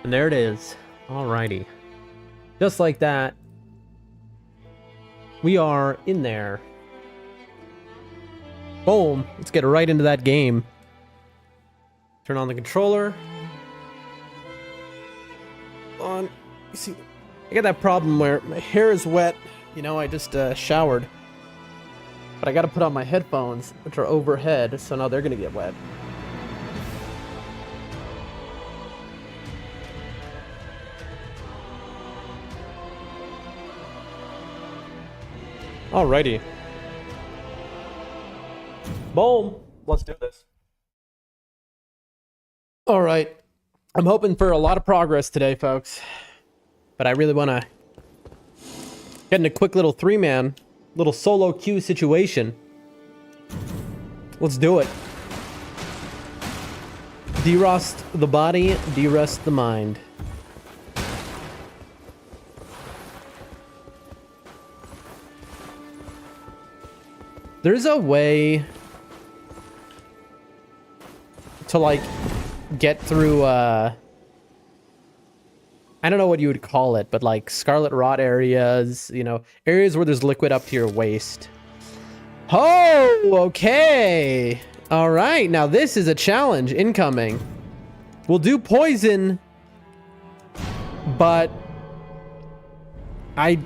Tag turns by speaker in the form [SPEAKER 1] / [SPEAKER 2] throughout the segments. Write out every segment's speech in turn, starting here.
[SPEAKER 1] And there it is. Alrighty. Just like that. We are in there. Boom. Let's get right into that game. Turn on the controller. On. You see, I got that problem where my hair is wet. You know, I just showered. But I gotta put on my headphones, which are overhead, so now they're gonna get wet. Alrighty. Boom. Let's do this. Alright. I'm hoping for a lot of progress today, folks. But I really want to get in a quick little three-man, little solo queue situation. Let's do it. De-rust the body, de-rust the mind. There's a way to, like, get through, I don't know what you would call it, but, like, scarlet rot areas, you know, areas where there's liquid up to your waist. Oh, okay. All right, now this is a challenge incoming. We'll do poison, but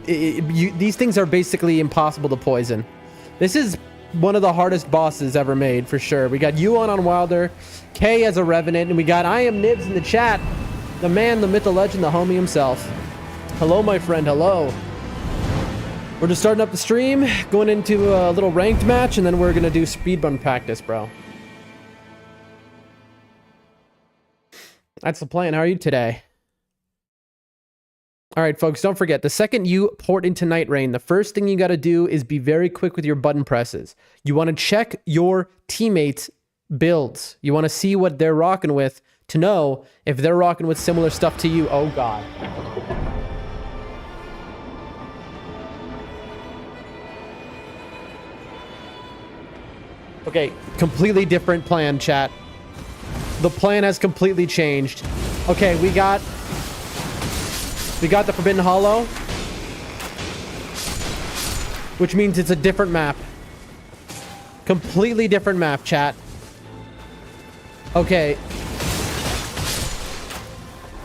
[SPEAKER 1] these things are basically impossible to poison. This is one of the hardest bosses ever made, for sure. We got Yuan on Wilder, Kay as a Revenant, and we got I Am Nibs in the chat. The man, the myth, the legend, the homie himself. Hello, my friend, hello. We're just starting up the stream, going into a little ranked match, and then we're going to do speedrun practice, bro. That's the plan. How are you today? All right, folks, don't forget, the second you port into NIGHTREIGN, the first thing you got to do is be very quick with your button presses. You want to check your teammates' builds. You want to see what they're rocking with to know if they're rocking with similar stuff to you. Oh, God. Okay, completely different plan, chat. The plan has completely changed. Okay, we got the Forbidden Hollow, which means it's a different map. Completely different map, chat. Okay.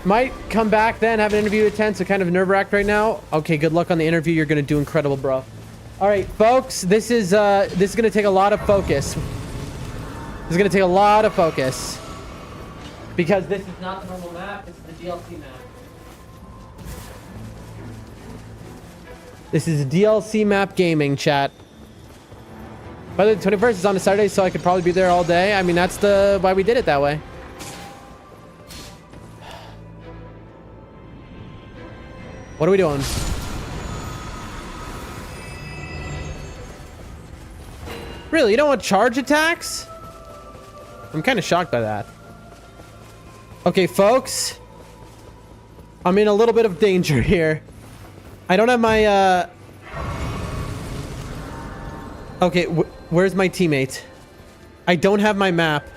[SPEAKER 1] Might come back then, have an interview at 10, so kind of nerve-wracked right now. Okay, good luck on the interview. You're gonna do incredible, bro. All right, folks, this is gonna take a lot of focus. This is gonna take a lot of focus. Because this is not the normal map, this is the DLC map. This is DLC map gaming, chat. By the way, the 21st is on a Saturday, so I could probably be there all day. I mean, that's why we did it that way. What are we doing? Really? You don't want charge attacks? I'm kind of shocked by that. Okay, folks. I'm in a little bit of danger here. I don't have my, Okay, where's my teammate? I don't have my map.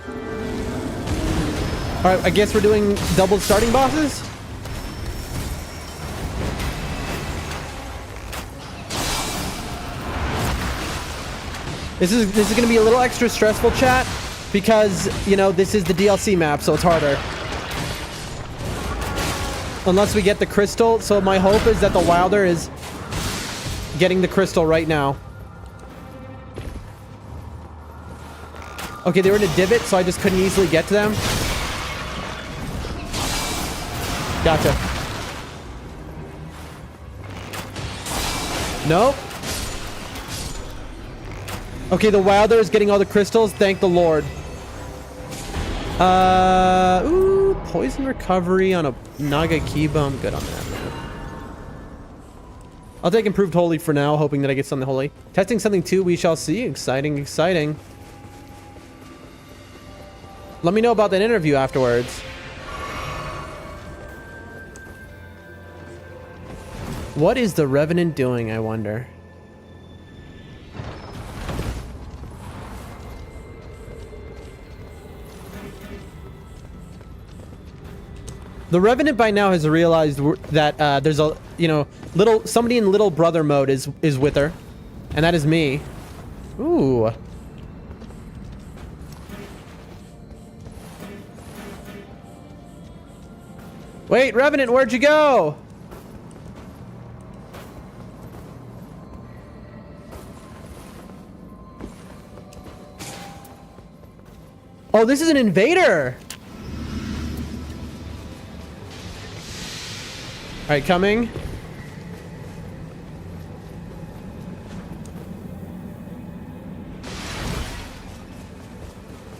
[SPEAKER 1] Alright, I guess we're doing double starting bosses? This is gonna be a little extra stressful, chat, because, you know, this is the DLC map, so it's harder. Unless we get the crystal, so my hope is that the Wilder is getting the crystal right now. Okay, they were in a divot, so I just couldn't easily get to them. Gotcha. Nope. Okay, the Wilder is getting all the crystals. Thank the Lord. Ooh, poison recovery on a Naga Kiba. I'm good on that, man. I'll take improved holy for now, hoping that I get something holy. Testing something too, we shall see. Exciting, exciting. Let me know about that interview afterwards. What is the Revenant doing, I wonder? The Revenant by now has realized that there's a, you know, somebody in little brother mode is with her. And that is me. Ooh. Wait, Revenant, where'd you go? Oh, this is an invader. All right, coming.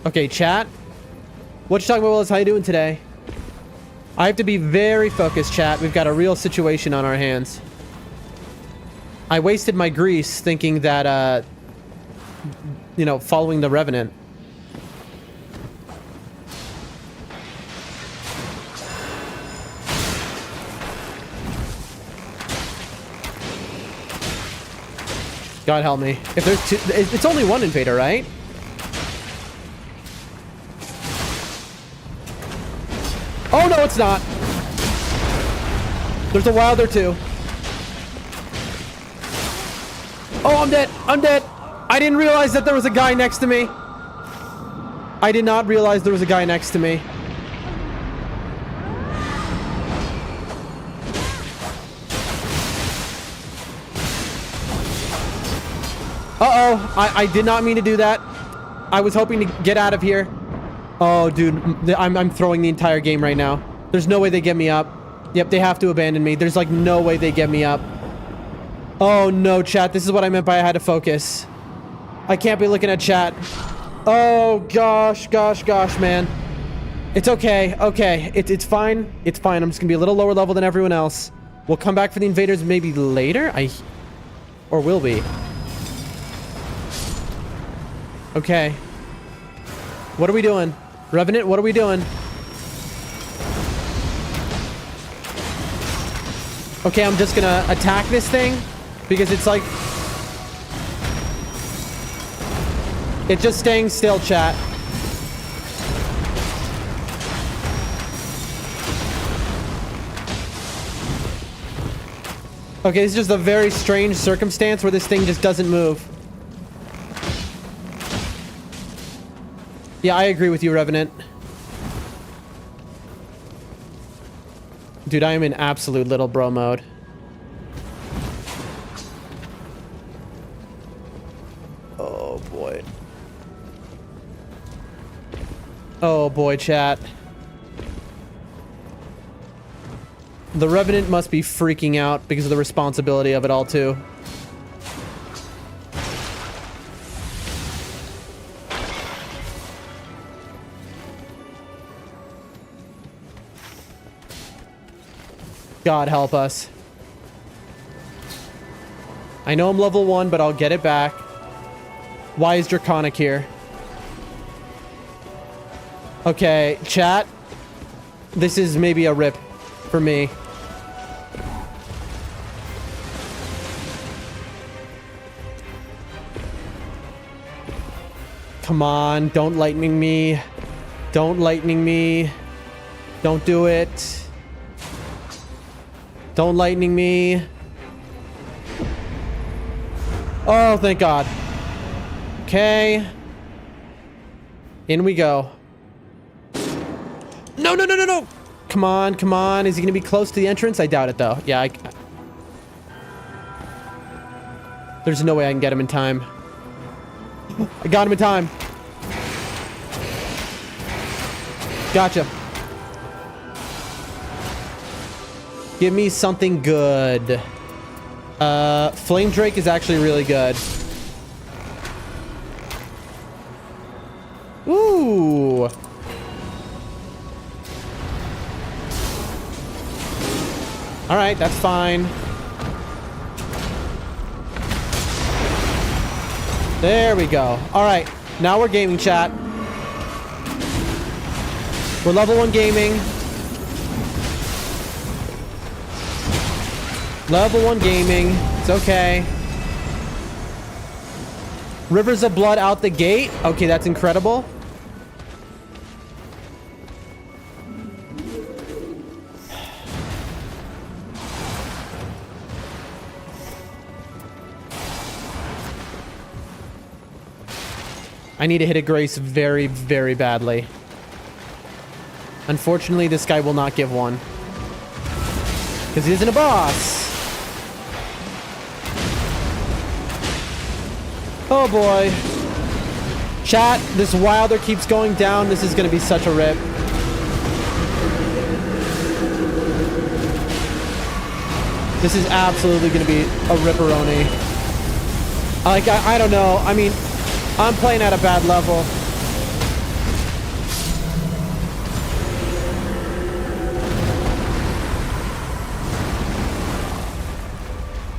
[SPEAKER 1] Okay, chat. What you talking about, Willis? How you doing today? I have to be very focused, chat. We've got a real situation on our hands. I wasted my grease thinking that, you know, following the Revenant. God help me. If there's two, it's only one invader, right? Oh no, it's not. There's a wilder too. Oh, I'm dead. I'm dead. I didn't realize that there was a guy next to me. I did not realize there was a guy next to me. Uh-oh. I did not mean to do that. I was hoping to get out of here. Oh, dude. I'm throwing the entire game right now. There's no way they get me up. Yep, they have to abandon me. There's like no way they get me up. Oh, no, chat. This is what I meant by I had to focus. I can't be looking at chat. Oh, gosh, man. It's okay. Okay. It's fine. It's fine. I'm just gonna be a little lower level than everyone else. We'll come back for the invaders maybe later? Or will we? Okay. What are we doing? Revenant, what are we doing? Okay, I'm just gonna attack this thing because it's like... It's just staying still, chat. Okay, it's just a very strange circumstance where this thing just doesn't move. Yeah, I agree with you, Revenant. Dude, I am in absolute little bro mode. Oh, boy. Oh, boy, chat. The Revenant must be freaking out because of the responsibility of it all, too. God help us. I know I'm level 1, but I'll get it back. Why is Draconic here? Okay, chat. This is maybe a rip for me. Come on, don't lightning me. Don't lightning me. Don't do it. Don't lightning me. Oh, thank God. Okay. In we go. No, no, no, no, no. Come on, come on. Is he going to be close to the entrance? I doubt it, though. Yeah, there's no way I can get him in time. I got him in time. Gotcha. Give me something good. Flame Drake is actually really good. Ooh. All right, that's fine. There we go. All right, now we're gaming, chat. We're level 1 gaming. Level 1 gaming. It's okay. Rivers of Blood out the gate. Okay, that's incredible. I need to hit a grace very, very badly. Unfortunately, this guy will not give one. Because he isn't a boss. Oh boy. Chat, this Wilder keeps going down. This is going to be such a rip. This is absolutely going to be a ripperoni. Like, I don't know. I mean, I'm playing at a bad level.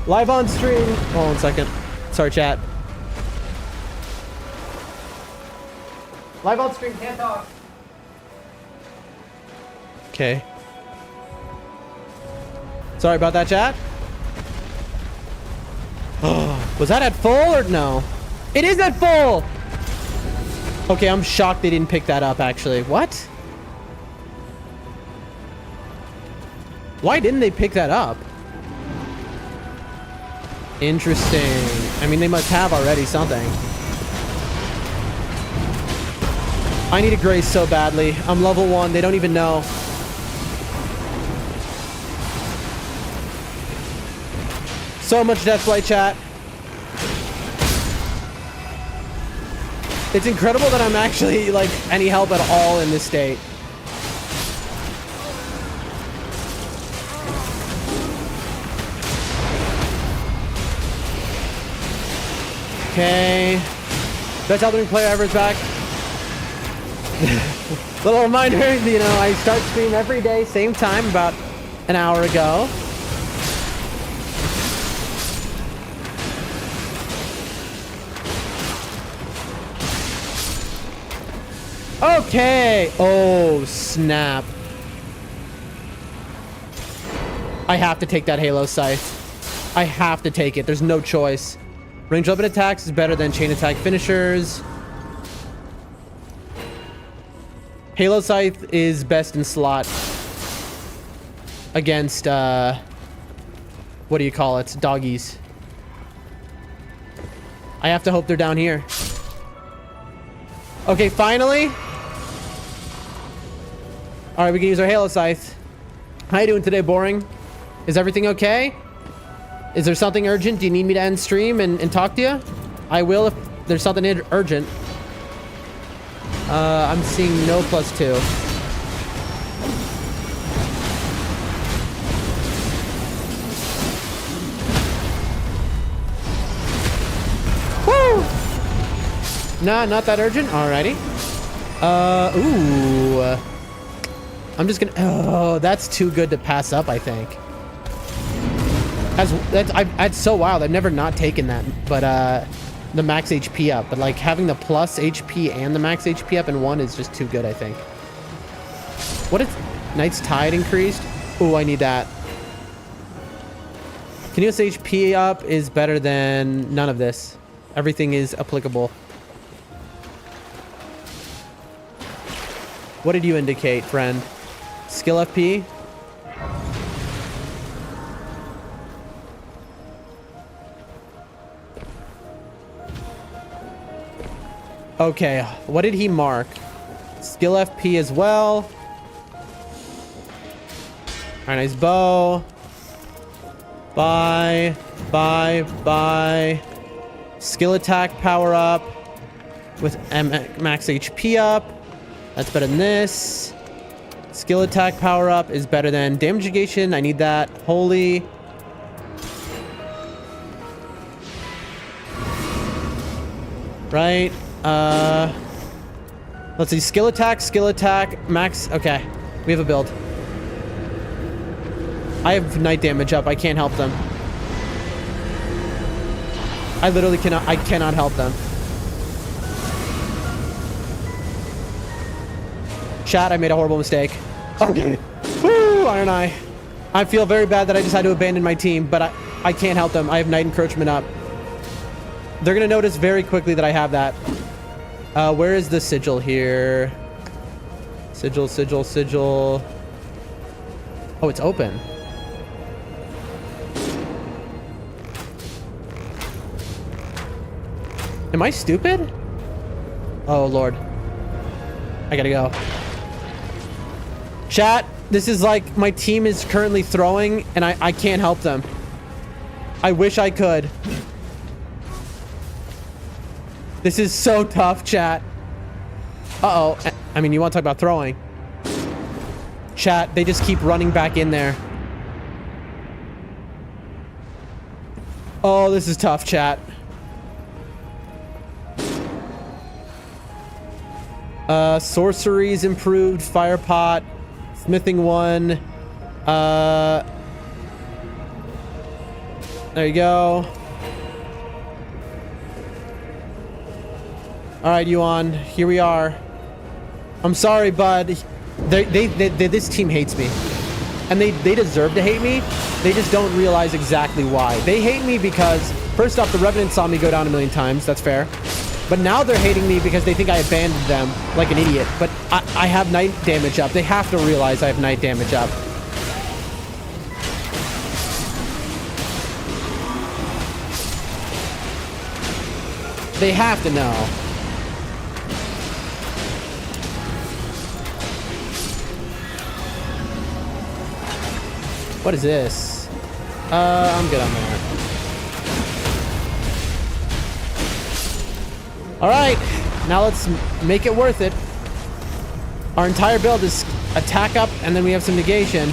[SPEAKER 1] Live on stream. Hold on 1 second. Sorry, chat. Live on stream, can't talk. Okay. Sorry about that, chat. Oh, was that at full or no? It is at full! Okay, I'm shocked they didn't pick that up, actually. What? Why didn't they pick that up? Interesting. I mean, they must have already something. I need a grace so badly. I'm level 1. They don't even know. So much deathlight, chat. It's incredible that I'm actually, like, any help at all in this state. Okay. Best Elden Ring player ever is back. Little reminder, you know, I start stream every day, same time, about an hour ago. Okay. Oh, snap. I have to take that Halo Scythe. I have to take it. There's no choice. Range weapon attacks is better than chain attack finishers. Halo Scythe is best in slot against, what do you call it? Doggies. I have to hope they're down here. Okay, finally. All right, we can use our Halo Scythe. How you doing today, Boring? Is everything okay? Is there something urgent? Do you need me to end stream and talk to you? I will if there's something urgent. I'm seeing no +2. Woo! Nah, not that urgent. Alrighty. Ooh. I'm just gonna... Oh, that's too good to pass up, I think. That's so wild. I've never not taken that, but the max HP up. But like having the plus HP and the max HP up in one is just too good, I think. What if Knight's Tide increased? Ooh, I need that. Continuous HP up is better than none of this. Everything is applicable. What did you indicate, friend? Skill FP? Okay, what did he mark? Skill FP as well. Alright, nice bow. Bye. Skill attack power up with max HP up. That's better than this. Skill attack power up is better than damage negation. I need that. Holy. Right. Let's see. Skill attack, max. Okay. We have a build. I have night damage up. I can't help them. I literally cannot. I cannot help them. Chat, I made a horrible mistake. Okay. Woo, Iron Eye. I feel very bad that I just had to abandon my team, but I can't help them. I have night encroachment up. They're going to notice very quickly that I have that. Where is the sigil here? Sigil. Oh, it's open. Am I stupid? Oh, Lord. I gotta go. Chat, this is like my team is currently throwing and I can't help them. I wish I could. This is so tough, chat. Uh-oh. I mean, you want to talk about throwing. Chat, they just keep running back in there. Oh, this is tough, chat. Sorcery's improved. Fire pot. Smithing 1. There you go. All right, Yuan. Here we are. I'm sorry, bud. This team hates me. And they deserve to hate me. They just don't realize exactly why. They hate me because, first off, the Revenant saw me go down 1,000,000 times. That's fair. But now they're hating me because they think I abandoned them like an idiot. But I have night damage up. They have to realize I have night damage up. They have to know. What is this? I'm good on that. All right, now let's make it worth it. Our entire build is attack up, and then we have some negation.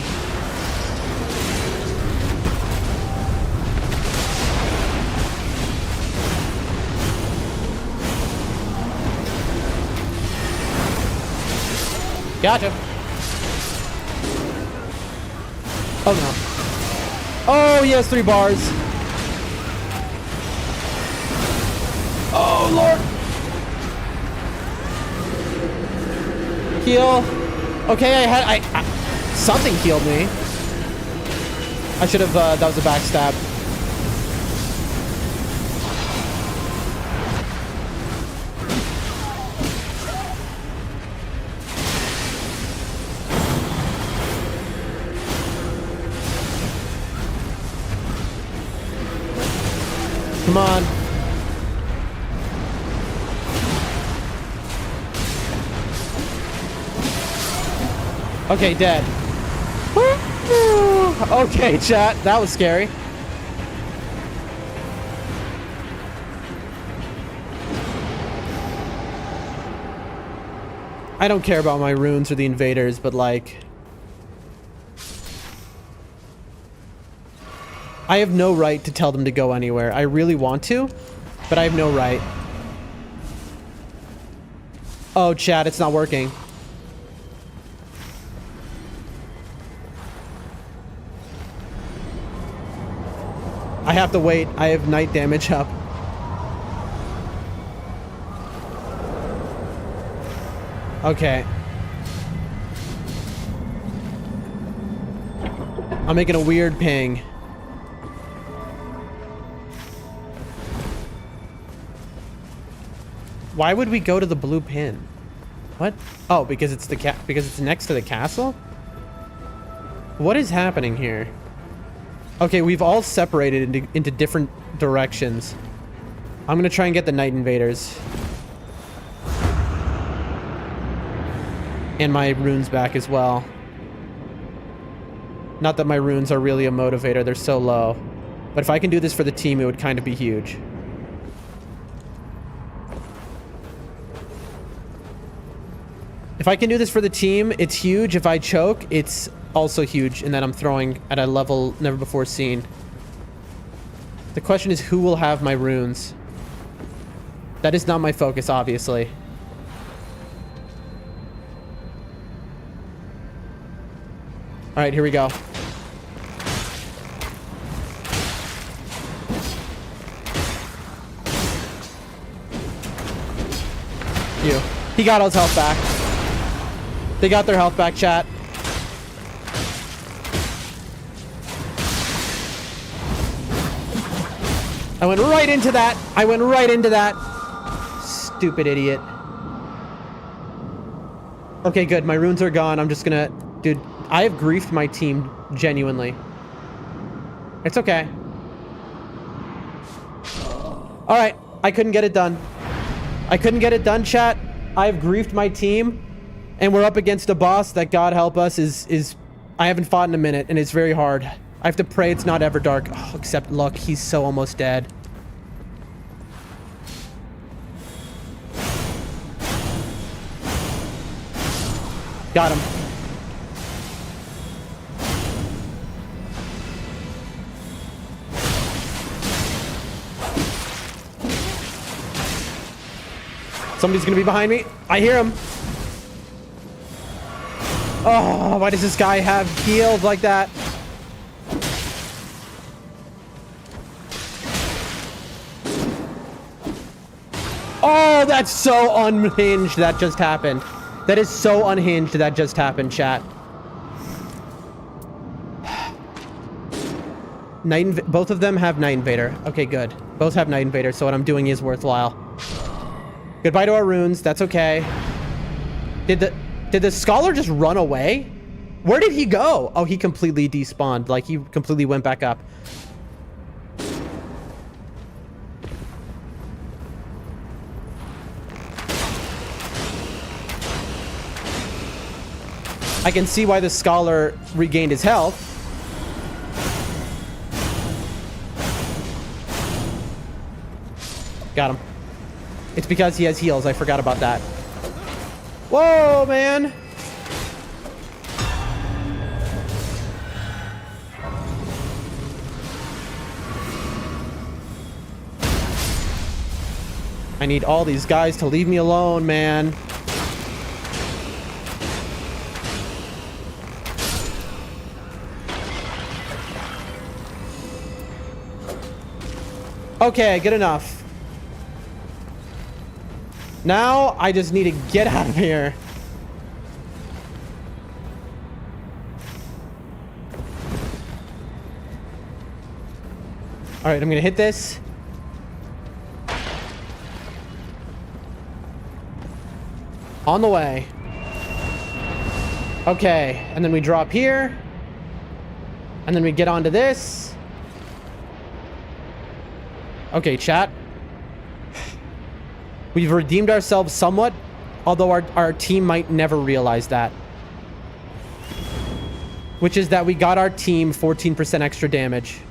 [SPEAKER 1] Gotcha. Oh no. Oh, he has 3 bars. Oh, Lord. Heal. Okay, something healed me. I should have, that was a backstab. Come on. Okay, dead. Okay, chat. That was scary. I don't care about my runes or the invaders, but like... I have no right to tell them to go anywhere. I really want to, but I have no right. Oh, chat, it's not working. I have to wait. I have night damage up. Okay. I'm making a weird ping. Why would we go to the blue pin? What? Oh, because it's because it's next to the castle? What is happening here? Okay, we've all separated into different directions. I'm gonna try and get the night invaders. And my runes back as well. Not that my runes are really a motivator, they're so low. But if I can do this for the team, it would kind of be huge. If I can do this for the team, it's huge. If I choke, it's also huge in that I'm throwing at a level never before seen. The question is, who will have my runes? That is not my focus, obviously. All right, here we go. He got all his health back. They got their health back, chat. I went right into that. I went right into that. Stupid idiot. Okay, good. My runes are gone. I'm just gonna... Dude, I have griefed my team, genuinely. It's okay. Alright, I couldn't get it done. I couldn't get it done, chat. I've griefed my team, and we're up against a boss that, God help us, is I haven't fought in a minute, and it's very hard. I have to pray it's not ever dark. Oh, except, look, he's so almost dead. Got him. Somebody's gonna be behind me. I hear him. Oh, why does this guy have heals like that? Oh, that's so unhinged that just happened. That is so unhinged that just happened, chat. Both of them have Night Invader. Okay, good. Both have Night Invader, so what I'm doing is worthwhile. Goodbye to our runes. That's okay. Did the scholar just run away? Where did he go? Oh, he completely despawned. Like, he completely went back up. I can see why the scholar regained his health. Got him. It's because he has heals. I forgot about that. Whoa, man. I need all these guys to leave me alone, man. Okay, good enough. Now, I just need to get out of here. All right, I'm gonna hit this. On the way. Okay, and then we drop here. And then we get onto this. Okay, chat. We've redeemed ourselves somewhat, although our team might never realize that. Which is that we got our team 14% extra damage.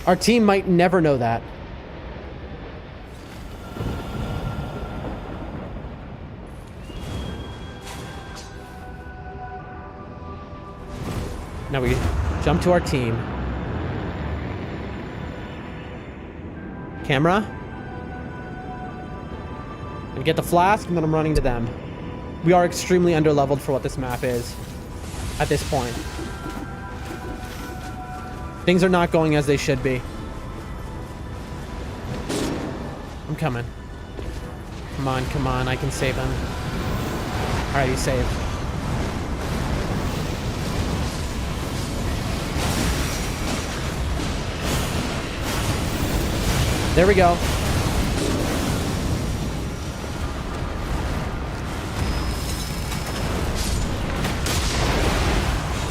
[SPEAKER 1] Our team might never know that. Now we jump to our team. Camera. And get the flask, and then I'm running to them. We are extremely underleveled for what this map is at this point. Things are not going as they should be. I'm coming. Come on, I can save him. Alright, he's saved. There we go.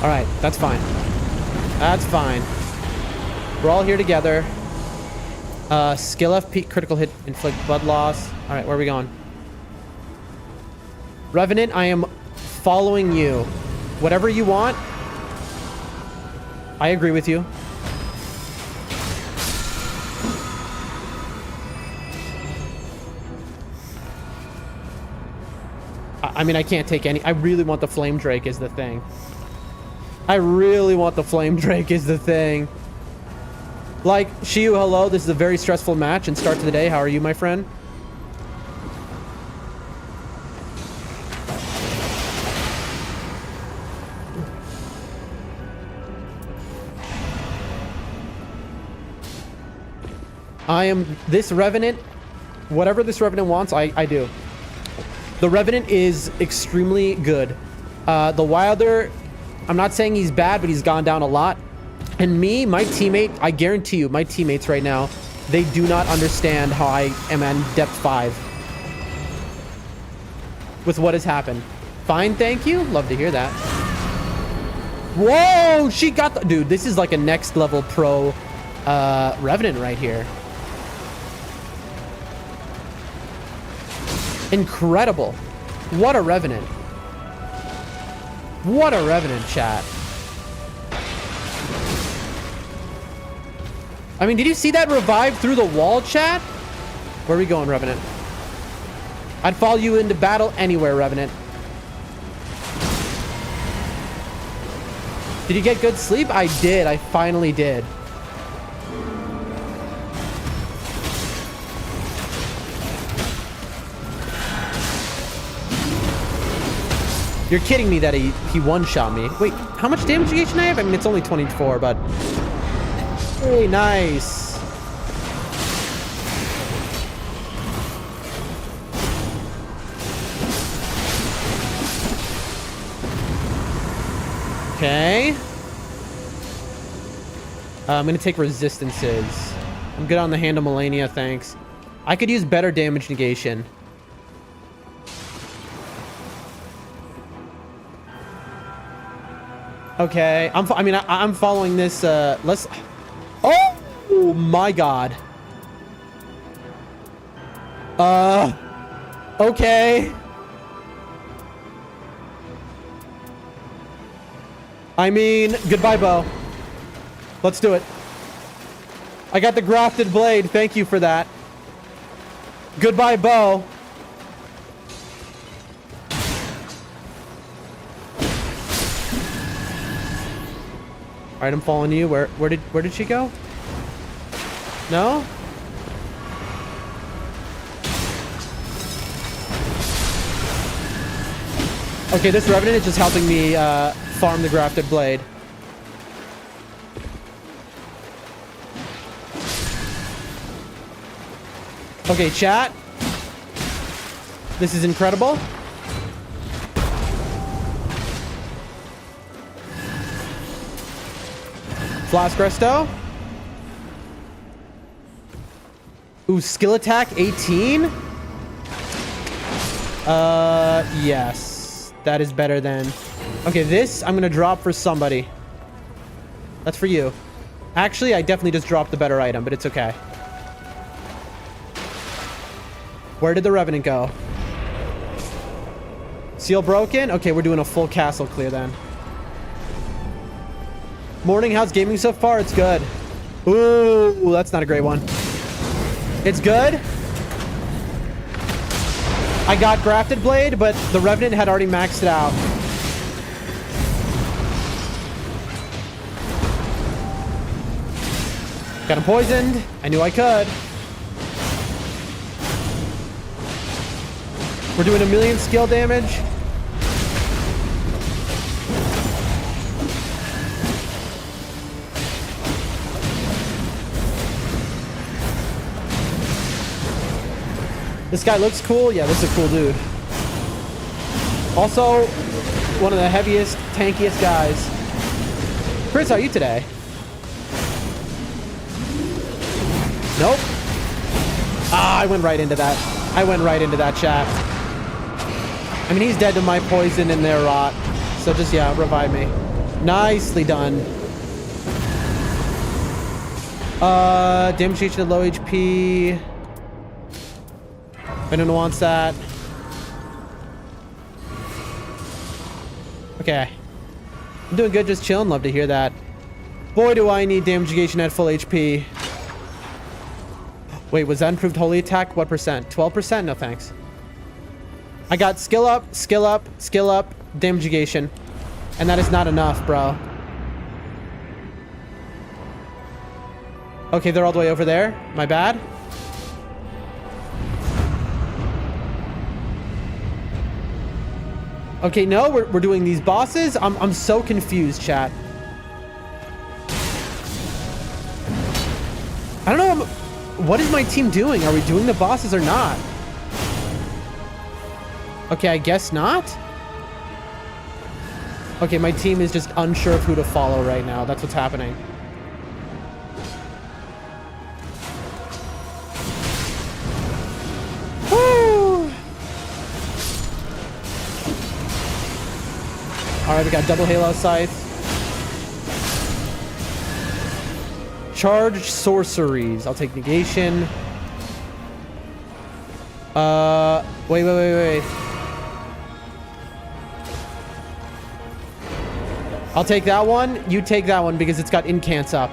[SPEAKER 1] All right, that's fine. That's fine. We're all here together. Skill FP, critical hit, inflict blood loss. All right, where are we going? Revenant, I am following you. Whatever you want. I agree with you. I mean, I can't take any. I really want the Flame Drake is the thing. I really want the Flame Drake is the thing. Like, Shiyu, hello. This is a very stressful match and start to the day. How are you, my friend? I am this Revenant. Whatever this Revenant wants, I do. The Revenant is extremely good. The Wilder, I'm not saying he's bad, but he's gone down a lot. And me, my teammate, I guarantee you, my teammates right now, they do not understand how I am in depth 5 with what has happened. Fine, thank you. Love to hear that. Whoa, she got the... Dude, this is like a next level pro Revenant right here. Incredible. What a Revenant. What a Revenant, chat. I mean, did you see that revive through the wall, chat? Where are we going, Revenant? I'd follow you into battle anywhere, Revenant. Did you get good sleep? I did. I finally did. You're kidding me that he one-shot me. Wait, how much damage negation I have? I mean, it's only 24, but... Hey, nice. Okay. I'm gonna take resistances. I'm good on the hand of Melania, thanks. I could use better damage negation. Okay, I'm following this. Let's. Oh my God. Okay. I mean, goodbye, bow. Let's do it. I got the grafted blade. Thank you for that. Goodbye, bow. All right, I'm following you. Where did she go? No? Okay, this Revenant is just helping me farm the grafted blade. Okay, chat. This is incredible. Flask resto. Ooh, skill attack 18? Yes. That is better than... Okay, this I'm gonna drop for somebody. That's for you. Actually, I definitely just dropped the better item, but it's okay. Where did the Revenant go? Seal broken? Okay, we're doing a full castle clear then. Morning, how's gaming so far? It's good. Ooh, that's not a great one. It's good. I got grafted blade, but the Revenant had already maxed it out. Got him poisoned. I knew I could. We're doing 1,000,000 skill damage. This guy looks cool. Yeah, this is a cool dude. Also, one of the heaviest, tankiest guys. Chris, how are you today? Nope. Ah, I went right into that. I went right into that, chat. I mean, he's dead to my poison and their rot. So just, yeah, revive me. Nicely done. Damage each to low HP. If anyone wants that. Okay. I'm doing good, just chilling. Love to hear that. Boy, do I need damage negation at full HP. Wait, was that improved holy attack? What percent? 12%? No, thanks. I got skill up, skill up, skill up, damage negation. And that is not enough, bro. Okay, they're all the way over there. My bad. Okay, no, we're doing these bosses. I'm so confused, chat. I don't know. What is my team doing? Are we doing the bosses or not? Okay, I guess not. Okay, my team is just unsure of who to follow right now. That's what's happening. Woo! All right, we got double Halo Scythe. Charged sorceries. I'll take negation. Wait. I'll take that one. You take that one because it's got incants up.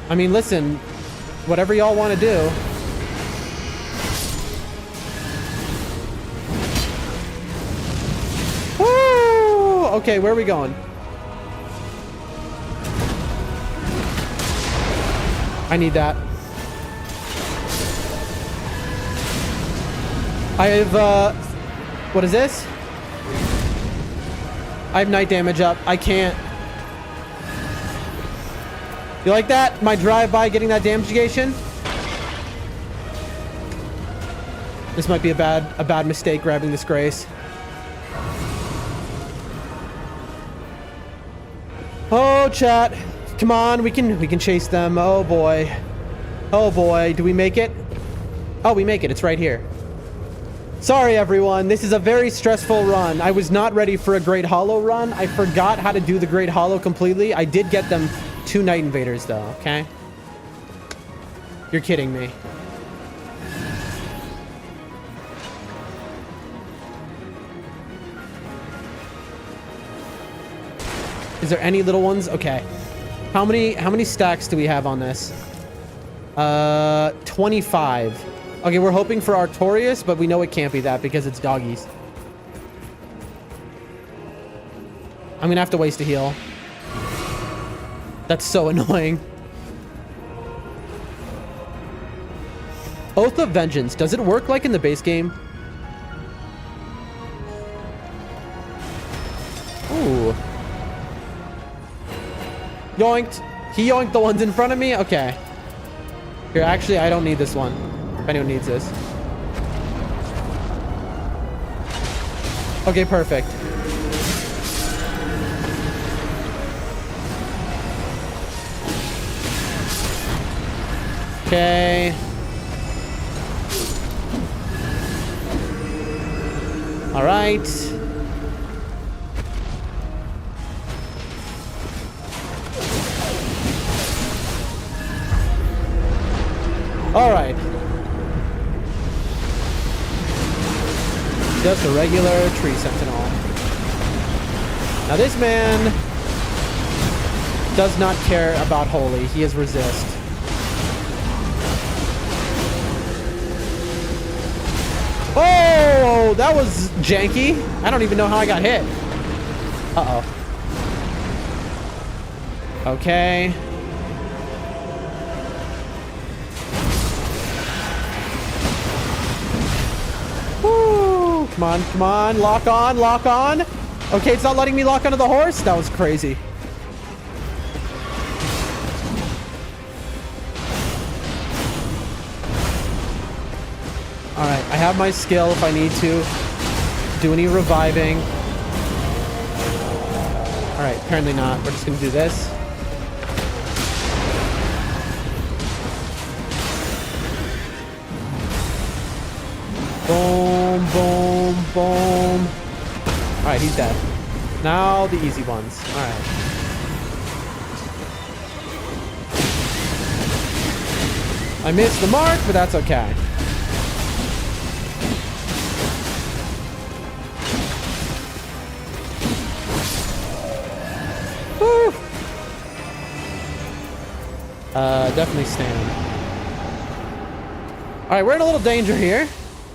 [SPEAKER 1] I mean, listen, whatever y'all want to do. Woo! Okay, where are we going? I need that. I have, what is this? I have night damage up. I can't. You like that? My drive-by getting that damage negation? This might be a bad mistake grabbing this grace. Oh, chat. Come on, we can chase them. Oh boy. Oh boy, do we make it? Oh, we make it. It's right here. Sorry everyone, this is a very stressful run. I was not ready for a Great Hollow run. I forgot how to do the Great Hollow completely. I did get them 2 Night Invaders though, okay? You're kidding me. Is there any little ones? Okay. How many stacks do we have on this? 25. Okay, we're hoping for Artorias, but we know it can't be that because it's doggies. I'm gonna have to waste a heal. That's so annoying. Oath of Vengeance. Does it work like in the base game? Ooh. Yoinked. He yoinked the ones in front of me? Okay. Here, actually, I don't need this one. If anyone needs this. Okay, perfect. Okay. All right. All right. Just a regular tree sentinel. Now this man does not care about holy. He is resist. Oh, that was janky. I don't even know how I got hit. Uh-oh. Okay. Woo! Come on, come on. Lock on, lock on. Okay, it's not letting me lock onto the horse. That was crazy. All right, I have my skill if I need to do any reviving. All right, apparently not. We're just gonna do this. Boom, boom, boom. All right, he's dead. Now the easy ones. All right. I missed the mark, but that's okay. Woo. Definitely stand. All right, we're in a little danger here.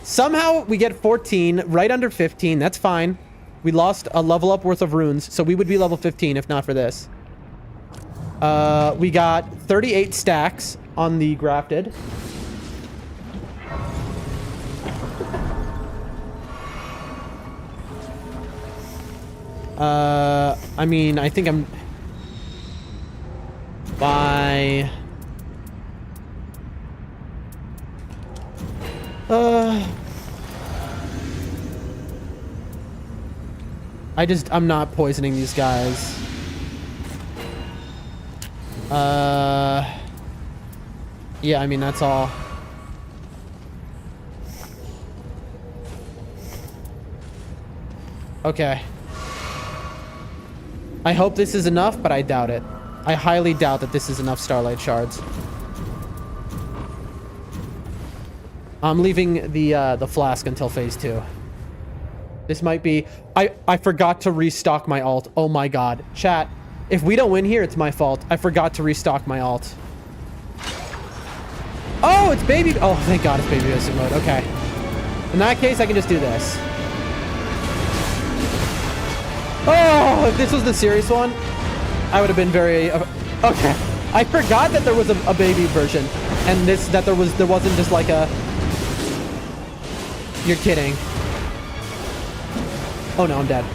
[SPEAKER 1] Somehow we get 14, right under 15. That's fine. We lost a level up worth of runes, so we would be level 15 if not for this. We got 38 stacks on the grafted. I mean, I think I'm by I'm not poisoning these guys. Yeah, I mean, that's all. Okay. I hope this is enough, but I doubt it. I highly doubt that this is enough Starlight Shards. I'm leaving the flask until phase 2. This might be... I forgot to restock my alt. Oh my god. Chat, if we don't win here, it's my fault. I forgot to restock my alt. Oh, it's baby... Oh, thank god it's baby basic mode. Okay. In that case, I can just do this. Oh, if this was the serious one, I would have been very... Okay. I forgot that there was a baby version. And that there wasn't just like a... You're kidding. Oh no, I'm dead.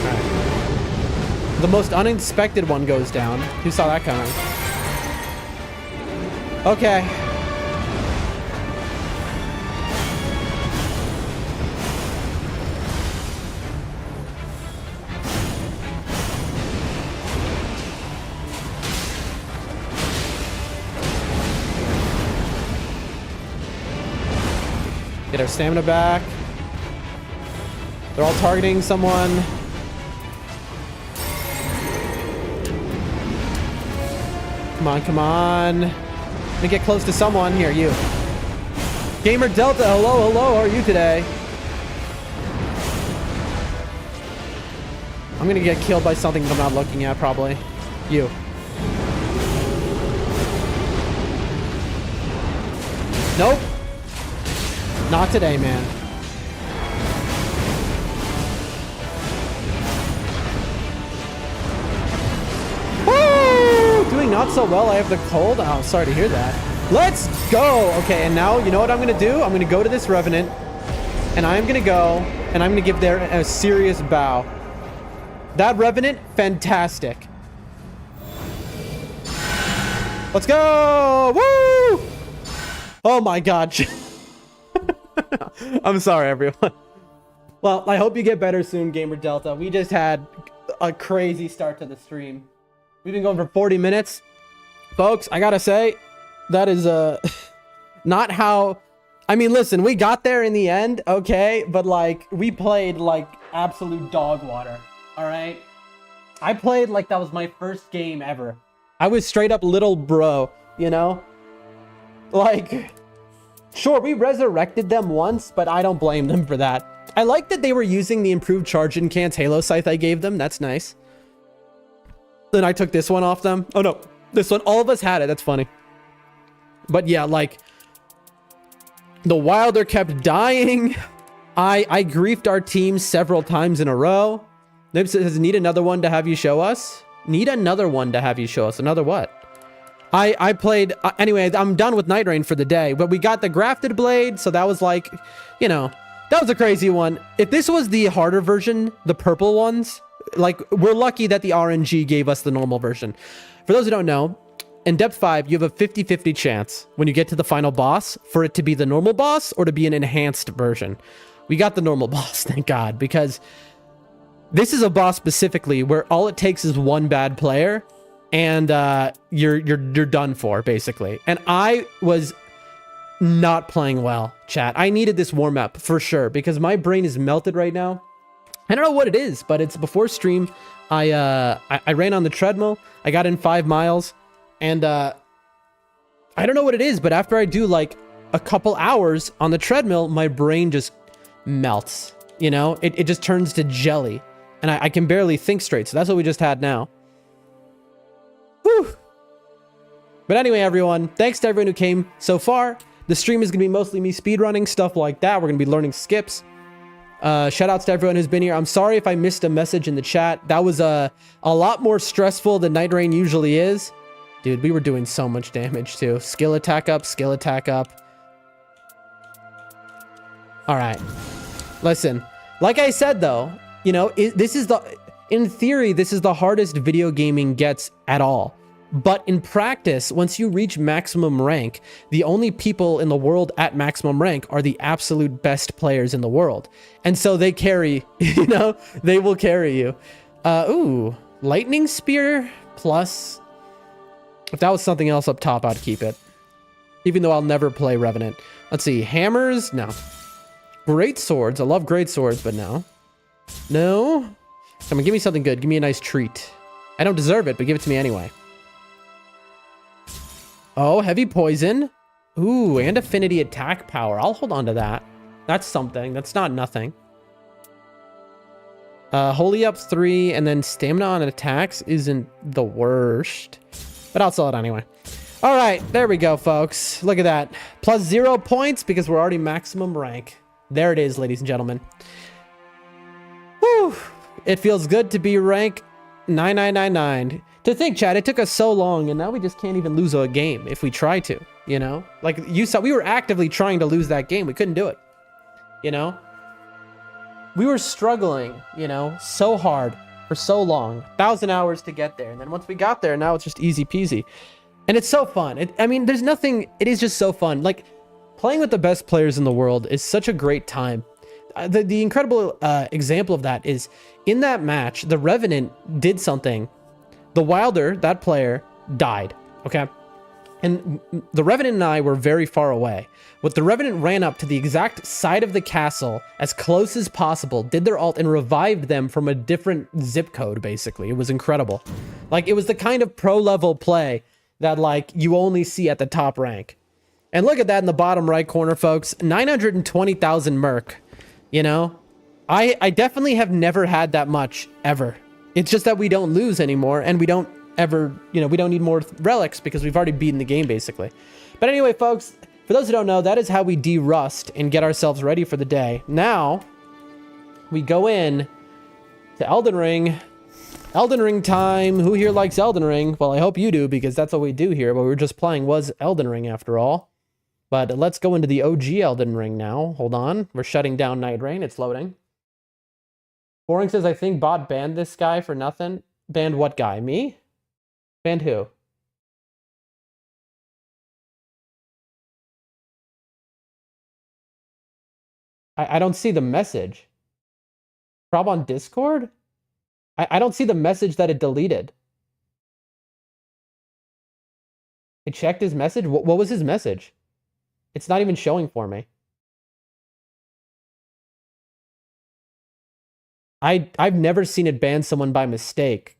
[SPEAKER 1] Alright. The most unexpected one goes down. Who saw that coming? Okay. Get our stamina back. They're all targeting someone. Come on, come on. Let me get close to someone. Here, you. Gamer Delta, hello, hello. How are you today? I'm gonna get killed by something I'm not looking at, probably. You. Nope. Not today, man. Woo! Doing not so well. I have the cold. Oh, sorry to hear that. Let's go. Okay, and now, you know what I'm going to do? I'm going to go to this Revenant, and I'm going to go, and I'm going to give there a serious bow. That Revenant, fantastic. Let's go. Woo! Oh, my God. I'm sorry, everyone. Well, I hope you get better soon, Gamer Delta. We just had a crazy start to the stream. We've been going for 40 minutes. Folks, I gotta say, that is not how... I mean, listen, we got there in the end, okay? But, like, we played, like, absolute dog water, all right? I played like that was my first game ever. I was straight up little bro, you know? Like... Sure, we resurrected them once, but I don't blame them for that. I like that they were using the improved charge in cans Halo scythe I gave them. That's nice. Then I took this one off them. Oh no, this one, all of us had it. That's funny. But yeah, like the Wilder kept dying. I griefed our team several times in a row. Nib says, need another one to have you show us? Need another one to have you show us. Another what? I played, anyway, I'm done with NIGHTREIGN for the day, but we got the grafted blade, so that was like, you know, that was a crazy one. If this was the harder version, the purple ones, like, we're lucky that the RNG gave us the normal version. For those who don't know, in Depth 5, you have a 50-50 chance when you get to the final boss for it to be the normal boss or to be an enhanced version. We got the normal boss, thank God, because this is a boss specifically where all it takes is one bad player and you're done for, basically. And I was not playing well, chat. I needed this warm up for sure because my brain is melted right now. I don't know what it is, but it's before stream. I ran on the treadmill. I got in 5 miles, and I don't know what it is, but after I do like a couple hours on the treadmill, my brain just melts. You know, it just turns to jelly, and I can barely think straight. So that's what we just had now. Whew. But anyway, everyone, thanks to everyone who came so far. The stream is going to be mostly me speedrunning, stuff like that. We're going to be learning skips. Shout outs to everyone who's been here. I'm sorry if I missed a message in the chat. That was a lot more stressful than NIGHTREIGN usually is. Dude, we were doing so much damage too. Skill attack up, skill attack up. All right. Listen, like I said, though, you know, in theory, this is the hardest video gaming gets at all. But in practice, once you reach maximum rank, the only people in the world at maximum rank are the absolute best players in the world. And so they carry, you know, they will carry you. Ooh, lightning spear plus. If that was something else up top, I'd keep it. Even though I'll never play Revenant. Let's see. Hammers? No. Great swords. I love great swords, but no. No. Come on, give me something good. Give me a nice treat. I don't deserve it, but give it to me anyway. Oh, heavy poison. Ooh, and affinity attack power. I'll hold on to that. That's something. That's not nothing. Holy up 3, and then stamina on attacks isn't the worst. But I'll sell it anyway. All right, there we go, folks. Look at that. Plus 0 points because we're already maximum rank. There it is, ladies and gentlemen. Whew. It feels good to be rank 9999. To think, Chad, it took us so long, and now we just can't even lose a game if we try to, you know? Like, you saw, we were actively trying to lose that game. We couldn't do it, you know? We were struggling, you know, so hard for so long. 1,000 hours to get there. And then once we got there, now it's just easy peasy. And it's so fun. I mean, there's nothing... It is just so fun. Like, playing with the best players in the world is such a great time. The incredible example of that is, in that match, the Revenant did something. The Wilder, that player, died, okay? And the Revenant and I were very far away. But the Revenant ran up to the exact side of the castle, as close as possible, did their ult, and revived them from a different zip code, basically. It was incredible. Like, it was the kind of pro-level play that, like, you only see at the top rank. And look at that in the bottom right corner, folks. 920,000 merc. You know? I definitely have never had that much, ever. It's just that we don't lose anymore, and we don't ever, you know, we don't need more relics because we've already beaten the game, basically. But anyway, folks, for those who don't know, that is how we de-rust and get ourselves ready for the day. Now, we go in to Elden Ring. Elden Ring time. Who here likes Elden Ring? Well, I hope you do, because that's what we do here. What we were just playing was Elden Ring, after all. But let's go into the OG Elden Ring now. Hold on. We're shutting down Night Rain. It's loading. Boring says, I think bot banned this guy for nothing. Banned what guy? Me? Banned who? I don't see the message. Prob on Discord? I don't see the message that it deleted. I checked his message. What was his message? It's not even showing for me. I've never seen it ban someone by mistake.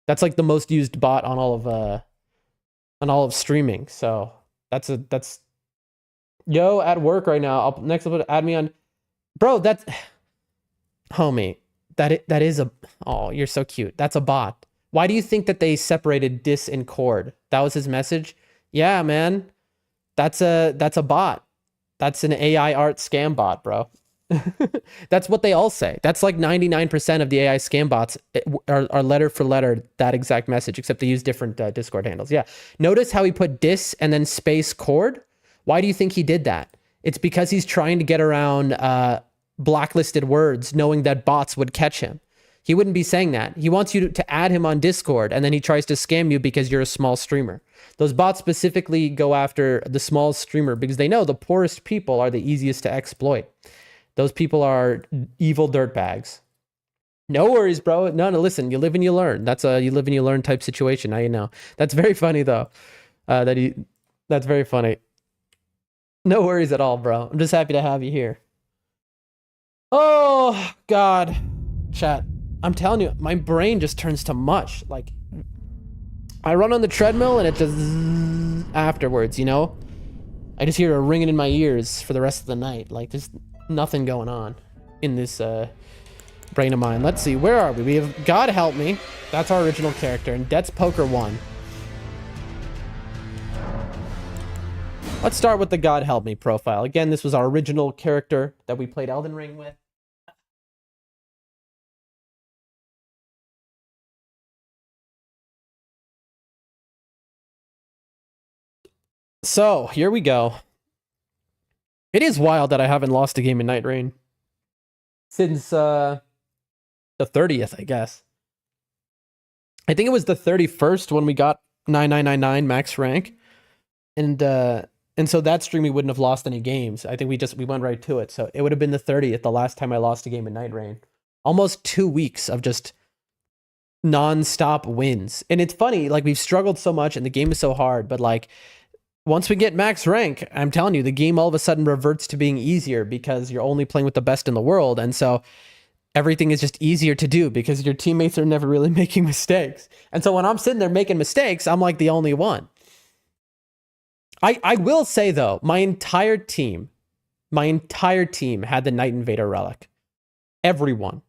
[SPEAKER 1] That's like the most used bot on all of streaming. So that's yo at work right now. Next up, add me on, bro. That's homie. That is a, oh, you're so cute. That's a bot. Why do you think that they separated dis and cord? That was his message. Yeah, man. That's a bot. That's an AI art scam bot, bro. That's what they all say. That's like 99% of the AI scam bots are letter for letter that exact message, except they use different Discord handles. Yeah. Notice how he put dis and then space cord. Why do you think he did that? It's because he's trying to get around blacklisted words, knowing that bots would catch him. He wouldn't be saying that. He wants you to add him on Discord, and then he tries to scam you because you're a small streamer. Those bots specifically go after the small streamer because they know the poorest people are the easiest to exploit. Those people are evil dirtbags. No worries, bro. No, listen, you live and you learn. That's a you live and you learn type situation. Now you know. That's very funny, though. That's very funny. No worries at all, bro. I'm just happy to have you here. Oh, God. Chat. I'm telling you, my brain just turns to mush. Like, I run on the treadmill and it just afterwards, you know? I just hear a ringing in my ears for the rest of the night. Like, there's nothing going on in this brain of mine. Let's see, where are we? We have God Help Me. That's our original character, and Debt's Poker 1. Let's start with the God Help Me profile. Again, this was our original character that we played Elden Ring with. So, here we go. It is wild that I haven't lost a game in Night Rain since the 30th, I guess. I think it was the 31st when we got 9999 max rank. And so that stream we wouldn't have lost any games. I think we went right to it. So it would have been the 30th, the last time I lost a game in Night Rain. Almost 2 weeks of just non-stop wins. And it's funny, like, we've struggled so much and the game is so hard, but like, once we get max rank, I'm telling you, the game all of a sudden reverts to being easier because you're only playing with the best in the world. And so everything is just easier to do because your teammates are never really making mistakes. And so when I'm sitting there making mistakes, I'm like the only one. I will say though, my entire team had the Night Invader relic. Everyone.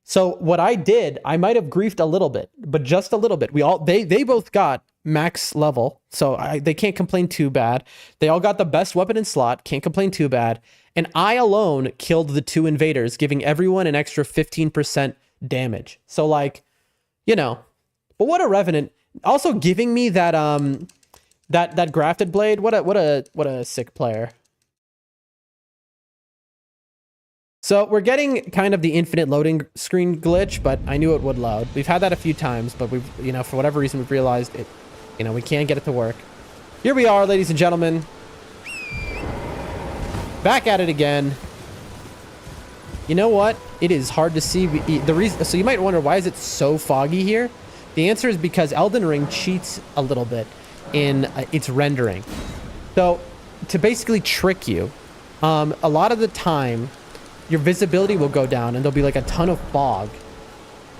[SPEAKER 1] So what I did, I might have griefed a little bit, but just a little bit. They both got max level, so they can't complain too bad. They all got the best weapon in slot, can't complain too bad. And I alone killed the 2 invaders, giving everyone an extra 15% damage. So like, you know, but what a revenant. Also giving me that that grafted blade. What a sick player. So we're getting kind of the infinite loading screen glitch, but I knew it would load. We've had that a few times, but we've, you know, for whatever reason, we've realized it, you know, we can't get it to work. Here we are, ladies and gentlemen. Back at it again. You know what? It is hard to see the reason. So you might wonder, why is it so foggy here? The answer is because Elden Ring cheats a little bit in its rendering. So to basically trick you, a lot of the time, your visibility will go down and there'll be like a ton of fog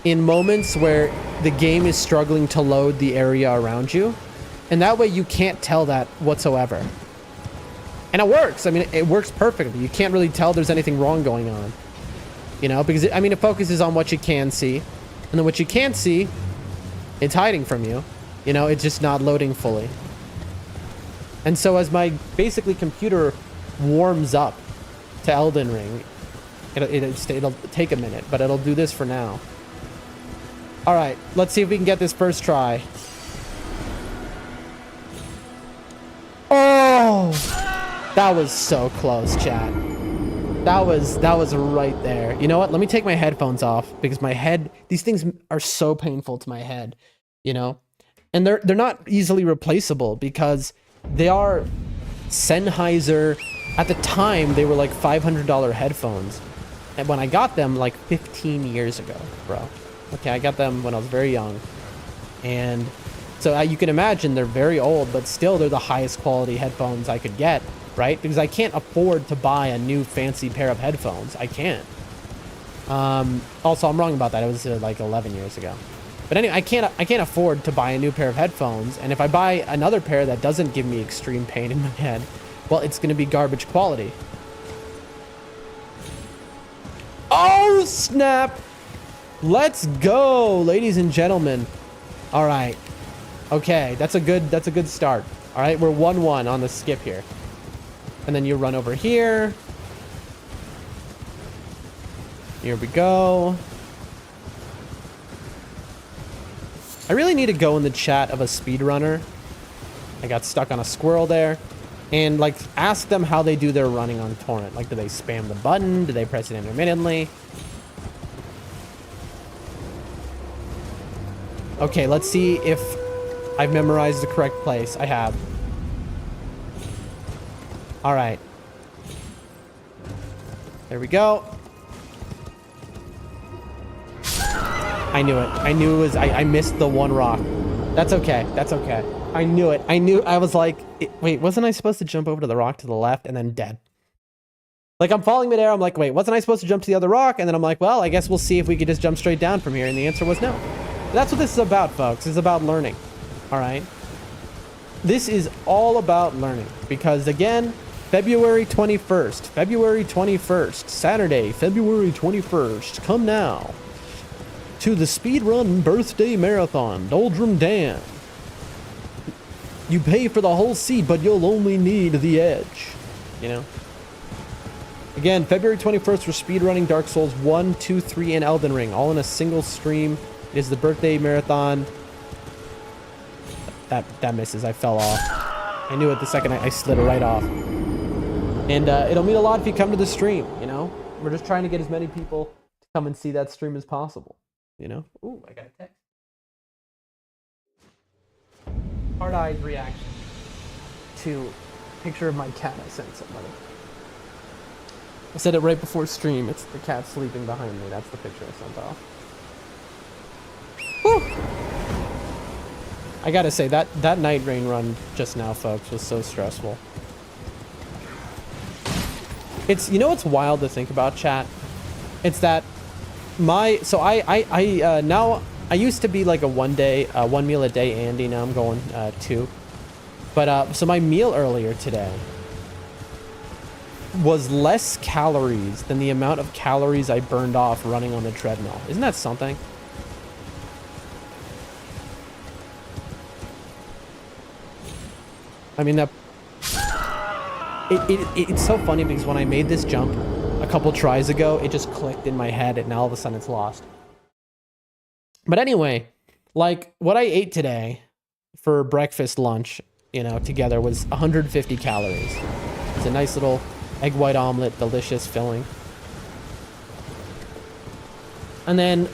[SPEAKER 1] in moments where the game is struggling to load the area around you. And that way you can't tell that whatsoever. And it works. I mean, it works perfectly. You can't really tell there's anything wrong going on, you know, because I mean, it focuses on what you can see, and then what you can't see, it's hiding from you. You know, it's just not loading fully. And so as my basically computer warms up to Elden Ring, it'll take a minute, but it'll do this for now. All right, let's see if we can get this first try. Oh, that was so close, chat. That was right there. You know what? Let me take my headphones off because my head, these things are so painful to my head, you know? And they're not easily replaceable because they are Sennheiser. At the time, they were like $500 headphones. And when I got them like 15 years ago, bro. Okay, I got them when I was very young. And so you can imagine they're very old, but still they're the highest quality headphones I could get, right? Because I can't afford to buy a new fancy pair of headphones. I can't. Also, I'm wrong about that. It was like 11 years ago. But anyway, I can't afford to buy a new pair of headphones. And if I buy another pair that doesn't give me extreme pain in my head, well, it's going to be garbage quality. Oh, snap. Let's go, ladies and gentlemen. All right. Okay, that's a good start. All right, we're 1-1 on the skip here. And then you run over here. Here we go. I really need to go in the chat of a speedrunner. I got stuck on a squirrel there. And like ask them how they do their running on torrent. Like, do they spam the button? Do they press it intermittently? Okay, let's see if I've memorized the correct place. I have. All right. There we go. I knew it. I knew it was, I missed the one rock. That's okay. That's okay. I knew it. I was like, wait, wasn't I supposed to jump over to the rock to the left and then dead? Like, I'm falling midair. I'm like, wait, wasn't I supposed to jump to the other rock? And then I'm like, well, I guess we'll see if we could just jump straight down from here. And the answer was no. That's what this is about, folks. It's about learning. All right. This is all about learning because, again, February 21st, Saturday, February 21st. Come now to the Speedrun Birthday Marathon, Doldrum Dam. You pay for the whole seat, but you'll only need the edge, you know? Again, February 21st, we're speedrunning Dark Souls 1, 2, 3, and Elden Ring, all in a single stream. It is the birthday marathon. That misses. I fell off. I knew it the second I slid right off. And it'll mean a lot if you come to the stream, you know? We're just trying to get as many people to come and see that stream as possible, you know? Ooh, I got a text. Hard-eyed reaction to a picture of my cat I sent somebody. I said it right before stream. It's the cat sleeping behind me. That's the picture I sent off. Whew. I gotta say, that night rain run just now, folks, was so stressful. It's, you know what's wild to think about, chat? It's that so now, I used to be like a one meal a day Andy, now I'm going 2. But so my meal earlier today was less calories than the amount of calories I burned off running on the treadmill. Isn't that something? I mean, it's so funny because when I made this jump a couple tries ago, it just clicked in my head and now all of a sudden it's lost. But anyway, like what I ate today for breakfast, lunch, you know, together was 150 calories. It's a nice little egg white omelet, delicious filling. And then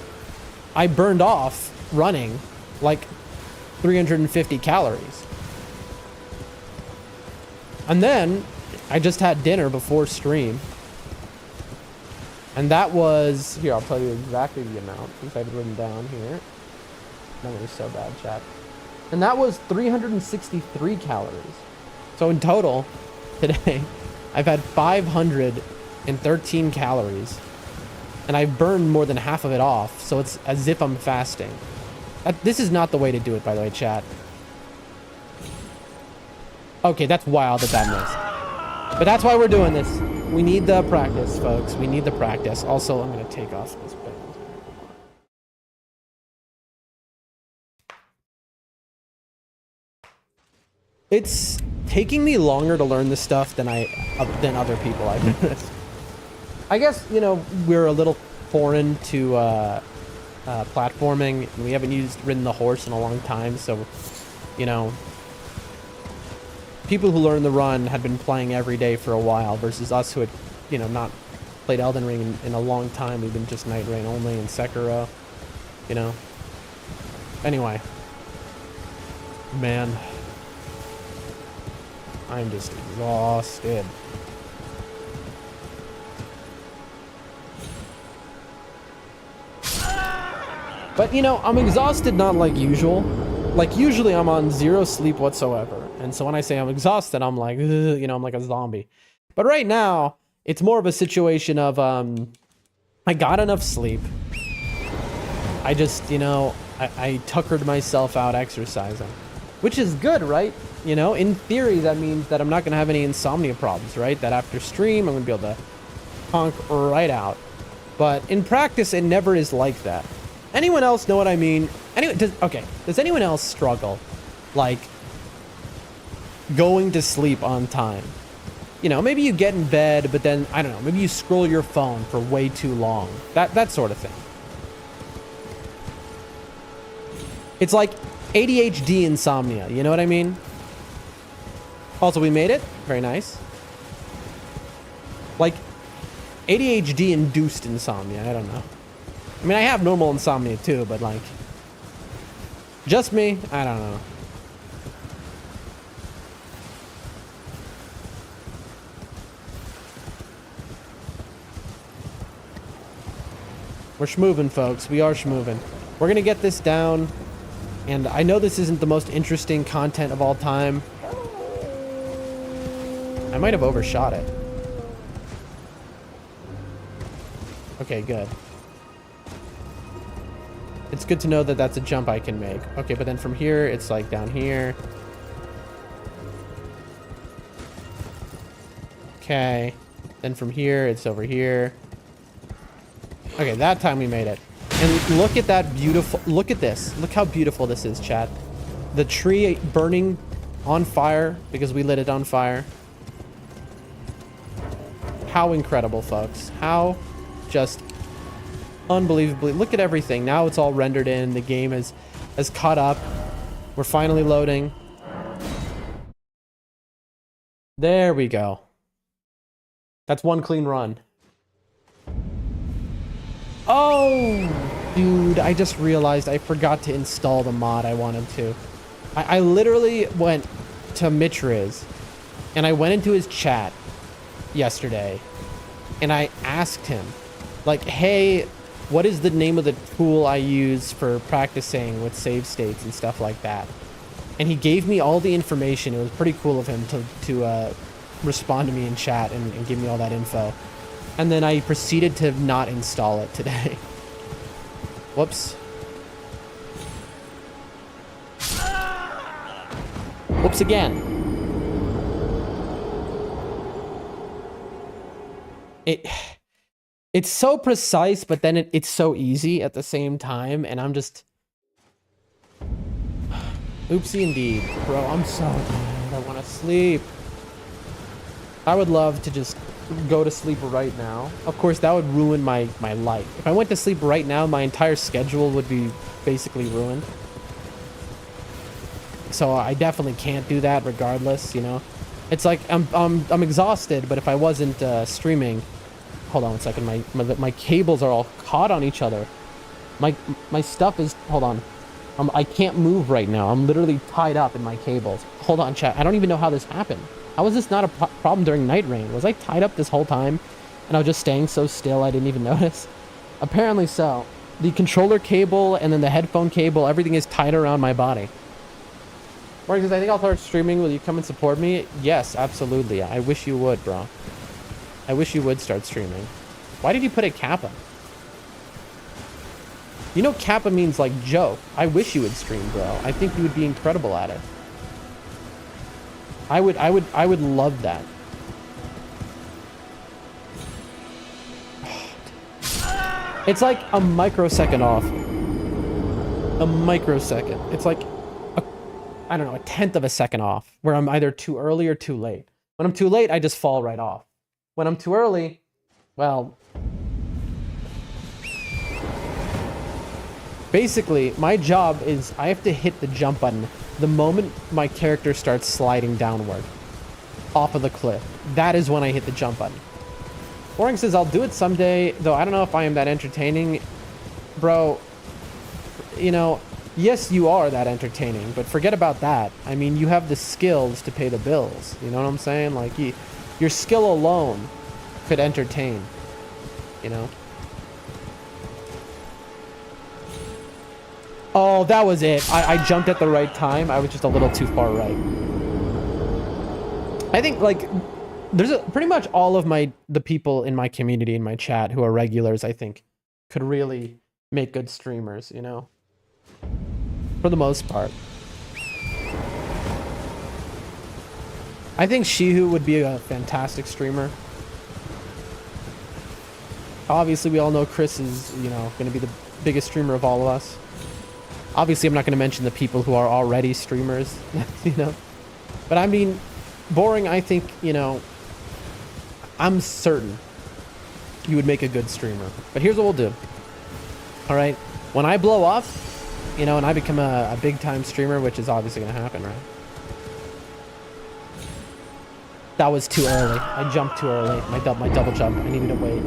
[SPEAKER 1] I burned off running like 350 calories. And then I just had dinner before stream. And that was, here, I'll tell you exactly the amount since I've written down here. Memory's so bad, chat. And that was 363 calories. So in total, today, I've had 513 calories. And I've burned more than half of it off. So it's as if I'm fasting. This is not the way to do it, by the way, chat. Okay, that's wild that missed. But that's why we're doing this. We need the practice, folks. We need the practice. Also, I'm going to take off this band. It's taking me longer to learn this stuff than other people I've noticed. I guess, you know, we're a little foreign to platforming. And we haven't ridden the horse in a long time, so, you know, people who learn the run had been playing every day for a while versus us who had, you know, not played Elden Ring in a long time. We've been just Night Rain only and Sekiro, you know. Anyway. Man. I'm just exhausted. But, you know, I'm exhausted not like usual. Like, usually I'm on 0 sleep whatsoever. And so when I say I'm exhausted, I'm like, you know, I'm like a zombie. But right now, it's more of a situation of, I got enough sleep. I just, you know, I tuckered myself out exercising. Which is good, right? You know, in theory, that means that I'm not going to have any insomnia problems, right? That after stream, I'm going to be able to honk right out. But in practice, it never is like that. Anyone else know what I mean? Does anyone else struggle, like, going to sleep on time? You know, maybe you get in bed, but then, I don't know, maybe you scroll your phone for way too long. That sort of thing. It's like ADHD insomnia, you know what I mean? Also, we made it. Very nice. Like, ADHD-induced insomnia, I don't know. I mean, I have normal insomnia too, but like, just me? I don't know. We're schmoovin', folks. We are schmoovin'. We're gonna get this down, and I know this isn't the most interesting content of all time. I might have overshot it. Okay, good. It's good to know that that's a jump I can make. Okay, but then from here, it's like down here. Okay. Then from here, it's over here. Okay, that time we made it. And look at that beautiful... Look at this. Look how beautiful this is, chat. The tree burning on fire because we lit it on fire. How incredible, folks. How just... unbelievably, look at everything. Now it's all rendered in. The game has caught up. We're finally loading. There we go. That's one clean run. Oh, dude, I just realized I forgot to install the mod I wanted to. I literally went to Mitriz and I went into his chat yesterday and I asked him, like, hey, what is the name of the tool I use for practicing with save states and stuff like that? And he gave me all the information. It was pretty cool of him to respond to me in chat and give me all that info. And then I proceeded to not install it today. Whoops. Whoops again. It's so precise, but then it's so easy at the same time, and I'm just... Oopsie indeed. Bro, I'm so tired. I want to sleep. I would love to just go to sleep right now. Of course, that would ruin my life. If I went to sleep right now, my entire schedule would be basically ruined. So I definitely can't do that regardless, you know? It's like I'm exhausted, but if I wasn't streaming... Hold on one second. My cables are all caught on each other. My stuff is... Hold on. I can't move right now. I'm literally tied up in my cables. Hold on, chat. I don't even know how this happened. How was this not a problem during Night Rain? Was I tied up this whole time and I was just staying so still I didn't even notice? Apparently so. The controller cable and then the headphone cable, everything is tied around my body. Marcus, I think I'll start streaming. Will you come and support me? Yes, absolutely. I wish you would, bro. I wish you would start streaming. Why did you put a Kappa? You know Kappa means like joke. I wish you would stream, bro. I think you would be incredible at it. I would love that. It's like a microsecond off. A microsecond. It's like I don't know, a tenth of a second off, where I'm either too early or too late. When I'm too late, I just fall right off. When I'm too early, well, basically, my job is I have to hit the jump button the moment my character starts sliding downward off of the cliff. That is when I hit the jump button. Boring says, I'll do it someday, though I don't know if I am that entertaining. Bro, you know, yes, you are that entertaining, but forget about that. I mean, you have the skills to pay the bills. You know what I'm saying? Like, your skill alone could entertain, you know? Oh, that was it. I jumped at the right time. I was just a little too far right. I think, like, there's pretty much all of the people in my community, in my chat, who are regulars, I think, could really make good streamers, you know? For the most part. I think Shihu would be a fantastic streamer. Obviously, we all know Chris is, you know, going to be the biggest streamer of all of us. Obviously, I'm not going to mention the people who are already streamers, you know. But I mean, Boring, I think, you know, I'm certain you would make a good streamer. But here's what we'll do. All right. When I blow up, you know, and I become a big-time streamer, which is obviously going to happen, right? That was too early. I jumped too early. My double jump. I needed to wait.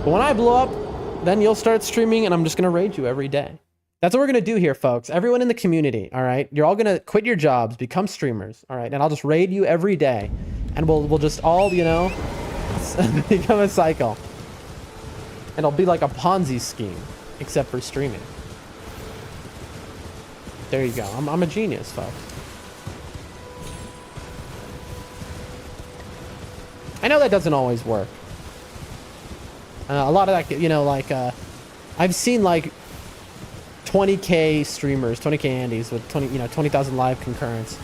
[SPEAKER 1] But when I blow up, then you'll start streaming, and I'm just going to raid you every day. That's what we're going to do here, folks. Everyone in the community, all right? You're all going to quit your jobs, become streamers, all right? And I'll just raid you every day. And we'll just all, you know, become a cycle. And it'll be like a Ponzi scheme, except for streaming. There you go. I'm a genius, folks. I know that doesn't always work. A lot of that, you know, like, I've seen, like, 20K streamers, 20K Andys with 20,000 live concurrents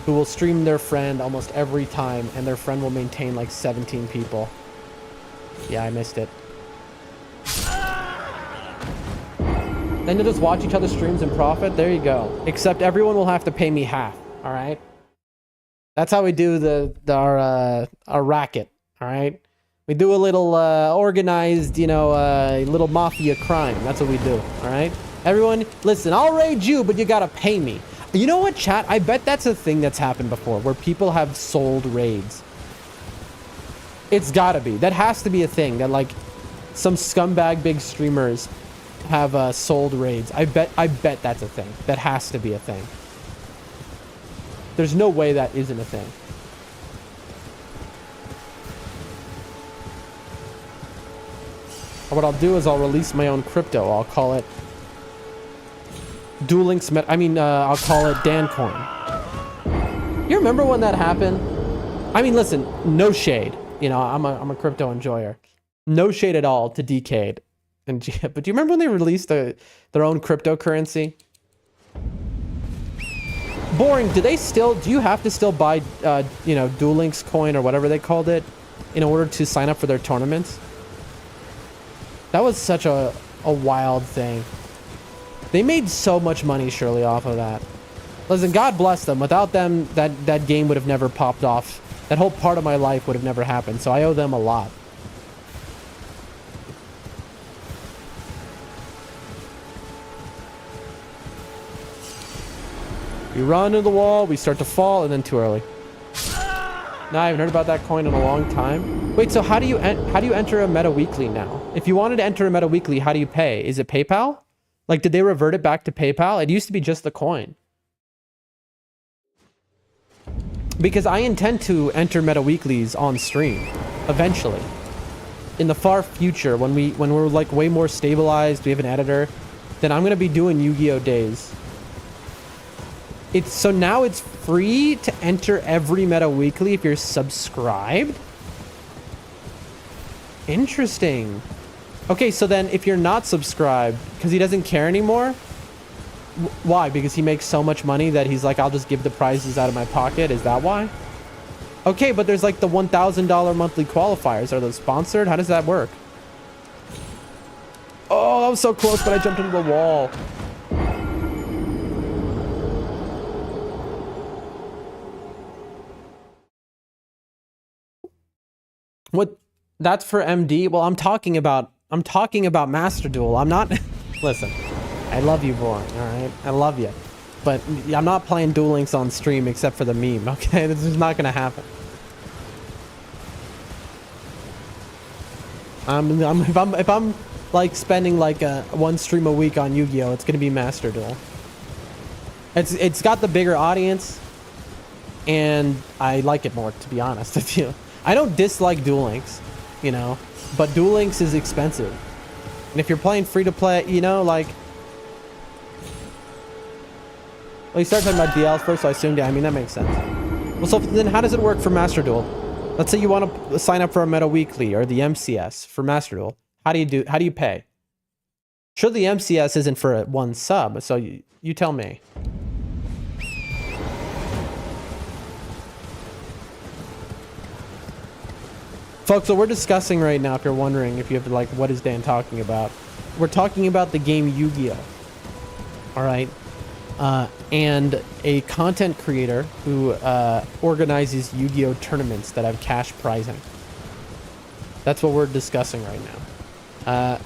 [SPEAKER 1] who will stream their friend almost every time, and their friend will maintain like 17 people. Yeah, I missed it. Then you'll just watch each other's streams and profit. There you go. Except everyone will have to pay me half. All right. That's how we do our racket. All right. We do a little organized, you know, little mafia crime. That's what we do. All right. Everyone, listen, I'll raid you, but you gotta pay me. You know what, chat? I bet that's a thing that's happened before, where people have sold raids. It's gotta be. That has to be a thing, that like some scumbag big streamers have sold raids. I bet that's a thing. That has to be a thing. There's no way that isn't a thing. Or what I'll do is I'll release my own crypto. I'll call it Duel Links I'll call it Dan Coin. You remember when that happened? I mean, listen, no shade. You know, I'm a crypto enjoyer. No shade at all to Decade. But do you remember when they released their own cryptocurrency? Boring. Do you have to still buy, you know, Duel Links coin or whatever they called it in order to sign up for their tournaments? That was such a wild thing. They made so much money surely off of that. Listen, God bless them. Without them, that game would have never popped off. That whole part of my life would have never happened. So I owe them a lot. We run into the wall, we start to fall, and then too early. No, I haven't heard about that coin in a long time. Wait, so how do you enter a meta weekly now? If you wanted to enter a meta weekly, how do you pay? Is it PayPal? Like, did they revert it back to PayPal? It used to be just the coin. Because I intend to enter meta weeklies on stream eventually. In the far future, when we're like way more stabilized, we have an editor, then I'm gonna be doing Yu-Gi-Oh days. So now it's free to enter every meta weekly if you're subscribed? Interesting. Okay, so then if you're not subscribed, because he doesn't care anymore, why? Because he makes so much money that he's like, I'll just give the prizes out of my pocket? Is that why? Okay, but there's like the $1,000 monthly qualifiers. Are those sponsored? How does that work? Oh, that was so close, but I jumped into the wall. What? That's for MD? Well, I'm talking about Master Duel. I'm not... Listen, I love you, Boring, all right? I love you. But I'm not playing Duel Links on stream except for the meme, okay? This is not going to happen. If I'm like spending like one stream a week on Yu-Gi-Oh, it's going to be Master Duel. It's got the bigger audience, and I like it more, to be honest with you. I don't dislike Duel Links, you know, but Duel Links is expensive. And if you're playing free to play, you know, like... Well, you start talking about DLs first, so I assumed, yeah, I mean, that makes sense. Well, so then how does it work for Master Duel? Let's say you want to sign up for a Meta Weekly or the MCS for Master Duel. How do you pay? Sure, the MCS isn't for one sub, so you tell me. Folks, what we're discussing right now, if you're wondering, if you have to, like, what is Dan talking about? We're talking about the game Yu-Gi-Oh! All right? And a content creator who organizes Yu-Gi-Oh! Tournaments that have cash prizing. That's what we're discussing right now.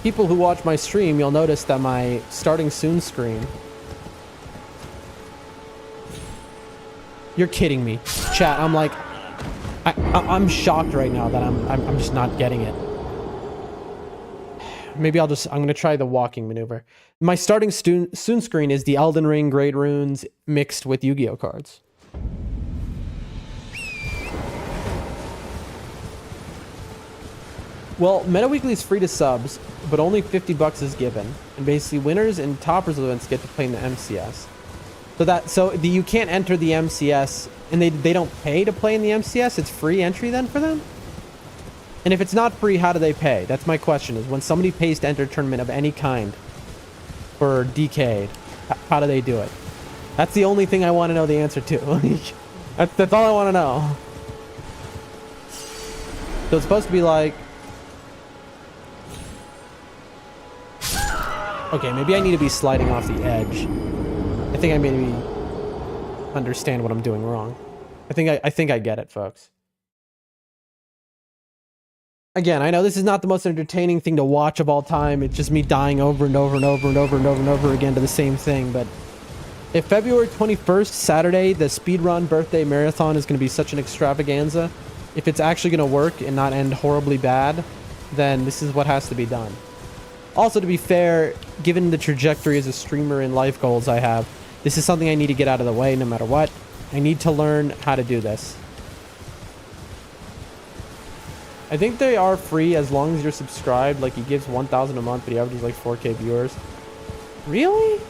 [SPEAKER 1] People who watch my stream, you'll notice that my starting soon screen... You're kidding me. Chat, I'm like... I'm shocked right now that I'm just not getting it. Maybe I'm going to try the walking maneuver. My starting soon screen is the Elden Ring Great Runes mixed with Yu-Gi-Oh cards. Well, Meta Weekly is free to subs, but only $50 is given. And basically winners and toppers events get to play in the MCS. You can't enter the MCS, and they don't pay to play in the MCS. It's free entry then for them? And if it's not free, how do they pay? That's my question, is when somebody pays to enter a tournament of any kind for Decade, how do they do it? That's the only thing I want to know the answer to. that's all I want to know. So it's supposed to be like... Okay, maybe I need to be sliding off the edge. I think I maybe understand what I'm doing wrong. I think I get it, folks. Again, I know this is not the most entertaining thing to watch of all time. It's just me dying over and over and over and over and over and over again to the same thing. But if February 21st, Saturday, the Speedrun birthday marathon is going to be such an extravaganza, if it's actually going to work and not end horribly bad, then this is what has to be done. Also, to be fair, given the trajectory as a streamer and life goals I have, this is something I need to get out of the way no matter what. I need to learn how to do this. I think they are free as long as you're subscribed. Like, he gives 1,000 a month, but he averages like 4K viewers. Really?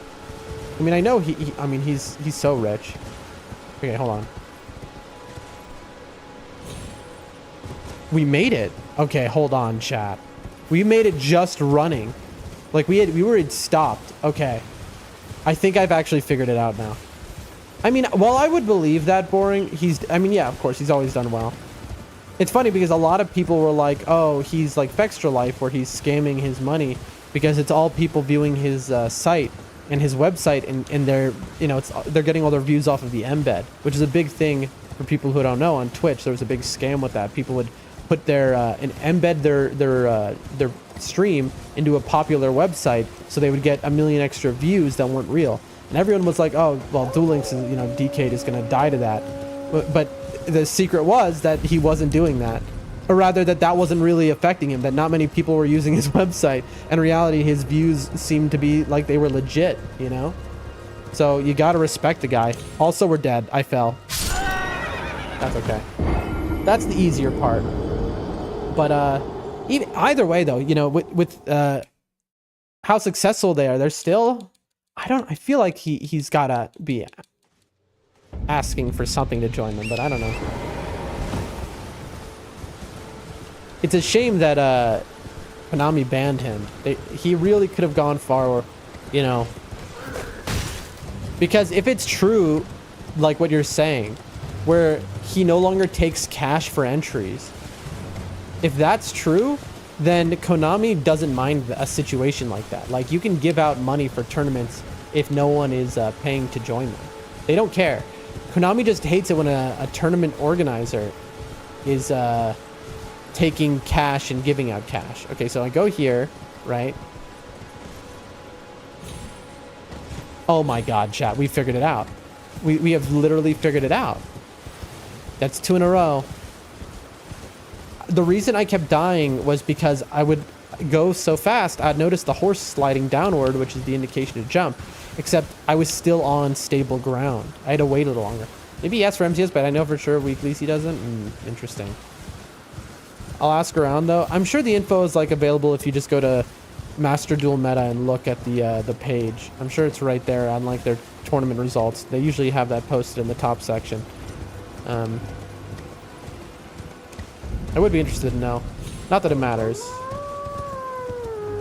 [SPEAKER 1] I mean, I know I mean, he's so rich. Okay, hold on. We made it. Okay, hold on, chat. We made it just running. Like we were stopped. Okay. I think I've actually figured it out now. I mean, while I would believe that boring, I mean, yeah, of course, he's always done well. It's funny because a lot of people were like, oh, he's like Fextra Life where he's scamming his money because it's all people viewing his site and his website and they're, you know, they're getting all their views off of the embed, which is a big thing for people who don't know. On Twitch, there was a big scam with that. People would put their and embed their stream into a popular website so they would get a million extra views that weren't real. And everyone was like, oh, well, Duel Links is, you know, Decade is going to die to that. But the secret was that he wasn't doing that. Or rather, that wasn't really affecting him, that not many people were using his website. In reality, his views seemed to be like they were legit, you know? So you got to respect the guy. Also, we're dead. I fell. That's okay. That's the easier part. But either way, though, you know, with how successful they are, they're still... I feel like he's gotta be asking for something to join them, but I don't know. It's a shame that Konami banned him. He really could have gone far, you know. Because if it's true, like what you're saying, where he no longer takes cash for entries, if that's true, then Konami doesn't mind a situation like that. Like, you can give out money for tournaments if no one is paying to join them. They don't care. Konami just hates it when a tournament organizer is taking cash and giving out cash. Okay, so I go here, right? Oh my god, chat, we figured it out. We have literally figured it out. That's 2 in a row. The reason I kept dying was because I would go so fast, I'd notice the horse sliding downward, which is the indication to jump, except I was still on stable ground. I had to wait a little longer. Maybe yes for MCS, but I know for sure weeklies he doesn't. Interesting. I'll ask around though. I'm sure the info is like available if you just go to Master Duel Meta and look at the page. I'm sure it's right there on like their tournament results. They usually have that posted in the top section. I would be interested to know. Not that it matters.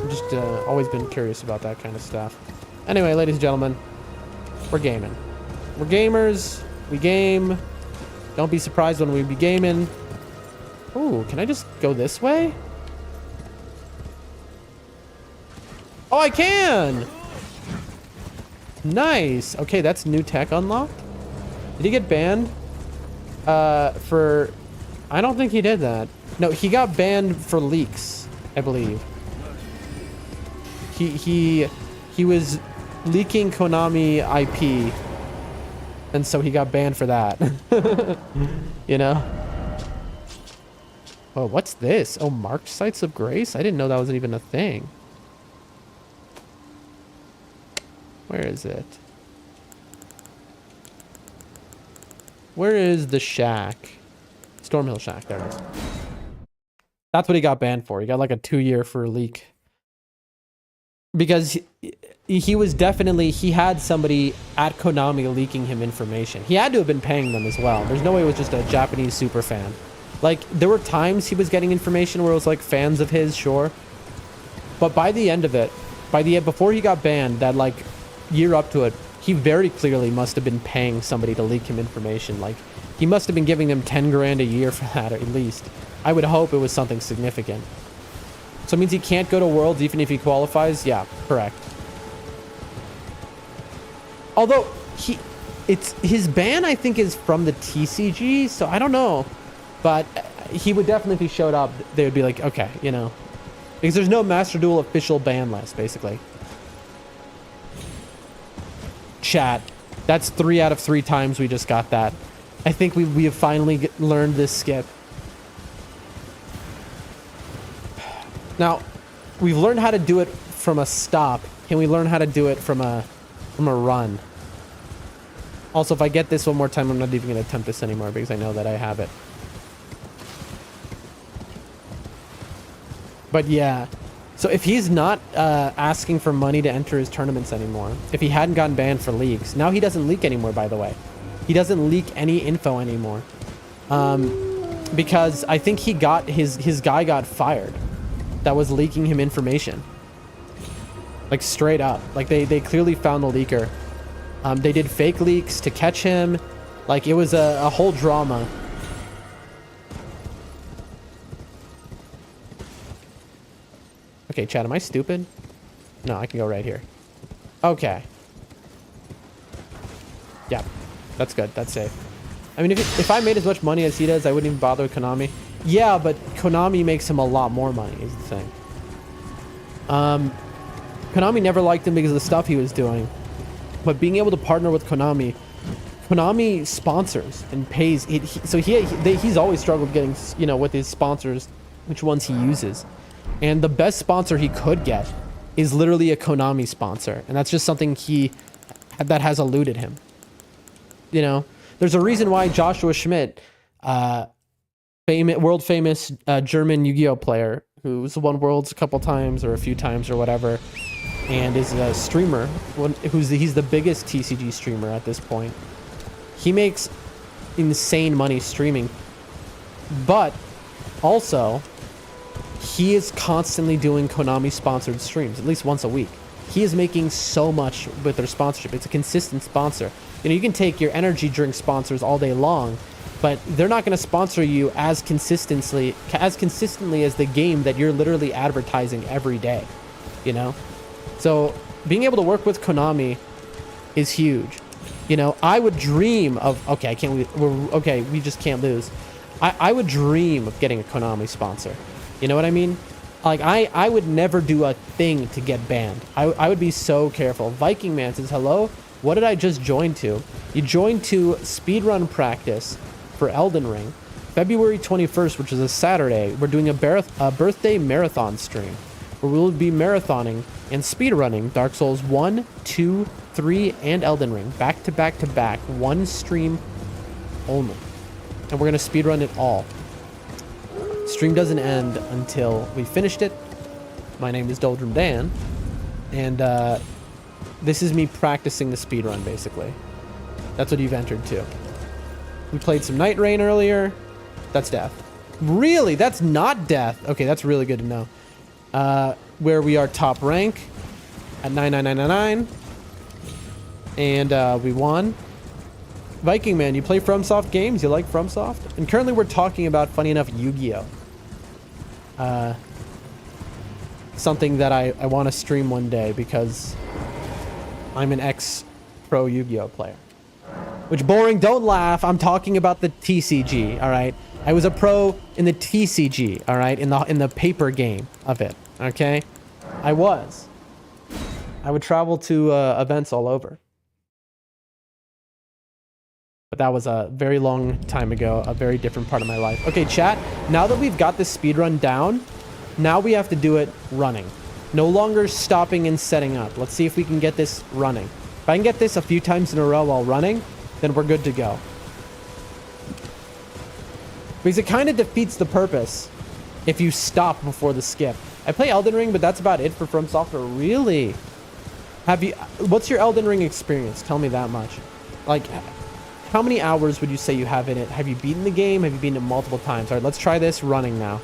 [SPEAKER 1] I've just always been curious about that kind of stuff. Anyway, ladies and gentlemen, we're gaming. We're gamers. We game. Don't be surprised when we be gaming. Ooh, can I just go this way? Oh, I can! Nice. Okay, that's new tech unlocked. Did he get banned? For... I don't think he did that. No, he got banned for leaks, I believe. He was leaking Konami IP, and so he got banned for that. You know? Oh, what's this? Oh, marked sites of grace? I didn't know that was even a thing. Where is it? Where is the shack? Stormhill Shack, there it is. That's what he got banned for. He got like a 2-year for a leak. Because he was definitely, he had somebody at Konami leaking him information. He had to have been paying them as well. There's no way it was just a Japanese super fan. Like, there were times he was getting information where it was like fans of his, sure. But by the end of it, before he got banned, that like year up to it, he very clearly must have been paying somebody to leak him information. Like, he must have been giving them 10 grand a year for that, at least. I would hope it was something significant. So it means he can't go to Worlds even if he qualifies? Yeah, correct. Although, his ban, I think, is from the TCG, so I don't know. But he would definitely, if he showed up, they would be like, okay, you know. Because there's no Master Duel official ban list, basically. Chat. That's 3 out of 3 times we just got that. I think we have finally learned this skip. Now, we've learned how to do it from a stop. Can we learn how to do it from a run? Also, if I get this one more time, I'm not even going to attempt this anymore because I know that I have it. But yeah, So if he's not asking for money to enter his tournaments anymore, if he hadn't gotten banned for leaks, now he doesn't leak anymore, by the way. He doesn't leak any info anymore. Because I think he got his guy got fired that was leaking him information. Like straight up. Like they clearly found the leaker. They did fake leaks to catch him. Like it was a whole drama. Okay, chat, am I stupid? No, I can go right here. Okay. Yeah, that's good. That's safe. I mean, if I made as much money as he does, I wouldn't even bother with Konami. Yeah, but Konami makes him a lot more money, is the thing. Konami never liked him because of the stuff he was doing. But being able to partner with Konami, Konami sponsors and pays. So he's always struggled getting, you know, with his sponsors, which ones he uses. And the best sponsor he could get is literally a Konami sponsor. And that's just something that has eluded him. You know, there's a reason why Joshua Schmidt, world famous German Yu-Gi-Oh player who's won Worlds a couple times or a few times or whatever, and is a streamer, he's the biggest TCG streamer at this point. He makes insane money streaming, but also he is constantly doing Konami sponsored streams, at least once a week. He is making so much with their sponsorship. It's a consistent sponsor. You know, you can take your energy drink sponsors all day long, but they're not going to sponsor you as consistently as the game that you're literally advertising every day, you know? So being able to work with Konami is huge. You know, I would dream of, okay, we just can't lose. I would dream of getting a Konami sponsor. You know what I mean? Like, I would never do a thing to get banned. I would be so careful. Viking Man says, hello? What did I just join to? You joined to speedrun practice for Elden Ring. February 21st, which is a Saturday, we're doing a birthday marathon stream where we will be marathoning and speedrunning Dark Souls 1, 2, 3, and Elden Ring. Back to back to back. One stream only. And we're going to speedrun it all. Stream doesn't end until we finished it. My name is Doldrum Dan, and this is me practicing the speedrun, basically. That's what you've entered to. We played some NIGHTREIGN earlier. That's death. Really? That's not death. Okay, that's really good to know. Where we are top rank at 99999. And we won. Viking Man, you play FromSoft games? You like FromSoft? And currently we're talking about, funny enough, Yu-Gi-Oh! Something that I want to stream one day because I'm an ex-pro Yu-Gi-Oh! Player. Which, boring, don't laugh. I'm talking about the TCG, all right? I was a pro in the TCG, all right? In the paper game of it, okay? I was. I would travel to events all over. But that was a very long time ago, a very different part of my life. Okay, chat, now that we've got this speedrun down, now we have to do it running. No longer stopping and setting up. Let's see if we can get this running. If I can get this a few times in a row while running, then we're good to go. Because it kind of defeats the purpose if you stop before the skip. I play Elden Ring, but that's about it for FromSoft. Really? What's your Elden Ring experience? Tell me that much. Like, how many hours would you say you have in it? Have you beaten the game? Have you beaten it multiple times? All right, let's try this running now.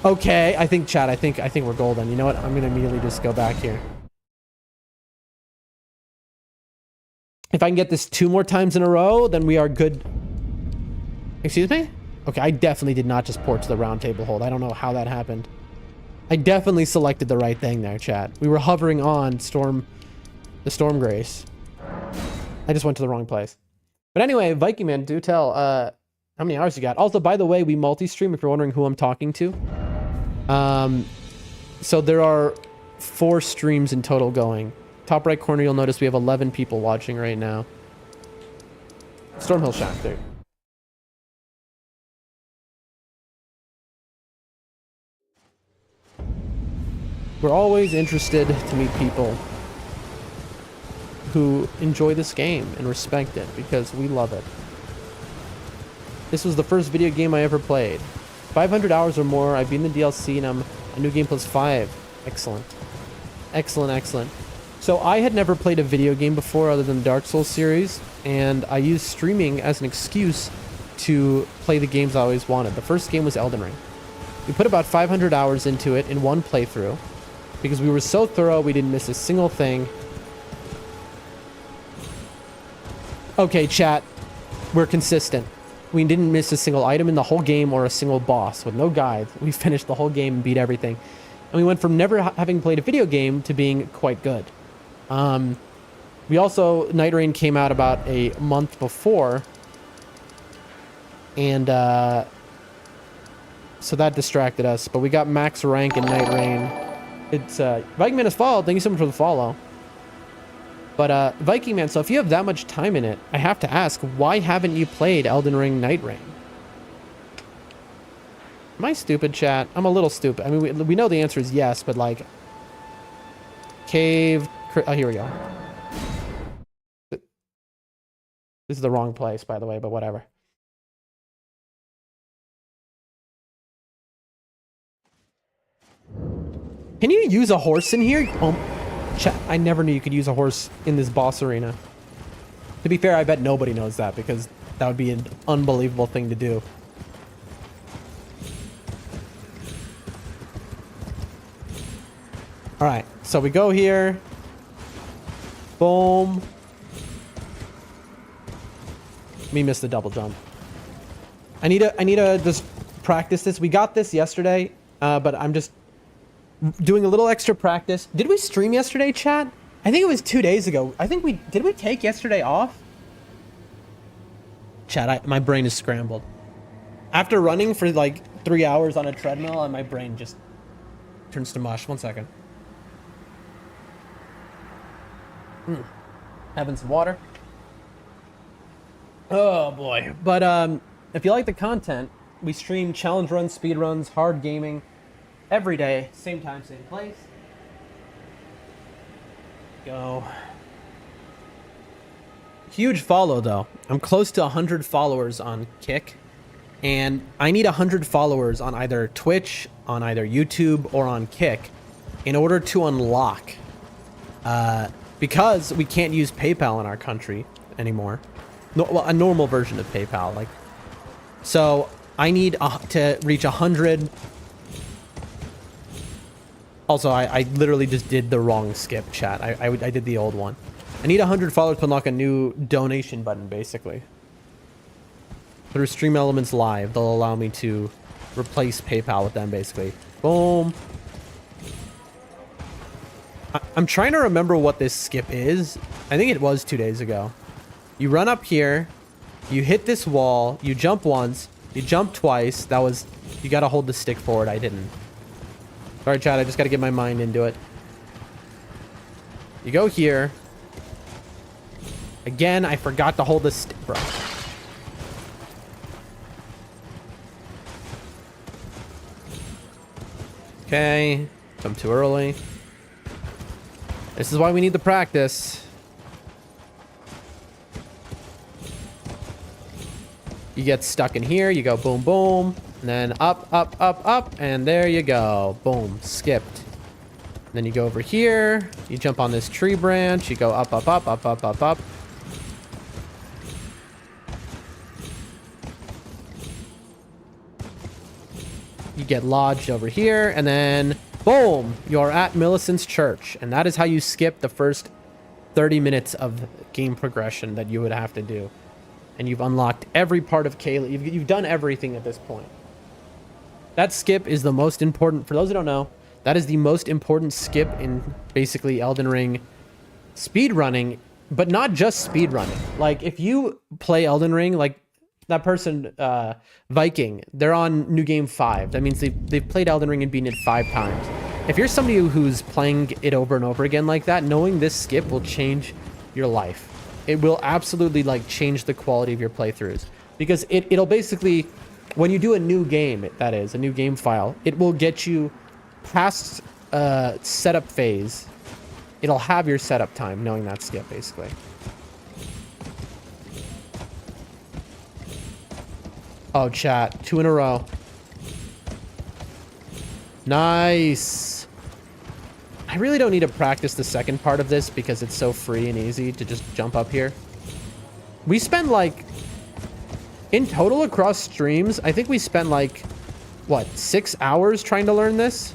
[SPEAKER 1] Okay, I think, chat, I think we're golden. You know what? I'm going to immediately just go back here. If I can get this 2 more times in a row, then we are good. Excuse me? Okay, I definitely did not just port to the round table hold. I don't know how that happened. I definitely selected the right thing there, chat. We were hovering on the Storm Grace. I just went to the wrong place. But anyway, Viking Man, do tell how many hours you got. Also, by the way, we multi-stream if you're wondering who I'm talking to. So there are 4 streams in total going. Top right corner, you'll notice we have 11 people watching right now. Stormhill Shack there. We're always interested to meet people who enjoy this game and respect it because we love it. This was the first video game I ever played. 500 hours or more. I've been in the DLC and I'm a new game plus 5. Excellent. Excellent, excellent. So I had never played a video game before other than the Dark Souls series, and I used streaming as an excuse to play the games I always wanted. The first game was Elden Ring. We put about 500 hours into it in one playthrough because we were so thorough we didn't miss a single thing. Okay, chat. We're consistent. We didn't miss a single item in the whole game or a single boss with no guide. We finished the whole game and beat everything. And we went from never having played a video game to being quite good. We also, NIGHTREIGN came out about a month before. And so that distracted us. But we got max rank in NIGHTREIGN. It's Viking Man has followed. Thank you so much for the follow. But Viking Man, so if you have that much time in it, I have to ask, why haven't you played Elden Ring NIGHTREIGN? Am I stupid, chat? I'm a little stupid. I mean, we know the answer is yes, but like... Cave... Oh, here we go. This is the wrong place, by the way, but whatever. Can you use a horse in here? Chat, I never knew you could use a horse in this boss arena. To be fair, I bet nobody knows that because that would be an unbelievable thing to do. All right, so we go here. Boom. Me missed the double jump. I need to just practice this. We got this yesterday, but I'm just doing a little extra practice. Did we stream yesterday, chat? I think it was 2 days ago. I think did we take yesterday off? Chat, my brain is scrambled. After running for like 3 hours on a treadmill, and my brain just turns to mush. 1 second. Having some water. Oh boy. But if you like the content, we stream challenge runs, speed runs, hard gaming every day, same time, same place. Go. Huge follow though. I'm close to 100 followers on Kick, and I need 100 followers on either Twitch, on either YouTube, or on Kick in order to unlock because we can't use PayPal in our country anymore. No, well, a normal version of PayPal, like. So I need to reach 100. Also, I literally just did the wrong skip, chat. I did the old one. I need 100 followers to unlock a new donation button, basically. Through Stream Elements Live, they'll allow me to replace PayPal with them, basically. Boom. I'm trying to remember what this skip is. I think it was 2 days ago. You run up here, you hit this wall, you jump once, you jump twice. That was... You gotta hold the stick forward. I didn't. Sorry, chat. I just gotta get my mind into it. You go here. Again, I forgot to hold the stick, bro. Okay. Jump too early. This is why we need the practice. You get stuck in here, you go boom, boom, and then up, up, up, up, and there you go. Boom, skipped. Then you go over here, you jump on this tree branch, you go up, up, up, up, up, up, up. You get lodged over here, and then boom, you're at Millicent's Church. And that is how you skip the first 30 minutes of game progression that you would have to do. And you've unlocked every part of Kayla. You've done everything at this point. That skip is the most important. For those who don't know, that is the most important skip in basically Elden Ring speedrunning, but not just speedrunning. Like, if you play Elden Ring, like that person, Viking, they're on New Game 5. That means they've played Elden Ring and beaten it 5 times. If you're somebody who's playing it over and over again like that, knowing this skip will change your life. It will absolutely like change the quality of your playthroughs, because it'll basically, when you do a new game, that is a new game file, it will get you past setup phase. It'll have your setup time knowing that skip, basically. Oh, chat, 2 in a row. Nice. I really don't need to practice the second part of this because it's so free and easy to just jump up here. We spend like, in total across streams, I think we spent like, what, 6 hours trying to learn this?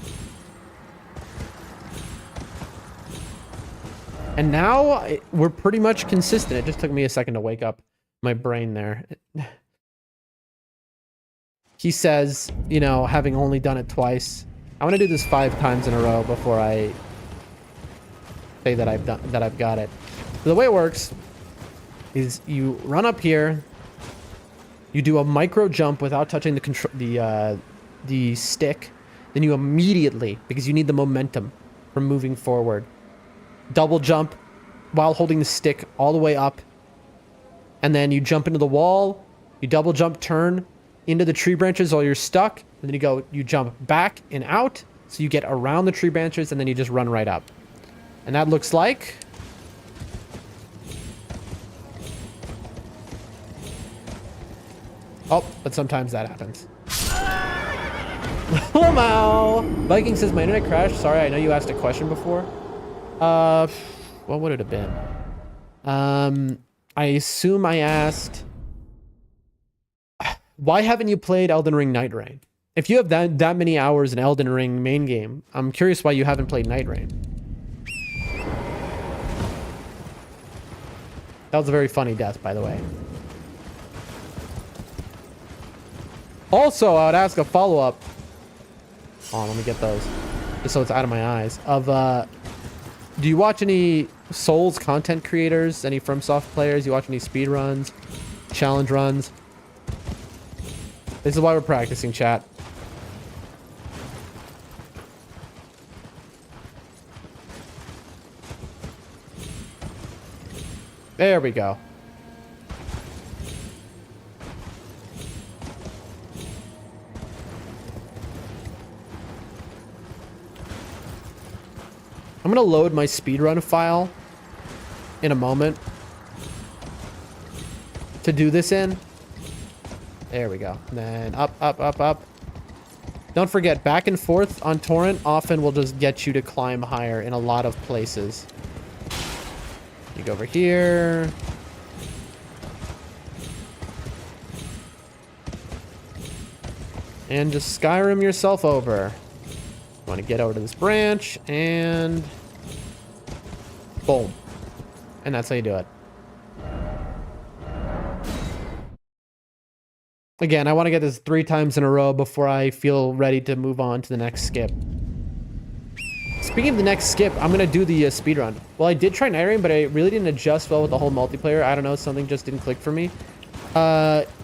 [SPEAKER 1] And now we're pretty much consistent. It just took me a second to wake up my brain there. He says, you know, having only done it twice, I want to do this 5 times in a row before I say that I've got it. So the way it works is you run up here, you do a micro jump without touching the stick, then you immediately, because you need the momentum from moving forward, double jump while holding the stick all the way up, and then you jump into the wall, you double jump, turn into the tree branches while you're stuck, and then you jump back and out, so you get around the tree branches, and then you just run right up. And that looks like... Oh, but sometimes that happens. Hello! Viking says, my internet crashed. Sorry, I know you asked a question before. What would it have been? I assume I asked... Why haven't you played Elden Ring NIGHTREIGN? If you have that many hours in Elden Ring main game, I'm curious why you haven't played NIGHTREIGN. That was a very funny death, by the way. Also, I would ask a follow-up. Oh, let me get those. Just so it's out of my eyes. Do you watch any Souls content creators? Any FromSoft players? You watch any speedruns? Challenge runs? This is why we're practicing, chat. There we go. I'm gonna load my speedrun file in a moment to do this in. There we go. And then up, up, up, up. Don't forget, back and forth on torrent often will just get you to climb higher in a lot of places. You go over here. And just Skyrim yourself over. Want to get over to this branch and boom. And that's how you do it. Again, I want to get this 3 times in a row before I feel ready to move on to the next skip. Speaking of the next skip, I'm going to do the speedrun. Well, I did try NIGHTREIGN, but I really didn't adjust well with the whole multiplayer. I don't know, something just didn't click for me.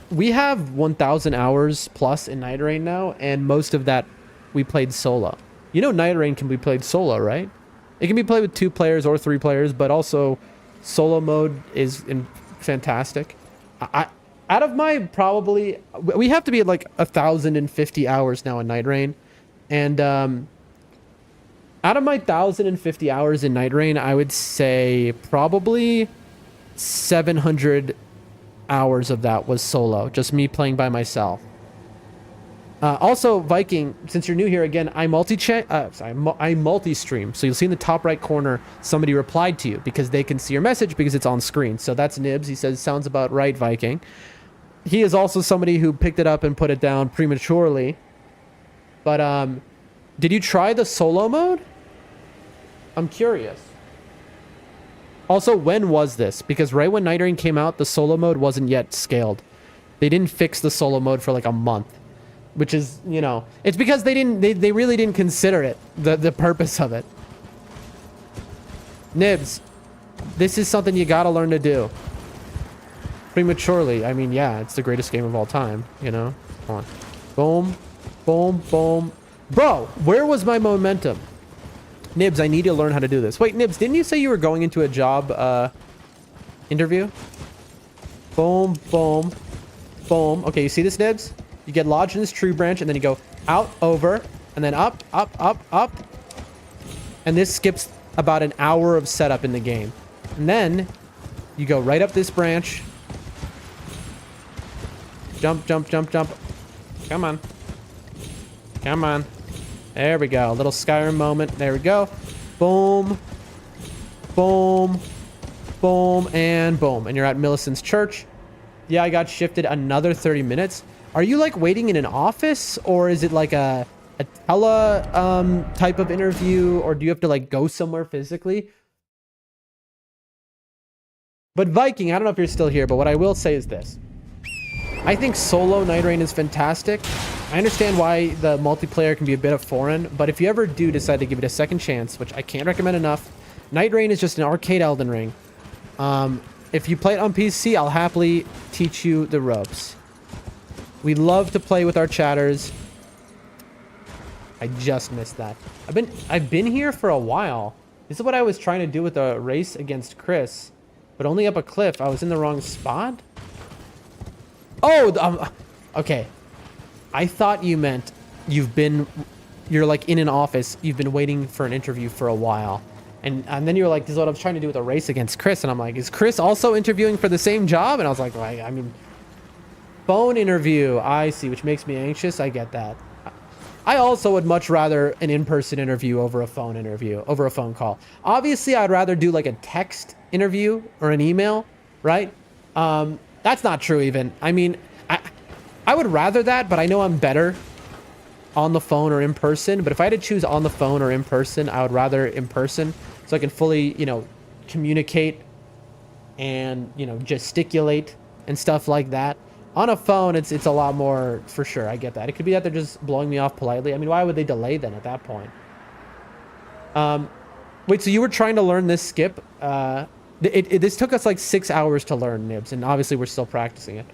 [SPEAKER 1] We have 1,000 hours plus in NIGHTREIGN now, and most of that we played solo. You know NIGHTREIGN can be played solo, right? It can be played with 2 players or 3 players, but also solo mode is fantastic. Out of my probably... We have to be at like 1,050 hours now in NIGHTREIGN. And out of my 1,050 hours in NIGHTREIGN, I would say probably 700 hours of that was solo. Just me playing by myself. Also, Viking, since you're new here again, I multi-stream. So you'll see in the top right corner, somebody replied to you because they can see your message because it's on screen. So that's Nibs. He says, sounds about right, Viking. He is also somebody who picked it up and put it down prematurely. But did you try the solo mode? I'm curious. Also, when was this? Because right when NIGHTREIGN came out, the solo mode wasn't yet scaled. They didn't fix the solo mode for like a month. Which is, you know, it's because they really didn't consider it, the purpose of it. Nibs, this is something you gotta learn to do. Prematurely. I mean, yeah, it's the greatest game of all time, you know? Come on. Boom, boom, boom. Bro, where was my momentum? Nibs, I need to learn how to do this. Wait, Nibs, didn't you say you were going into a job interview? Boom, boom, boom. Okay, you see this, Nibs? You get lodged in this tree branch, and then you go out, over, and then up, up, up, up. And this skips about an hour of setup in the game. And then you go right up this branch. Jump, jump, jump, jump. Come on. Come on. There we go. A little Skyrim moment. There we go. Boom. Boom. Boom. And boom. And you're at Millicent's church. Yeah, I got shifted another 30 minutes. Are you like waiting in an office, or is it like a tele type of interview, or do you have to like go somewhere physically? But Viking, I don't know if you're still here, but what I will say is this. I think solo Night Rain is fantastic. I understand why the multiplayer can be a bit of foreign, but if you ever do decide to give it a second chance, which I can't recommend enough, Night Rain is just an arcade Elden Ring. If you play it on PC, I'll happily teach you the ropes. We love to play with our chatters. I just missed that. I've been here for a while. This is what I was trying to do with a race against Chris, but only up a cliff. I was in the wrong spot. Oh, okay. I thought you meant you're like in an office. You've been waiting for an interview for a while. And then you were like, this is what I was trying to do with a race against Chris. And I'm like, is Chris also interviewing for the same job? And I was like, well, I mean, phone interview. I see, which makes me anxious. I get that. I also would much rather an in-person interview over a phone call. Obviously, I'd rather do like a text interview or an email, right? That's not true even. I mean, I would rather that, but I know I'm better on the phone or in person. But if I had to choose on the phone or in person, I would rather in person, so I can fully, you know, communicate and, you know, gesticulate and stuff like that. On a phone, it's a lot more, for sure. I get that. It could be that they're just blowing me off politely. I mean, why would they delay then at that point? Wait, so you were trying to learn this skip? This took us like 6 hours to learn, Nibs, and obviously we're still practicing it.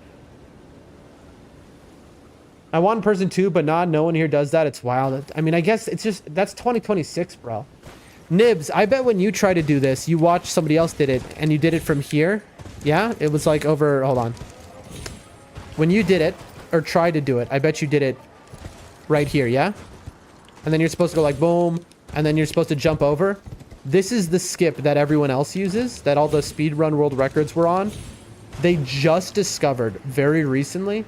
[SPEAKER 1] I want in person too, but no one here does that. It's wild. I mean, I guess it's just, that's 2026, bro. Nibs, I bet when you try to do this, you watched somebody else did it, and you did it from here. Yeah? It was like over, hold on. When you did it, or tried to do it, I bet you did it right here, yeah? And then you're supposed to go like boom, and then you're supposed to jump over. This is the skip that everyone else uses, that all the speedrun world records were on. They just discovered very recently.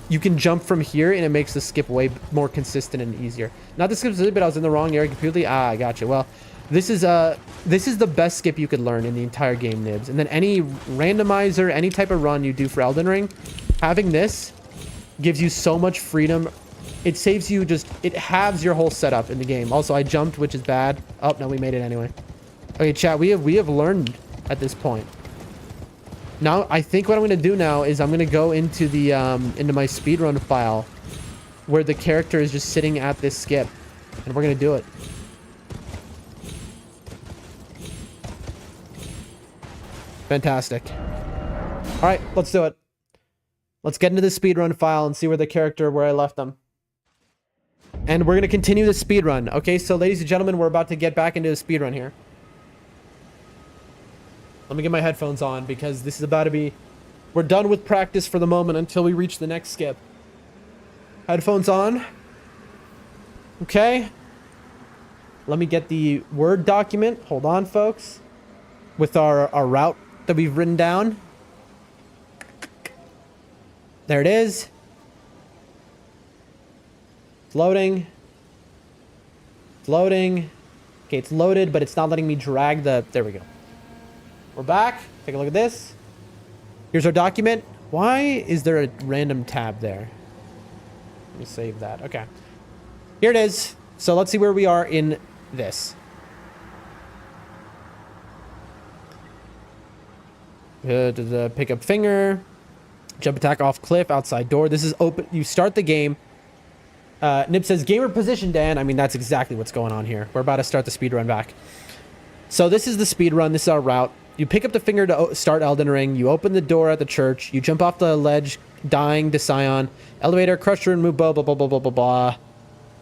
[SPEAKER 1] You can jump from here, and it makes the skip way more consistent and easier. Not the skip specifically, but I was in the wrong area completely. Ah, I got you. Well, this is the best skip you could learn in the entire game, Nibs. And then any randomizer, any type of run you do for Elden Ring, having this gives you so much freedom. It saves you it halves your whole setup in the game. Also, I jumped, which is bad. Oh, no, we made it anyway. Okay, chat, we have learned at this point. Now, I think what I'm going to do now is I'm going to go into the into my speedrun file where the character is just sitting at this skip, and we're going to do it. Fantastic. All right, let's do it. Let's get into the speedrun file and see where I left them. And we're going to continue the speedrun. Okay, so ladies and gentlemen, we're about to get back into the speedrun here. Let me get my headphones on because this is about to be... We're done with practice for the moment until we reach the next skip. Headphones on. Okay. Let me get the Word document. Hold on, folks. With our route that we've written down. There it is. It's loading. It's loading. Okay, it's loaded, but it's not letting me drag the... There we go. We're back. Take a look at this. Here's our document. Why is there a random tab there? Let me save that. Okay. Here it is. So let's see where we are in this. Pick up finger. Jump attack off cliff. Outside door. This is open. You start the game. Nib says gamer position, Dan. I mean, that's exactly what's going on here. We're about to start the speedrun back. So this is the speedrun. This is our route. You pick up the finger to start Elden Ring. You open the door at the church. You jump off the ledge, dying to Scion. Elevator, crusher, and move, blah, blah, blah, blah, blah, blah,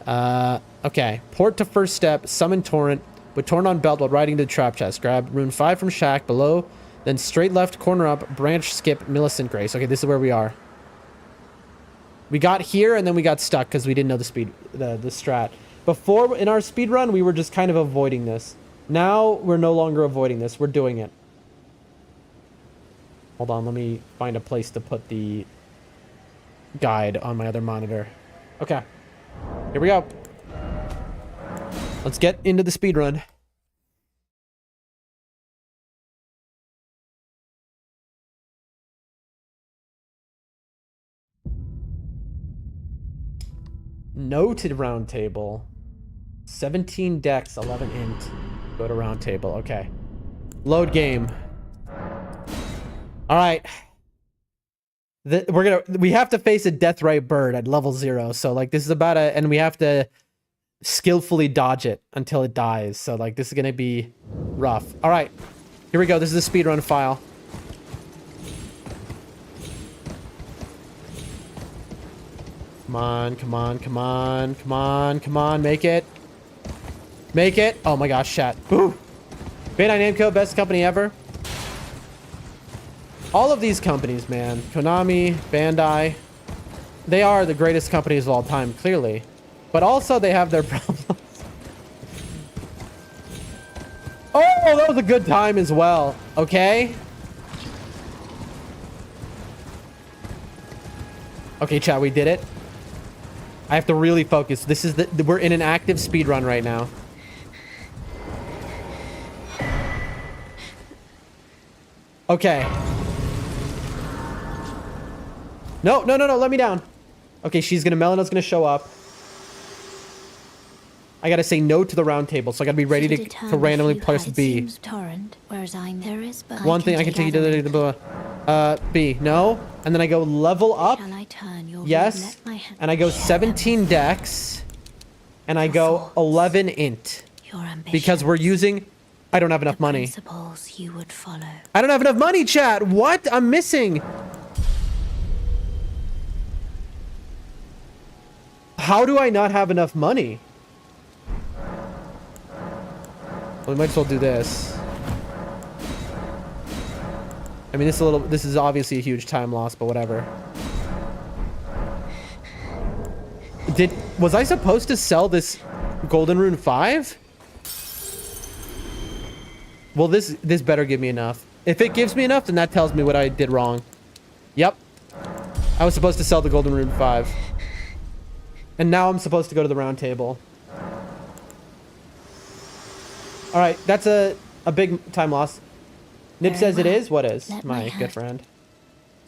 [SPEAKER 1] blah. Okay. Port to first step. Summon Torrent. With Torrent on belt while riding to the trap chest. Grab rune 5 from shack below. Then straight left, corner up, branch, skip, Millicent Grace. Okay, this is where we are. We got here, and then we got stuck because we didn't know the strat. Before, in our speedrun, we were just kind of avoiding this. Now, we're no longer avoiding this. We're doing it. Hold on, let me find a place to put the guide on my other monitor. Okay. Here we go. Let's get into the speed run. No to round table. 17 dex, 11 int. Go to round table. Okay. Load game. All right. We have to face a death-right bird at level 0. So like this is about and we have to skillfully dodge it until it dies. So like this is gonna be rough. All right, here we go. This is a speedrun file. Come on, come on, come on, come on, come on. Make it. Make it. Oh my gosh, chat. Ooh. Bandai Namco, best company ever. All of these companies, man. Konami, Bandai. They are the greatest companies of all time, clearly. But also they have their problems. Oh, that was a good time as well. Okay. Okay, chat, we did it. I have to really focus. This is we're in an active speed run right now. Okay. No, no, no, no, let me down. Okay, she's gonna, Melina's gonna show up. I gotta say no to the round table, so I gotta be ready to randomly press B. One thing I can take you to the B. No, and then I go level up. Yes, and I go 17 dex, and I go 11 int because we're using. I don't have enough money. I don't have enough money, chat. What? I'm missing. How do I not have enough money? Well, we might as well do this. I mean, this is obviously a huge time loss, but whatever. Was I supposed to sell this Golden Rune 5? Well, this better give me enough. If it gives me enough, then that tells me what I did wrong. Yep. I was supposed to sell the Golden Rune 5. And now I'm supposed to go to the round table. All right, that's a big time loss. Nib says it is. What is? My good friend.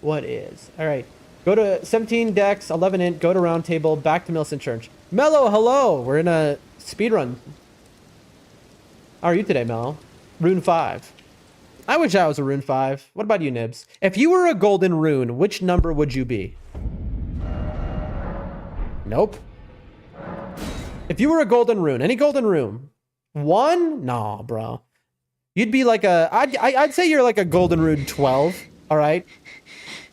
[SPEAKER 1] What is? All right. Go to 17 dex, 11 int, go to round table, back to Millicent Church. Mello, hello. We're in a speed run. How are you today, Mello? Rune 5. I wish I was a Rune 5. What about you, Nibs? If you were a golden rune, which number would you be? Nope. If you were a golden rune, any golden rune, 1? Nah, bro. You'd be like I'd say you're like a golden rune 12. All right.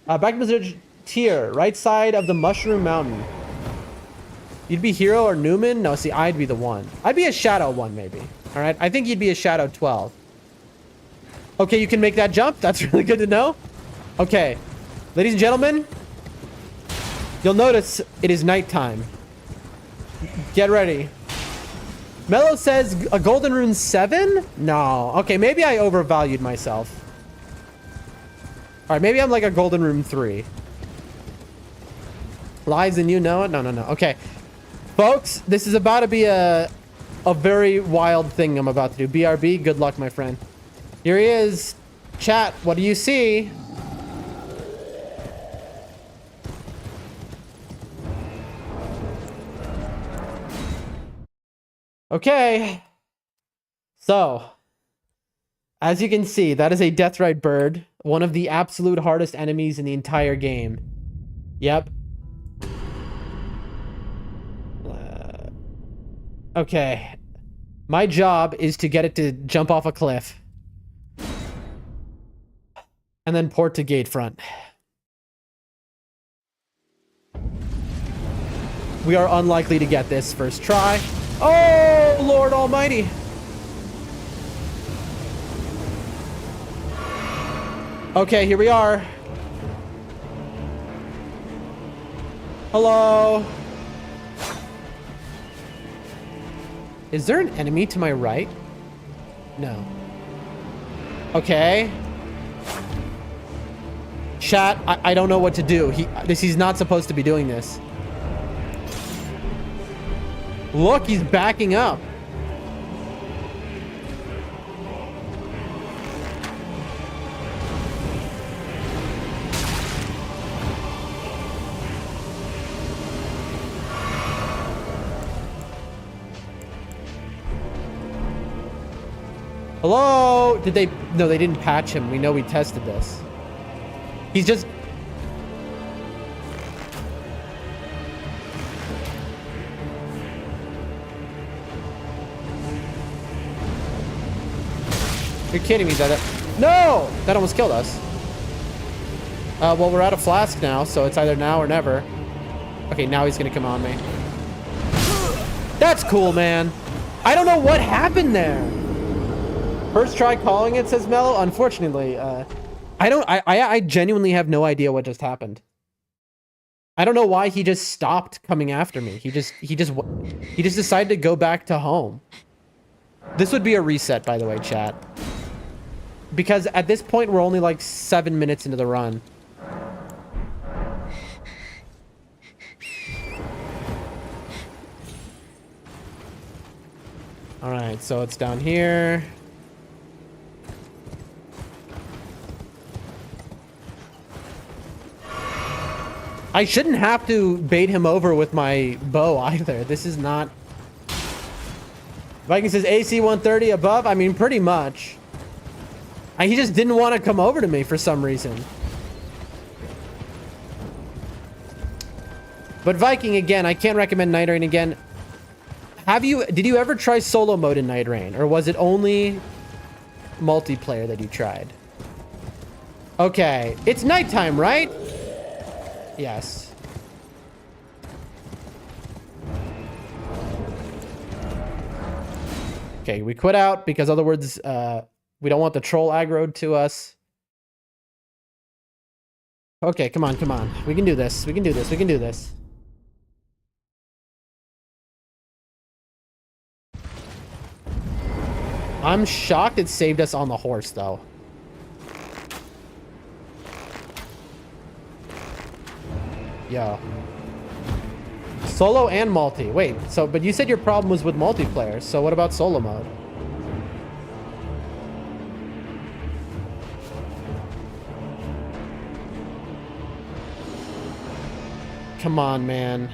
[SPEAKER 1] Back to the tier, right side of the Mushroom Mountain. You'd be Hero or Newman? No, see, I'd be the 1. I'd be a Shadow 1, maybe. All right. I think you'd be a Shadow 12. Okay, you can make that jump. That's really good to know. Okay, ladies and gentlemen. You'll notice it is nighttime. Get ready. Mello says a golden rune 7? No. Okay, maybe I overvalued myself. All right, maybe I'm like a golden rune 3. Lies and you know it? No, no, no. Okay. Folks, this is about to be a very wild thing I'm about to do. BRB, good luck, my friend. Here he is. Chat, what do you see? Okay, so as you can see, that is a death-right bird, one of the absolute hardest enemies in the entire game. Yep. Okay, my job is to get it to jump off a cliff and then port to gate front. We are unlikely to get this first try. Oh, Lord Almighty. Okay, here we are. Hello. Is there an enemy to my right? No. Okay. Chat, I don't know what to do. He's not supposed to be doing this. Look, he's backing up. Hello? Did they... No, they didn't patch him. We know we tested this. He's just... You're kidding me, that... No! That almost killed us. Well, we're out of flask now, so it's either now or never. Okay, now he's gonna come on me. That's cool, man. I don't know what happened there. First try calling it, says Mello. Unfortunately, I genuinely have no idea what just happened. I don't know why he just stopped coming after me. He just decided to go back to home. This would be a reset, by the way, chat. Because at this point, we're only like 7 minutes into the run. All right, so it's down here. I shouldn't have to bait him over with my bow either. This is not... Viking says AC 130 above. I mean, pretty much. He just didn't want to come over to me for some reason. But Viking, again, I can't recommend Night Rain again. Did you ever try solo mode in Night Rain? Or was it only multiplayer that you tried? Okay, it's nighttime, right? Yes. Okay, we quit out because other words, we don't want the troll aggroed to us. Okay, come on, come on. We can do this. We can do this. We can do this. I'm shocked it saved us on the horse, though. Yeah. Solo and multi. Wait, so, but you said your problem was with multiplayer, so what about solo mode? Come on, man.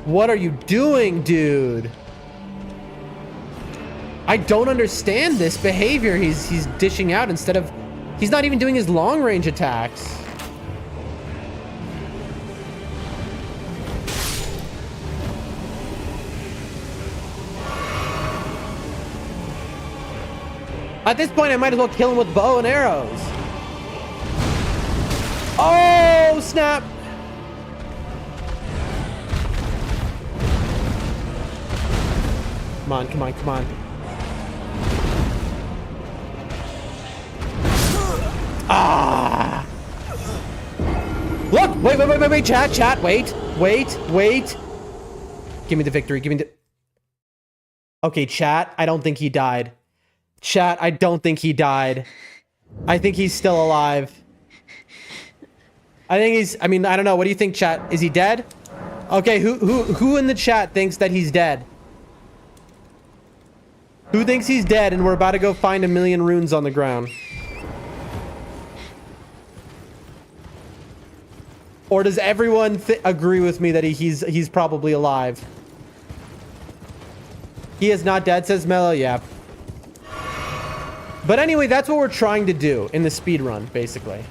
[SPEAKER 1] What are you doing, dude? I don't understand this behavior he's dishing out instead of... He's not even doing his long-range attacks. At this point, I might as well kill him with bow and arrows. Oh, snap! Come on, come on, come on. Ah! Look! Wait, chat, wait. Give me the victory, give me the... Okay, chat, I don't think he died. Chat, I don't think he died. I think he's still alive. I think he's... I mean, I don't know. What do you think, chat? Is he dead? Okay, who in the chat thinks that he's dead? Who thinks he's dead and we're about to go find 1,000,000 runes on the ground? Or does everyone agree with me that he's probably alive? He is not dead, says Mello. Yeah. But anyway, that's what we're trying to do in the speed run, basically.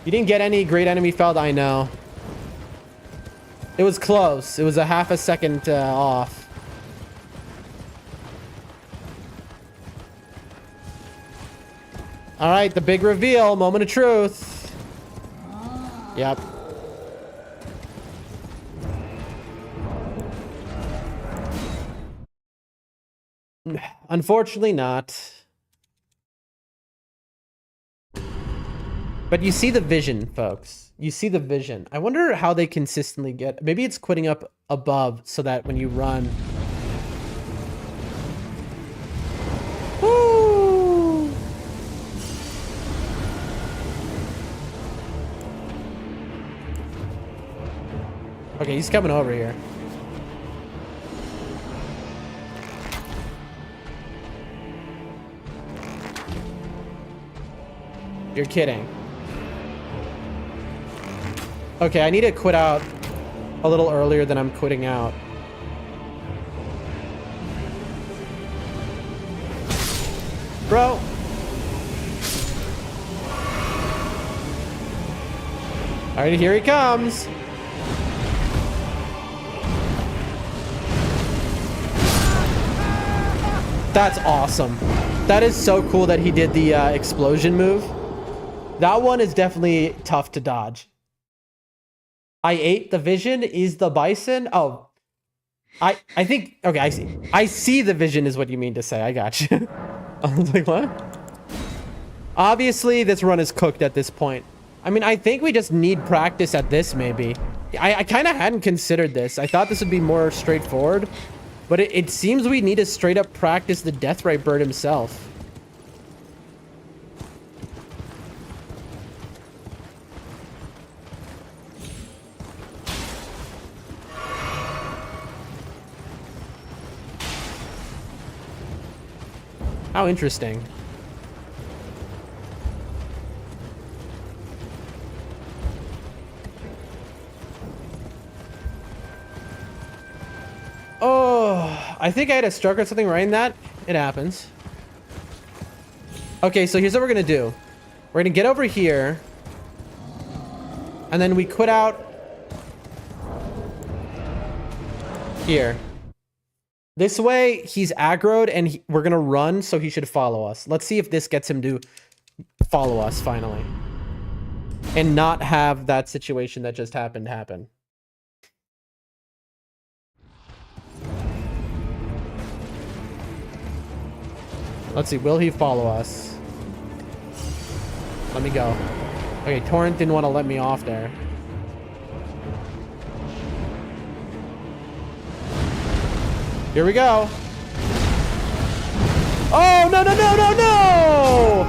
[SPEAKER 1] You didn't get any great enemy felled, I know. It was close. It was a half a second off. All right, the big reveal, moment of truth. Yep. Unfortunately not. But you see the vision, folks. You see the vision. I wonder how they consistently get... Maybe it's quitting up above so that when you run... Woo! Okay, he's coming over here. You're kidding. Okay, I need to quit out a little earlier than I'm quitting out. Bro. All right, here he comes. That's awesome. That is so cool that he did the explosion move. That one is definitely tough to dodge. I ate the vision. Is the bison? Oh, I think, okay, I see. I see the vision is what you mean to say. I got you. I was like, what? Obviously, this run is cooked at this point. I mean, I think we just need practice at this, maybe. I kind of hadn't considered this. I thought this would be more straightforward. But it seems we need to straight up practice the Deathrite bird himself. How interesting. Oh, I think I had a stroke or something right in that. It happens. Okay, so here's what we're gonna do. We're gonna get over here. And then we quit out here. This way, he's aggroed and we're gonna run, so he should follow us. Let's see if this gets him to follow us finally. And not have that situation that just happened happen. Let's see, will he follow us? Let me go. Okay, Torrent didn't want to let me off there. Here we go. Oh, no, no, no, no, no!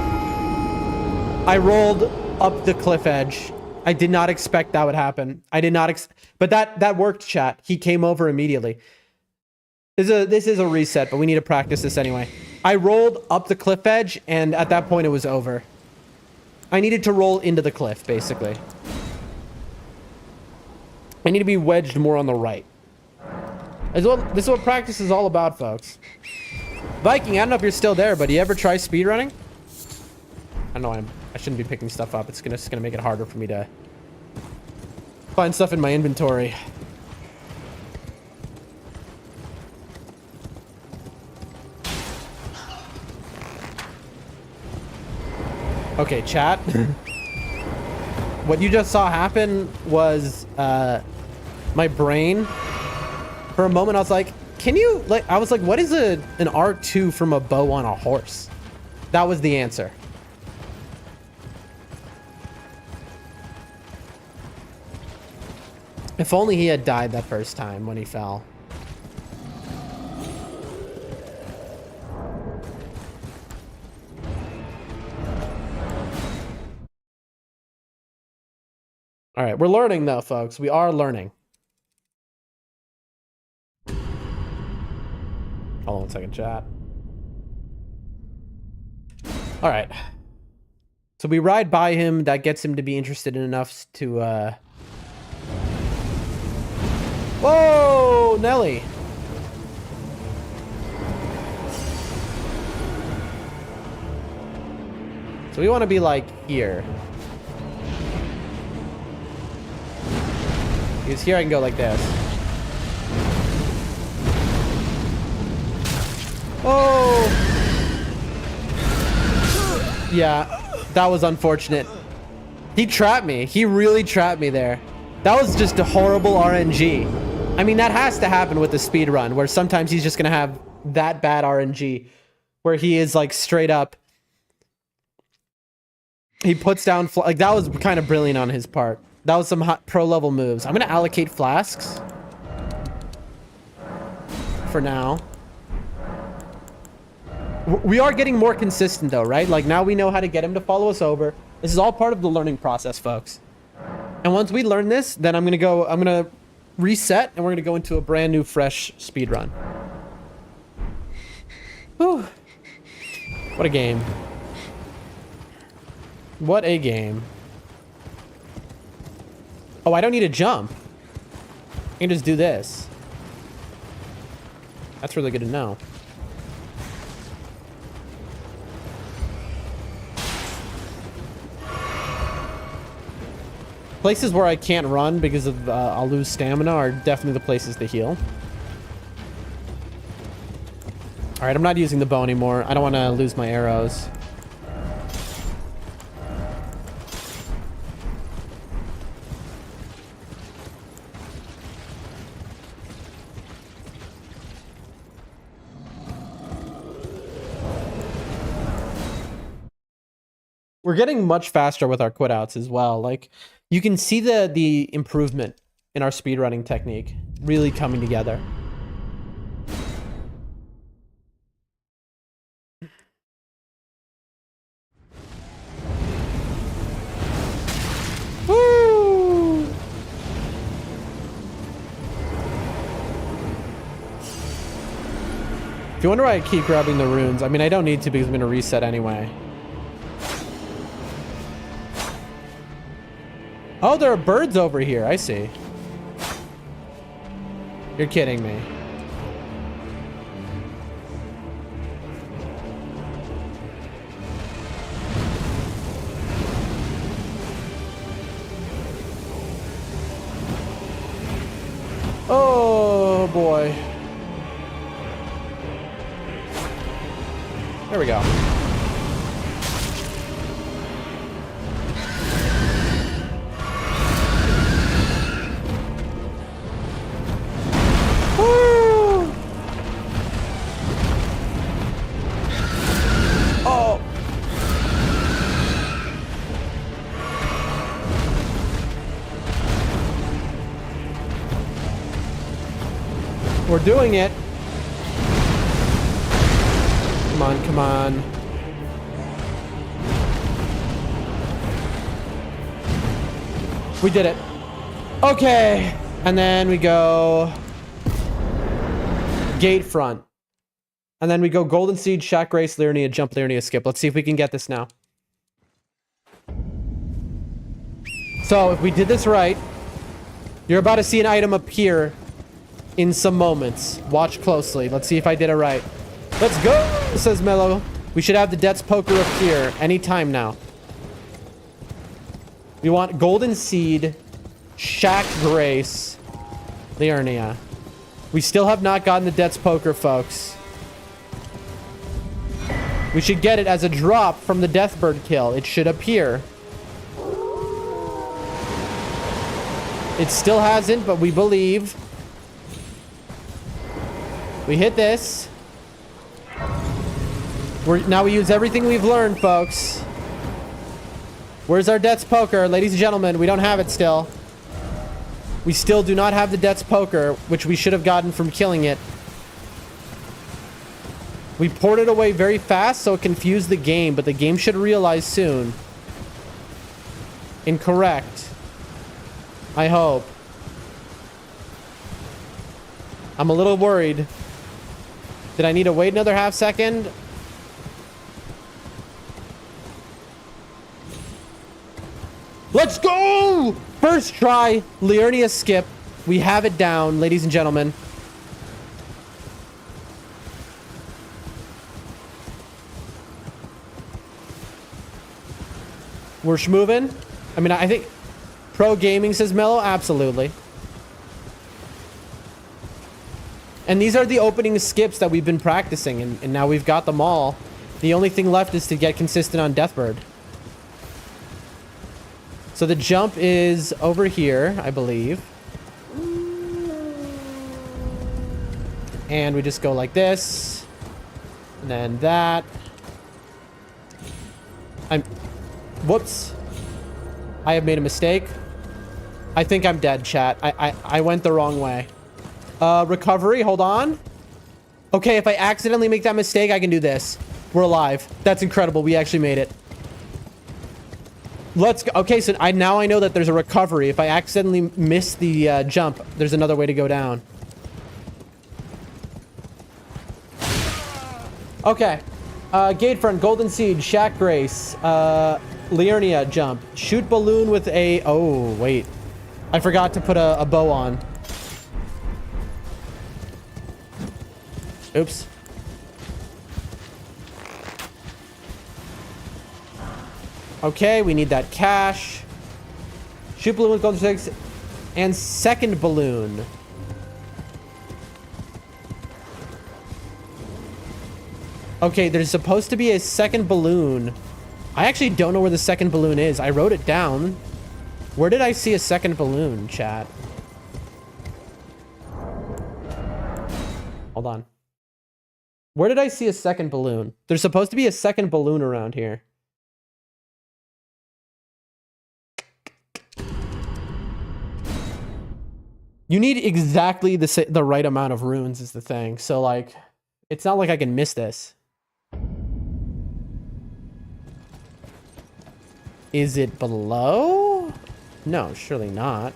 [SPEAKER 1] I rolled up the cliff edge. I did not expect that would happen. I did not but that worked, chat. He came over immediately. This is a reset, but we need to practice this anyway. I rolled up the cliff edge, and at that point, it was over. I needed to roll into the cliff, basically. I need to be wedged more on the right. This is what practice is all about, folks. Viking, I don't know if you're still there, but do you ever try speedrunning? I know I shouldn't be picking stuff up. It's just gonna make it harder for me to find stuff in my inventory. Okay, chat. What you just saw happen was my brain. For a moment, I was like, "Can you?" Like, I was like, "What is an R2 from a bow on a horse?" That was the answer. If only he had died that first time when he fell. All right, we're learning though, folks. We are learning. Hold on one second, chat. All right. So we ride by him. That gets him to be interested enough to... Whoa, Nelly. So we want to be like here. Because here I can go like this. Oh! Yeah, that was unfortunate. He trapped me. He really trapped me there. That was just a horrible RNG. I mean, that has to happen with the speed run, where sometimes he's just going to have that bad RNG, where he is like straight up. He puts down, like, that was kind of brilliant on his part. That was some hot pro level moves. I'm going to allocate flasks for now. We are getting more consistent though, right? Like, now we know how to get him to follow us over. This is all part of the learning process, folks. And once we learn this, then I'm going to reset and we're going to go into a brand new fresh speed run. Whew. What a game. What a game. Oh, I don't need to jump. I can just do this. That's really good to know. Places where I can't run because of I'll lose stamina are definitely the places to heal. All right, I'm not using the bow anymore. I don't want to lose my arrows. We're getting much faster with our quit outs as well. Like, you can see the improvement in our speedrunning technique really coming together. Woo! If you wonder why I keep grabbing the runes, I mean, I don't need to because I'm going to reset anyway. Oh, there are birds over here. I see. You're kidding me. Oh, boy. There we go. We're doing it. Come on, come on. We did it. Okay. And then we go gate front. And then we go golden seed, shack grace, Liurnia, jump, Liurnia, skip. Let's see if we can get this now. So if we did this right, you're about to see an item appear in some moments. Watch closely. Let's see if I did it right. Let's go, says Mello. We should have the Death's Poker appear anytime now. We want Golden Seed, Shack Grace, Liurnia. We still have not gotten the Death's Poker, folks. We should get it as a drop from the Deathbird kill. It should appear. It still hasn't, but we believe. We hit this. Now we use everything we've learned, folks. Where's our Death's Poker? Ladies and gentlemen, we don't have it still. We still do not have the Death's Poker, which we should have gotten from killing it. We poured it away very fast, so it confused the game, but the game should realize soon. Incorrect. I hope. I'm a little worried. Did I need to wait another half second? Let's go! First try, Liurnia skip. We have it down, ladies and gentlemen. We're schmoving. I mean, I think pro gaming, says Mello. Absolutely. And these are the opening skips that we've been practicing, and now we've got them all. The only thing left is to get consistent on Deathbird. So the jump is over here, I believe. And we just go like this. And then that. Whoops. I have made a mistake. I think I'm dead, chat. I went the wrong way. Recovery, hold on. Okay, if I accidentally make that mistake, I can do this. We're alive. That's incredible. We actually made it. Let's go. Okay, so now I know that there's a recovery. If I accidentally miss the jump, there's another way to go down. Okay. Gate front, Golden Seed, Shack Grace, Liurnia jump. Shoot balloon with a... Oh, wait. I forgot to put a bow on. Oops. Okay, we need that cash. Shoot balloon with gold sticks. And second balloon. Okay, there's supposed to be a second balloon. I actually don't know where the second balloon is. I wrote it down. Where did I see a second balloon, chat? Hold on. Where did I see a second balloon? There's supposed to be a second balloon around here. You need exactly the right amount of runes is the thing. So, like, it's not like I can miss this. Is it below? No, surely not.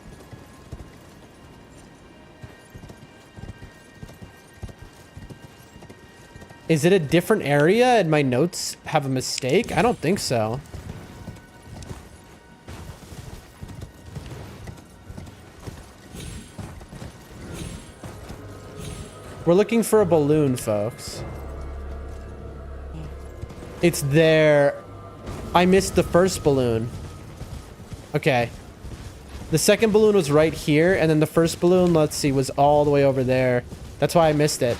[SPEAKER 1] Is it a different area and my notes have a mistake? I don't think so. We're looking for a balloon, folks. It's there. I missed the first balloon. Okay. The second balloon was right here, and then the first balloon, let's see, was all the way over there. That's why I missed it.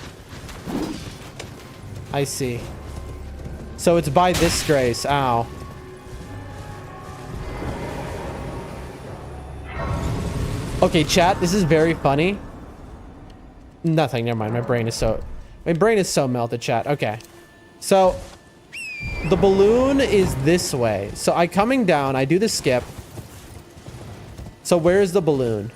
[SPEAKER 1] I see. So it's by this grace. Ow. Okay, chat, this is very funny. Nothing, never mind. My brain is so melted, chat. Okay. So the balloon is this way. So I coming down, I do the skip. So where's the balloon?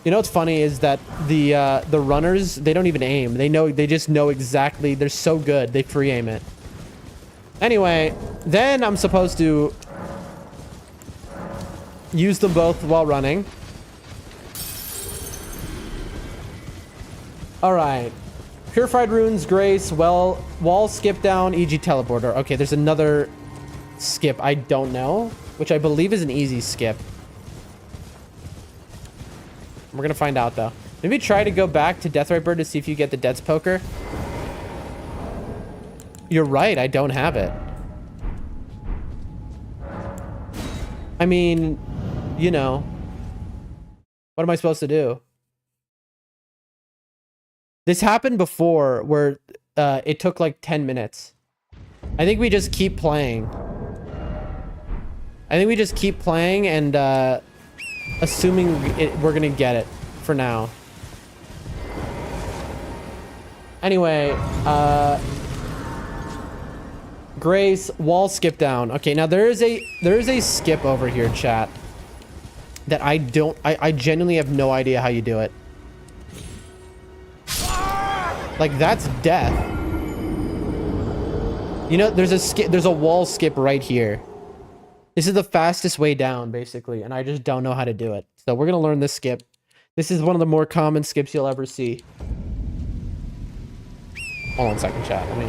[SPEAKER 1] You know what's funny is that the runners, they don't even aim. They just know exactly. They're so good. They free aim it. Anyway, then I'm supposed to use them both while running. All right. Purified runes, grace, wall skip down, e.g. teleporter. Okay, there's another skip I don't know, which I believe is an easy skip. We're gonna find out though. Maybe try to go back to Deathrite Bird to see if you get the Death's Poker. You're right, I don't have it. I mean, you know, what am I supposed to do? This happened before where it took like 10 minutes. I think we just keep playing. I think we just keep playing and assuming we're gonna get it for now. Anyway, Grace, wall skip down. Okay, now there is a skip over here, chat, that I genuinely have no idea how you do it. Like, that's death. You know, there's a wall skip right here. This is the fastest way down, basically, and I just don't know how to do it. So we're gonna learn this skip. This is one of the more common skips you'll ever see. Hold on a second, chat. Let me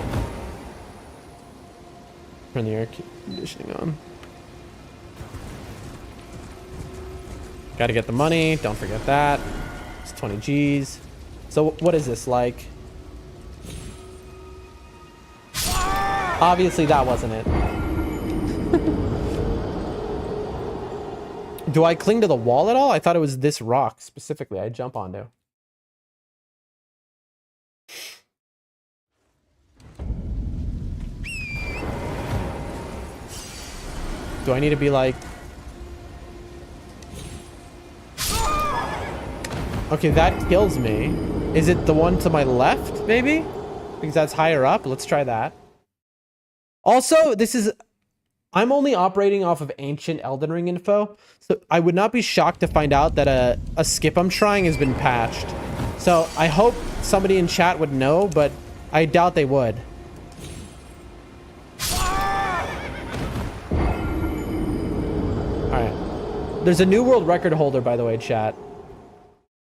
[SPEAKER 1] turn the air conditioning on. Gotta get the money. Don't forget that. It's 20 G's. So what is this like? Obviously that wasn't it. Do I cling to the wall at all? I thought it was this rock specifically I jump onto. Do I need to be like... Okay, that kills me. Is it the one to my left, maybe? Because that's higher up. Let's try that. Also, this is... I'm only operating off of ancient Elden Ring info, so I would not be shocked to find out that a skip I'm trying has been patched. So I hope somebody in chat would know, but I doubt they would. Alright. There's a new world record holder, by the way, chat.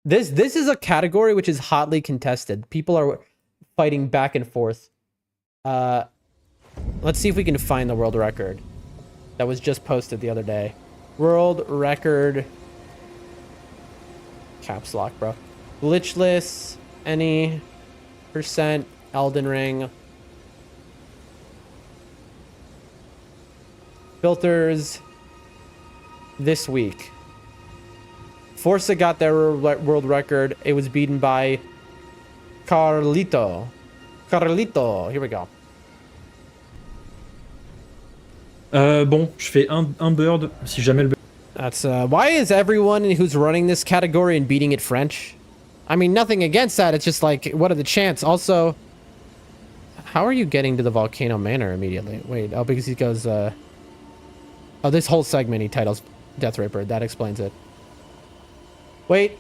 [SPEAKER 1] This is a category which is hotly contested. People are fighting back and forth. Let's see if we can find the world record that was just posted the other day. World record. Caps lock, bro. Glitchless. Any percent Elden Ring. Filters. This week. Forza got their world record. It was beaten by Carlito. Carlito. Here we go.
[SPEAKER 2] Bon, je fais un bird, si jamais le bird...
[SPEAKER 1] That's, why is everyone who's running this category and beating it French? I mean, nothing against that. It's just like, what are the chances? Also, how are you getting to the Volcano Manor immediately? Wait, oh, because he goes, oh, this whole segment he titles Death Raper. That explains it. Wait.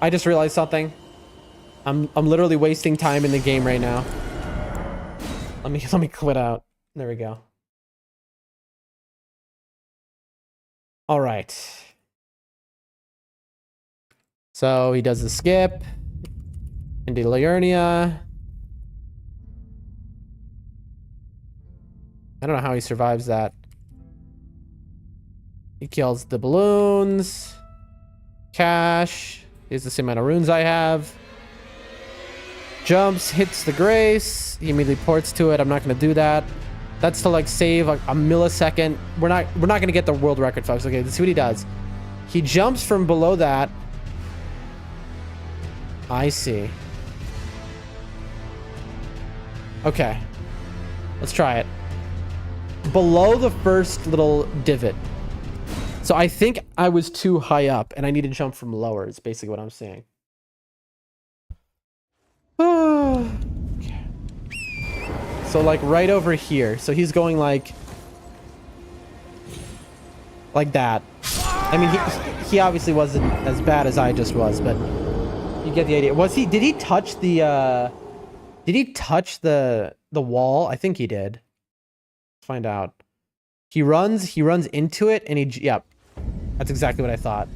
[SPEAKER 1] I just realized something. I'm literally wasting time in the game right now. Let me quit out. There we go. All right. So he does the skip into Liurnia. I don't know how he survives that. He kills the balloons. Cash is the same amount of runes I have. Jumps, hits the Grace. He immediately ports to it. I'm not going to do that. That's to like save a millisecond. We're not going to get the world record, folks. Okay, let's see what he does. He jumps from below that. I see. Okay. Let's try it. Below the first little divot. So I think I was too high up and I need to jump from lower is basically what I'm saying. Okay. So like right over here. So he's going like that. I mean, he obviously wasn't as bad as I just was, but you get the idea. Did he touch the wall? I think he did. Let's find out. He runs into it and yep. That's exactly what I thought.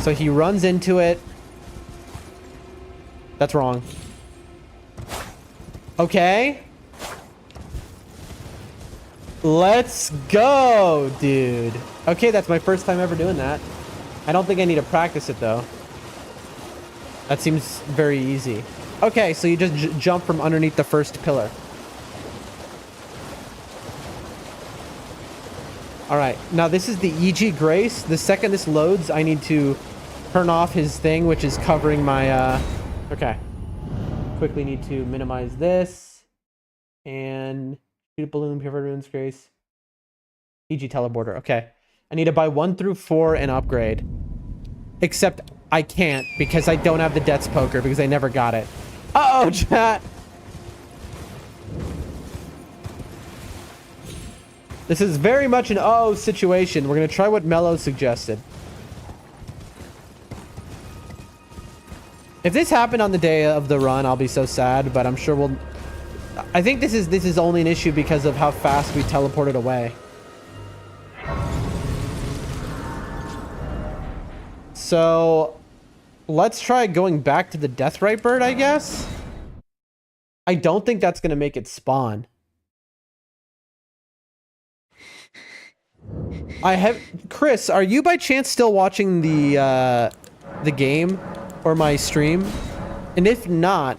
[SPEAKER 1] So he runs into it. That's wrong. Okay. Let's go, dude. Okay, that's my first time ever doing that. I don't think I need to practice it, though. That seems very easy. Okay, so you just jump from underneath the first pillar. All right, now this is the EG Grace. The second this loads, I need to turn off his thing, which is covering my, okay. Quickly need to minimize this. And shoot a balloon, pure runes, Grace. EG teleporter, okay. I need to buy 1 through 4 and upgrade. Except I can't because I don't have the Death's Poker because I never got it. Uh-oh, chat. This is very much an uh-oh situation. We're going to try what Mello suggested. If this happened on the day of the run, I'll be so sad, but I'm sure we'll... I think this is only an issue because of how fast we teleported away. So, let's try going back to the Deathrite Bird, I guess. I don't think that's going to make it spawn. Chris, are you by chance still watching the game or my stream? And if not,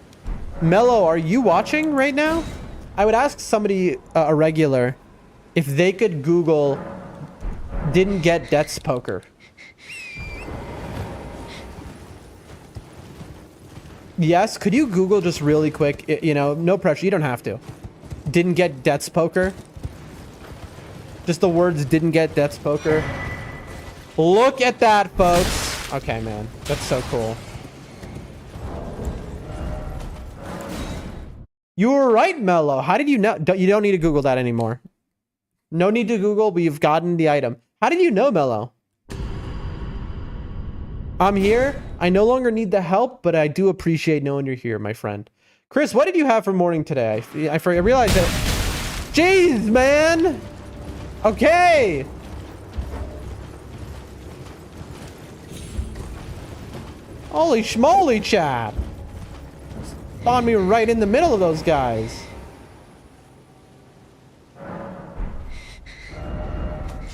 [SPEAKER 1] Mello, are you watching right now? I would ask somebody, a regular, if they could Google "didn't get Death's Poker." Yes, could you Google just really quick? You know, no pressure. You don't have to. Didn't get Death's Poker. Just the words "didn't get Death's Poker." Look at that, folks. Okay, man. That's so cool. You were right, Mello. How did you know? You don't need to Google that anymore. No need to Google. We've gotten the item. How did you know, Mello? I'm here. I no longer need the help, but I do appreciate knowing you're here, my friend. Chris, what did you have for morning today? I realized that... Jeez, man! Okay! Holy schmoly, chat. Spawned me right in the middle of those guys.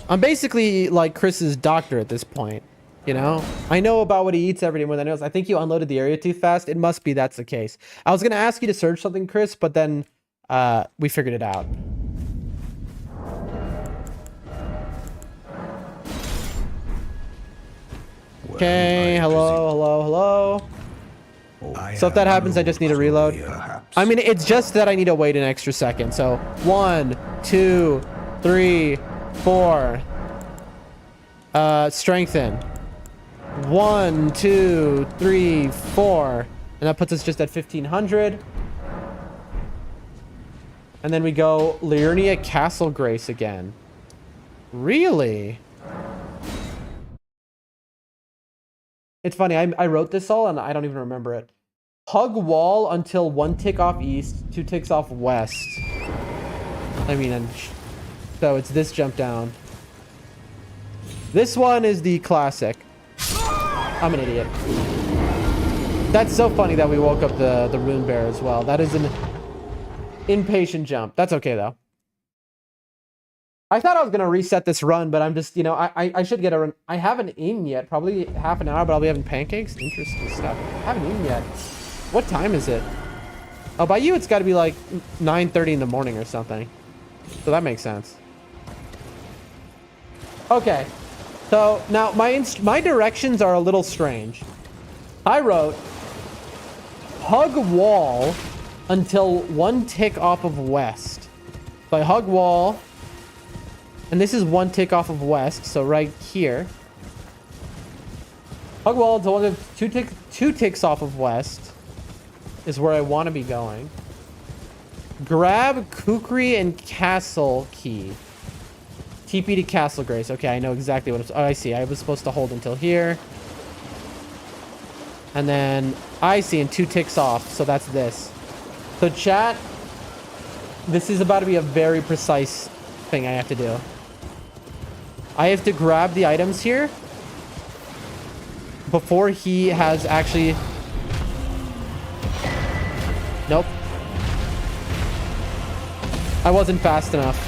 [SPEAKER 1] I'm basically like Chris's doctor at this point. You know, I know about what he eats every day more than anyone else. I think you unloaded the area too fast. It must be that's the case. I was going to ask you to search something, Chris, but then we figured it out. Okay, hello. So if that happens, I just need to reload. I mean, it's just that I need to wait an extra second. So 1, 2, 3, 4. Strengthen. 1, 2, 3, 4. And that puts us just at 1500. And then we go Liurnia Castle Grace again. Really? It's funny, I wrote this all and I don't even remember it. Hug wall until 1 tick off east, 2 ticks off west. I mean, so it's this jump down. This one is the classic. I'm an idiot. That's so funny that we woke up the rune bear as well. That is an impatient jump. That's okay though. I thought I was gonna reset this run, but I'm just, you know, I should get a run. I haven't eaten yet. Probably half an hour, but I'll be having pancakes. Interesting stuff. I haven't eaten yet. What time is it? Oh, by you, it's got to be like 9:30 in the morning or something. So that makes sense. Okay. So now my directions are a little strange. I wrote hug wall until 1 tick off of west. So I hug wall, and this is 1 tick off of west, so right here. Hug wall until 2 ticks off of west is where I want to be going. Grab Kukri and Castle Key. TP to Castle Grace. Okay, I know exactly what oh, I see. I was supposed to hold until here. And then I see, and 2 ticks off. So that's this. So chat, this is about to be a very precise thing I have to do. I have to grab the items here before he has actually... Nope. I wasn't fast enough.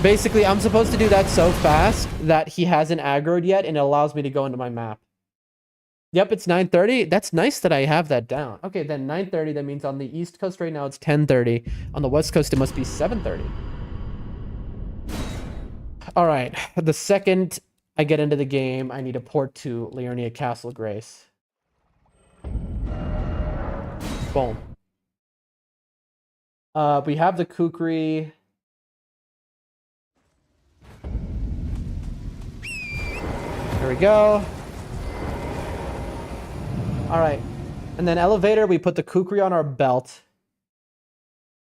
[SPEAKER 1] Basically, I'm supposed to do that so fast that he hasn't aggroed yet, and it allows me to go into my map. Yep, it's 9:30. That's nice that I have that down. Okay, then 9:30, that means on the East Coast right now, it's 10:30. On the West Coast, it must be 7:30. All right, the second I get into the game, I need to port to Liurnia Castle Grace. Boom. We have the Kukri. There we go. All right. And then elevator, we put the Kukri on our belt.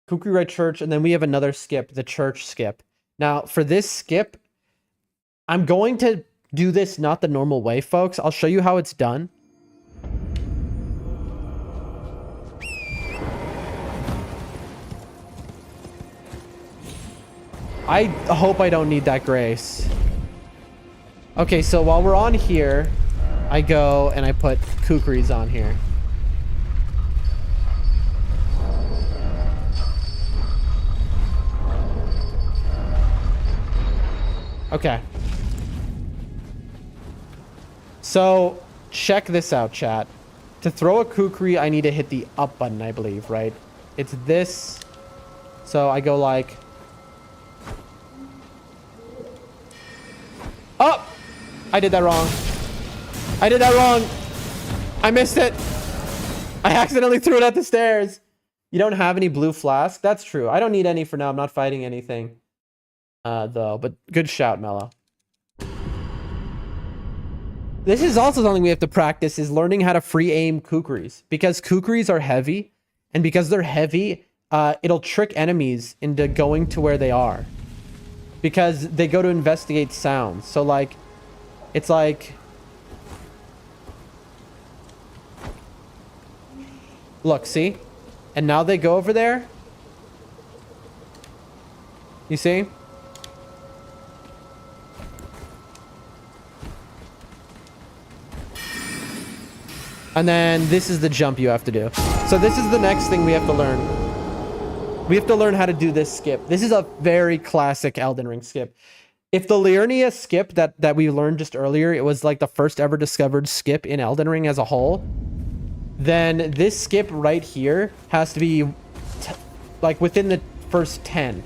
[SPEAKER 1] Kukri Right Church, and then we have another skip, the church skip. Now, for this skip, I'm going to do this not the normal way, folks. I'll show you how it's done. I hope I don't need that grace. Okay, so while we're on here, I go and I put Kukris on here. Okay. So, check this out, chat. To throw a Kukri, I need to hit the up button, I believe, right? It's this. So I go like... Up! I did that wrong. I did that wrong. I missed it. I accidentally threw it at the stairs. You don't have any blue flask? That's true. I don't need any for now. I'm not fighting anything. Though, but good shout, Mello. This is also something we have to practice, is learning how to free aim Kukris. Because Kukris are heavy, and because they're heavy, it'll trick enemies into going to where they are. Because they go to investigate sounds. So like, it's like... Look, see? And now they go over there. You see? And then this is the jump you have to do. So this is the next thing we have to learn. We have to learn how to do this skip. This is a very classic Elden Ring skip. If the Liurnia skip that we learned just earlier, it was like the first ever discovered skip in Elden Ring as a whole, then this skip right here has to be like within the first 10.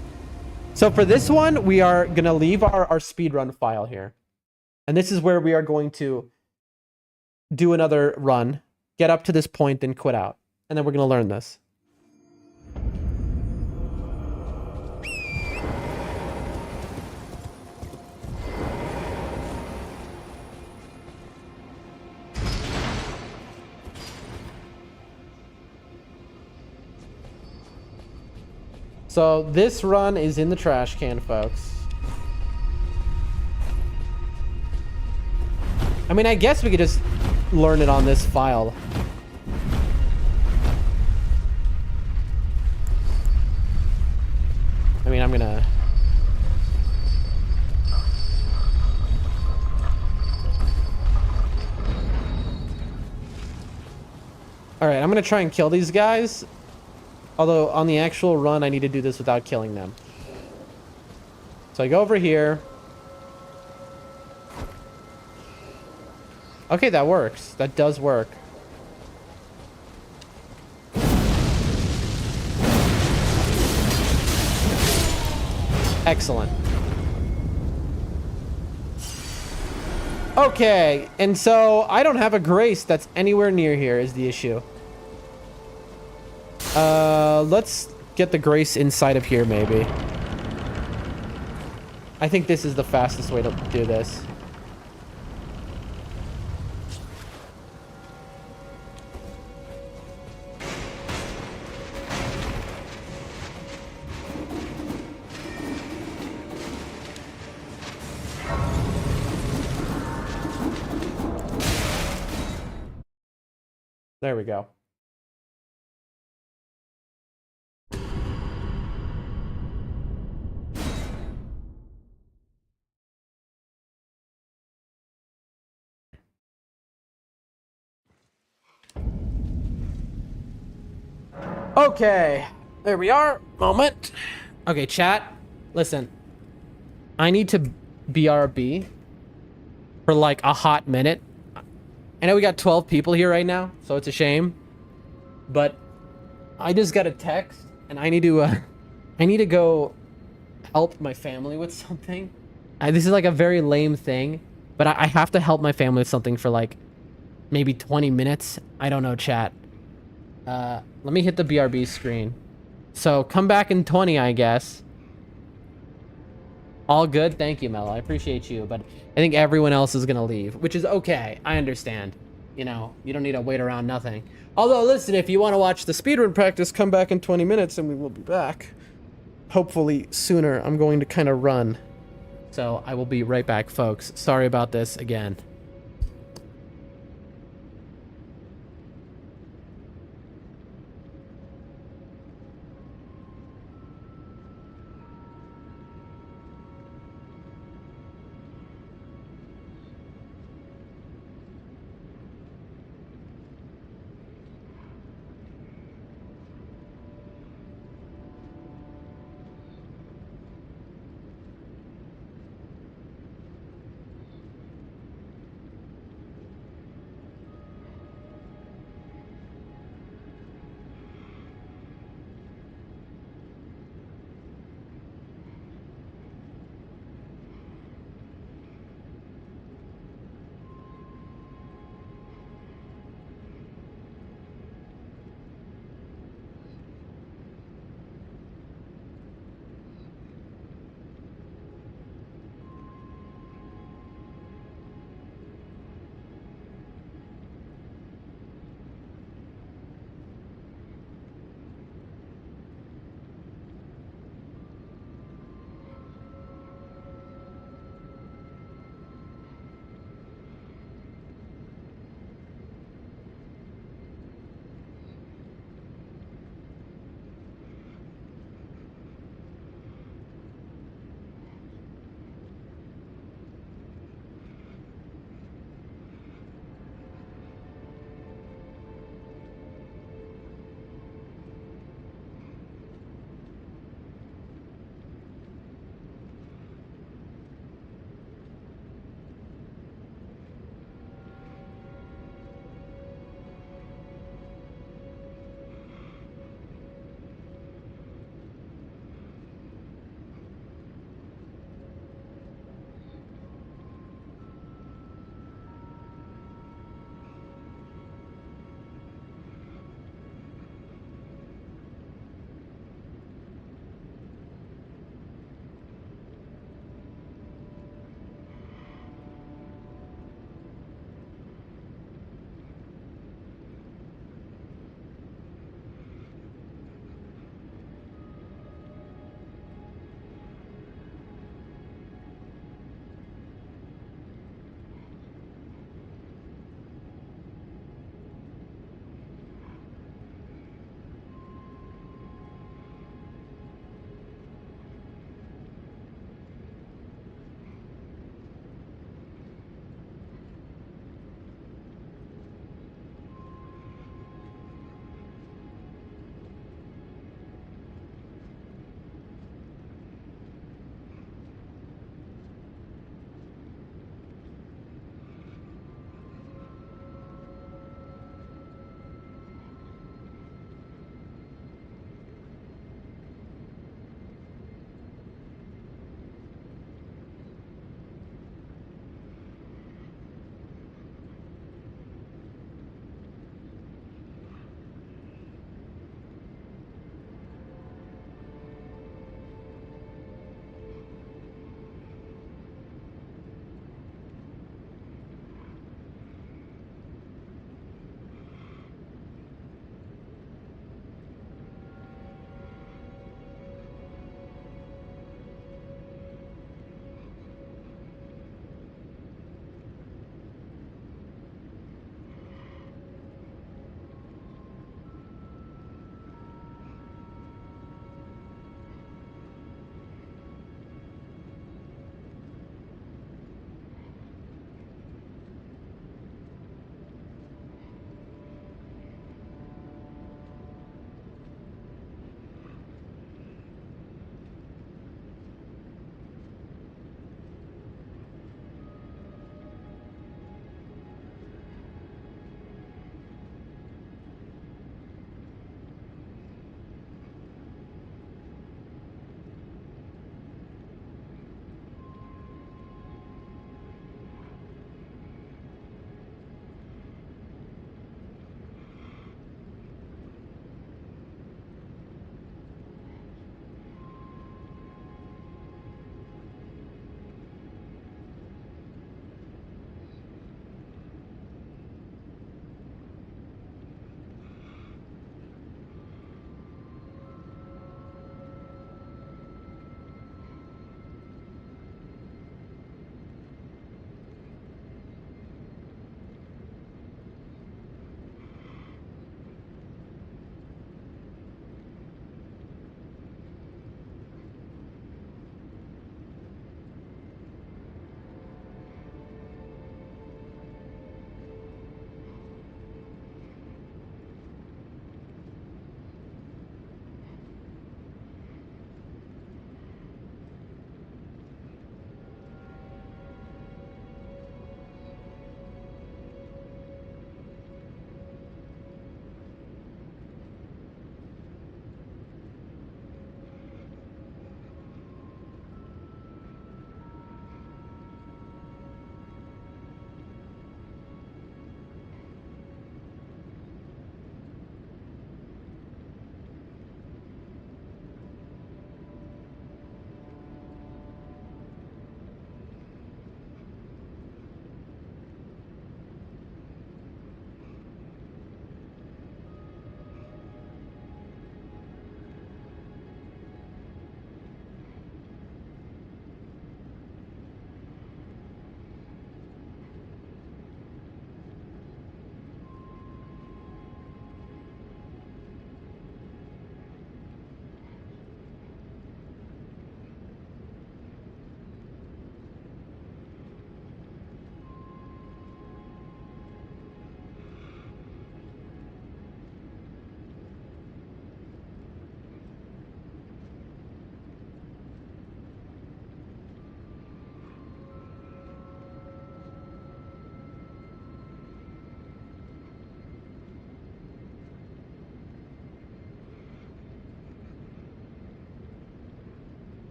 [SPEAKER 1] So for this one, we are going to leave our speedrun file here. And this is where we are going to do another run, get up to this point, then quit out. And then we're going to learn this. So this run is in the trash can, folks. I mean, I guess we could just learn it on this file. I mean, I'm gonna... Alright, I'm gonna try and kill these guys. Although, on the actual run, I need to do this without killing them. So I go over here. Okay, that works. That does work. Excellent. Okay, and so I don't have a grace that's anywhere near here is the issue. Let's get the grace inside of here, maybe. I think this is the fastest way to do this. There we go. Okay, there we are. Moment. Okay, chat. Listen, I need to BRB for like a hot minute. I know we got 12 people here right now, so it's a shame. But I just got a text, and I need to go help my family with something. This is like a very lame thing, but I have to help my family with something for like maybe 20 minutes. I don't know, chat. Let me hit the BRB screen. So come back in 20, I guess. All good. Thank you, Mello. I appreciate you, but I think everyone else is gonna leave, which is okay. I understand. You know, you don't need to wait around nothing. Although, listen, if you want to watch the speedrun practice, come back in 20 minutes and we will be back. Hopefully sooner. I'm going to kind of run. So I will be right back, folks. Sorry about this again.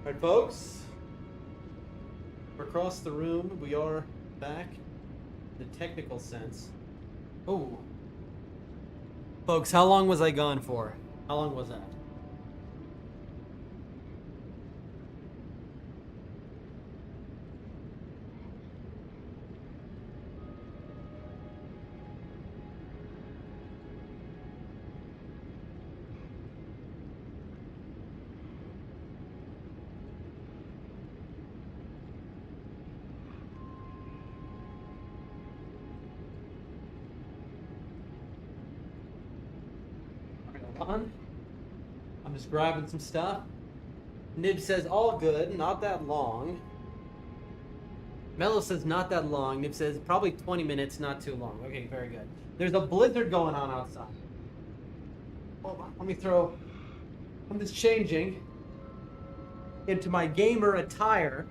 [SPEAKER 1] Alright, folks. We're across the room. We are back. In the technical sense. Oh. Folks, how long was I gone for? How long was that? On. I'm just grabbing some stuff. Nib says all good, not that long. Mello says not that long. Nib says probably 20 minutes, not too long. Okay, very good. There's a blizzard going on outside. Hold on, let me throw. I'm just changing into my gamer attire.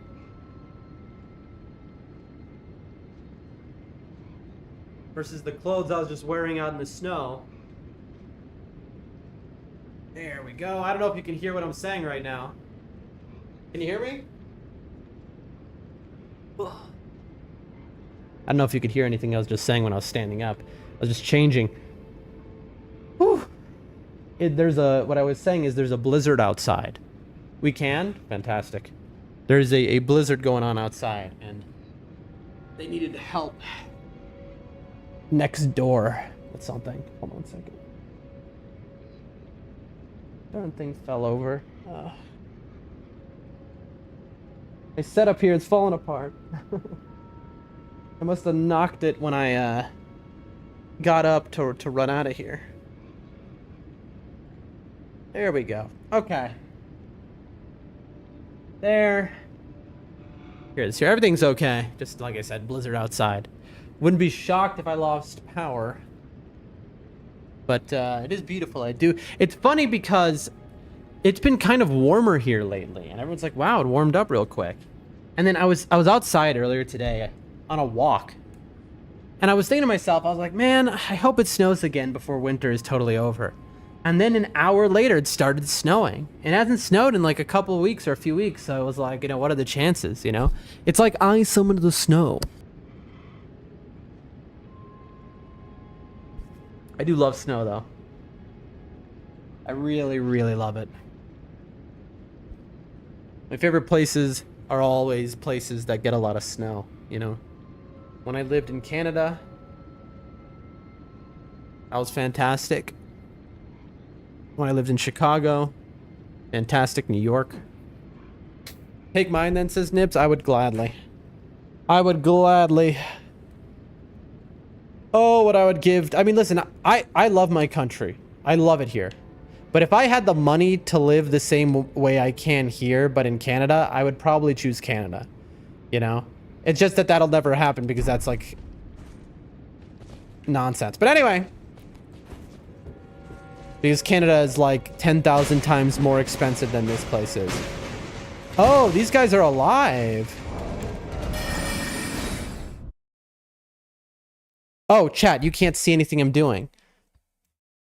[SPEAKER 1] Versus the clothes I was just wearing out in the snow. There we go. I don't know if you can hear what I'm saying right now. Can you hear me? I don't know if you could hear anything I was just saying when I was standing up. I was just changing. Whew. What I was saying is there's a blizzard outside. We can? Fantastic. There's a blizzard going on outside, and they needed help next door with something. Hold on a second. Darn thing fell over. I set up here, it's falling apart. I must have knocked it when I got up to run out of here. There we go. Okay. There. Here it is. Here, everything's okay. Just like I said, blizzard outside. Wouldn't be shocked if I lost power. But it is beautiful. I do. It's funny because it's been kind of warmer here lately, and everyone's like, "Wow, it warmed up real quick." And then I was outside earlier today on a walk, and I was thinking to myself, I was like, "Man, I hope it snows again before winter is totally over." And then an hour later, it started snowing. It hasn't snowed in like a couple of weeks or a few weeks, so I was like, what are the chances? It's like I summoned the snow. I do love snow, though. I really, really love it. My favorite places are always places that get a lot of snow, When I lived in Canada, that was fantastic. When I lived in Chicago, fantastic. New York. Take mine then, says Nibs. I would gladly. Oh, what I would give. I mean, listen, I love my country. I love it here. But if I had the money to live the same way I can here, but in Canada, I would probably choose Canada. It's just that that'll never happen because that's like nonsense. But anyway, because Canada is like 10,000 times more expensive than this place is. Oh, these guys are alive. Oh, chat, you can't see anything I'm doing.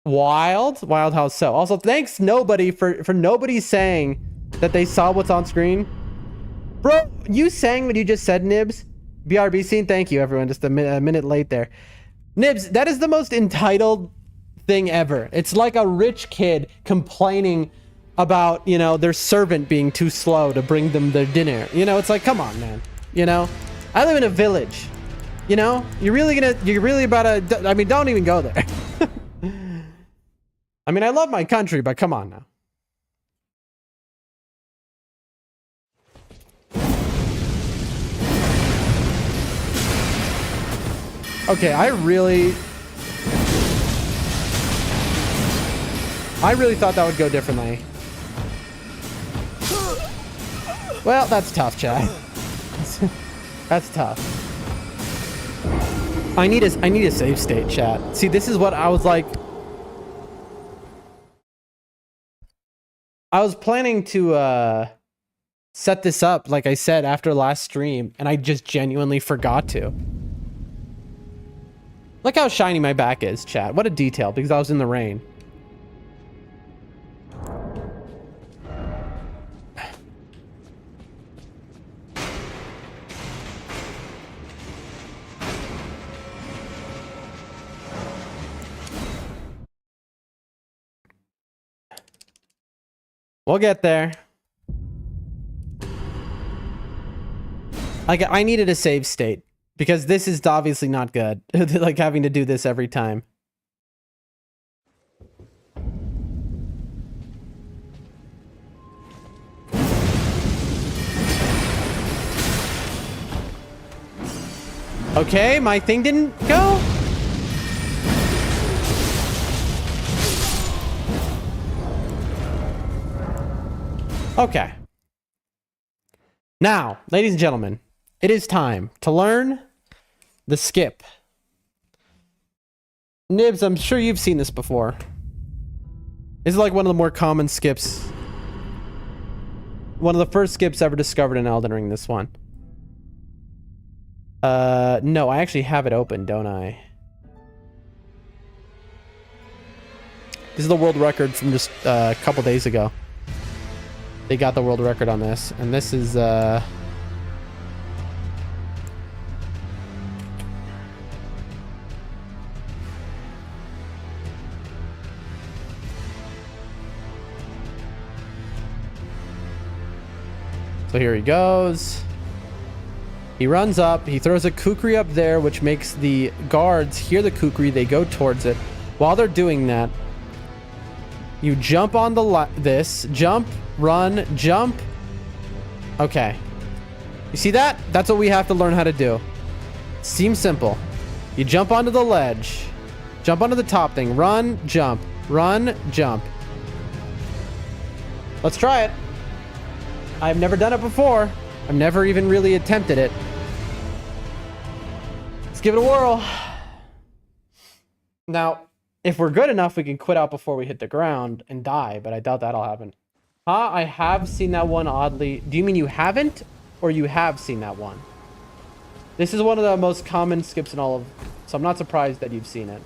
[SPEAKER 1] Wild how so? Also, thanks nobody for nobody saying that they saw what's on screen. Bro, you saying what you just said, Nibs? BRB scene, thank you everyone. Just a minute late there. Nibs, that is the most entitled thing ever. It's like a rich kid complaining about, their servant being too slow to bring them their dinner. It's like, come on, man. I live in a village. You're really about to, I mean, don't even go there. I mean, I love my country, but come on now. Okay, I really thought that would go differently. Well, that's tough, chat. That's tough. I need a save state, chat. See, this is what I was like. I was planning to set this up, like I said, after last stream, and I just genuinely forgot to. Look how shiny my back is, chat. What a detail, because I was in the rain. We'll get there. Like, I needed a save state because this is obviously not good. Like having to do this every time. Okay, my thing didn't go. Okay. Now, ladies and gentlemen, it is time to learn the skip. Nibs, I'm sure you've seen this before. This is like one of the more common skips. One of the first skips ever discovered in Elden Ring, this one. No, I actually have it open, don't I? This is the world record from just a couple days ago. They got the world record on this, and this is, So here he goes. He runs up, he throws a kukri up there, which makes the guards hear the kukri, they go towards it. While they're doing that, you jump on the jump, run, jump. Okay. You see that? That's what we have to learn how to do. Seems simple. You jump onto the ledge, jump onto the top thing, run, jump, jump. Let's try it. I've never done it before. I've never even really attempted it. Let's give it a whirl. Now, if we're good enough, we can quit out before we hit the ground and die, but I doubt that'll happen. Huh? I have seen that one oddly. Do you mean you haven't, or you have seen that one? This is one of the most common skips in all of... So I'm not surprised that you've seen it.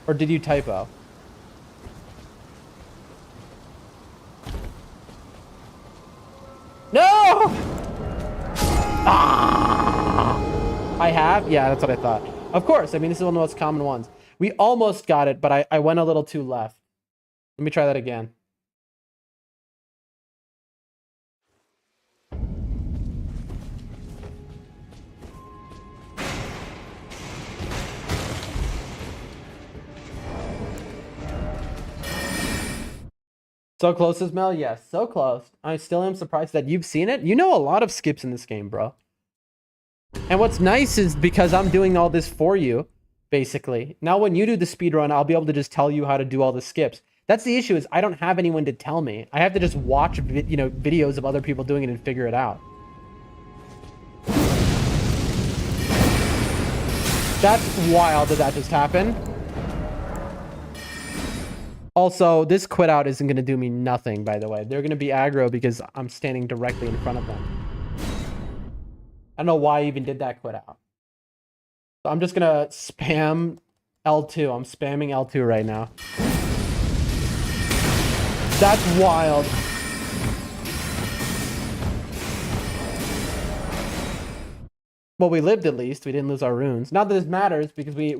[SPEAKER 1] Or did you typo? No! Ah! I have? Yeah, that's what I thought. Of course. I mean, this is one of the most common ones. We almost got it, but I went a little too left. Let me try that again. So close, Ismail? Yes, so close. I still am surprised that you've seen it. You know a lot of skips in this game, bro. And what's nice is because I'm doing all this for you, basically. Now when you do the speedrun, I'll be able to just tell you how to do all the skips. That's the issue, is I don't have anyone to tell me. I have to just watch, videos of other people doing it and figure it out. That's wild that that just happened. Also, this quit out isn't going to do me nothing, by the way. They're going to be aggro because I'm standing directly in front of them. I don't know why I even did that quit out. So I'm just going to spam L2. I'm spamming L2 right now. That's wild. Well, we lived at least. We didn't lose our runes. Not that this matters because we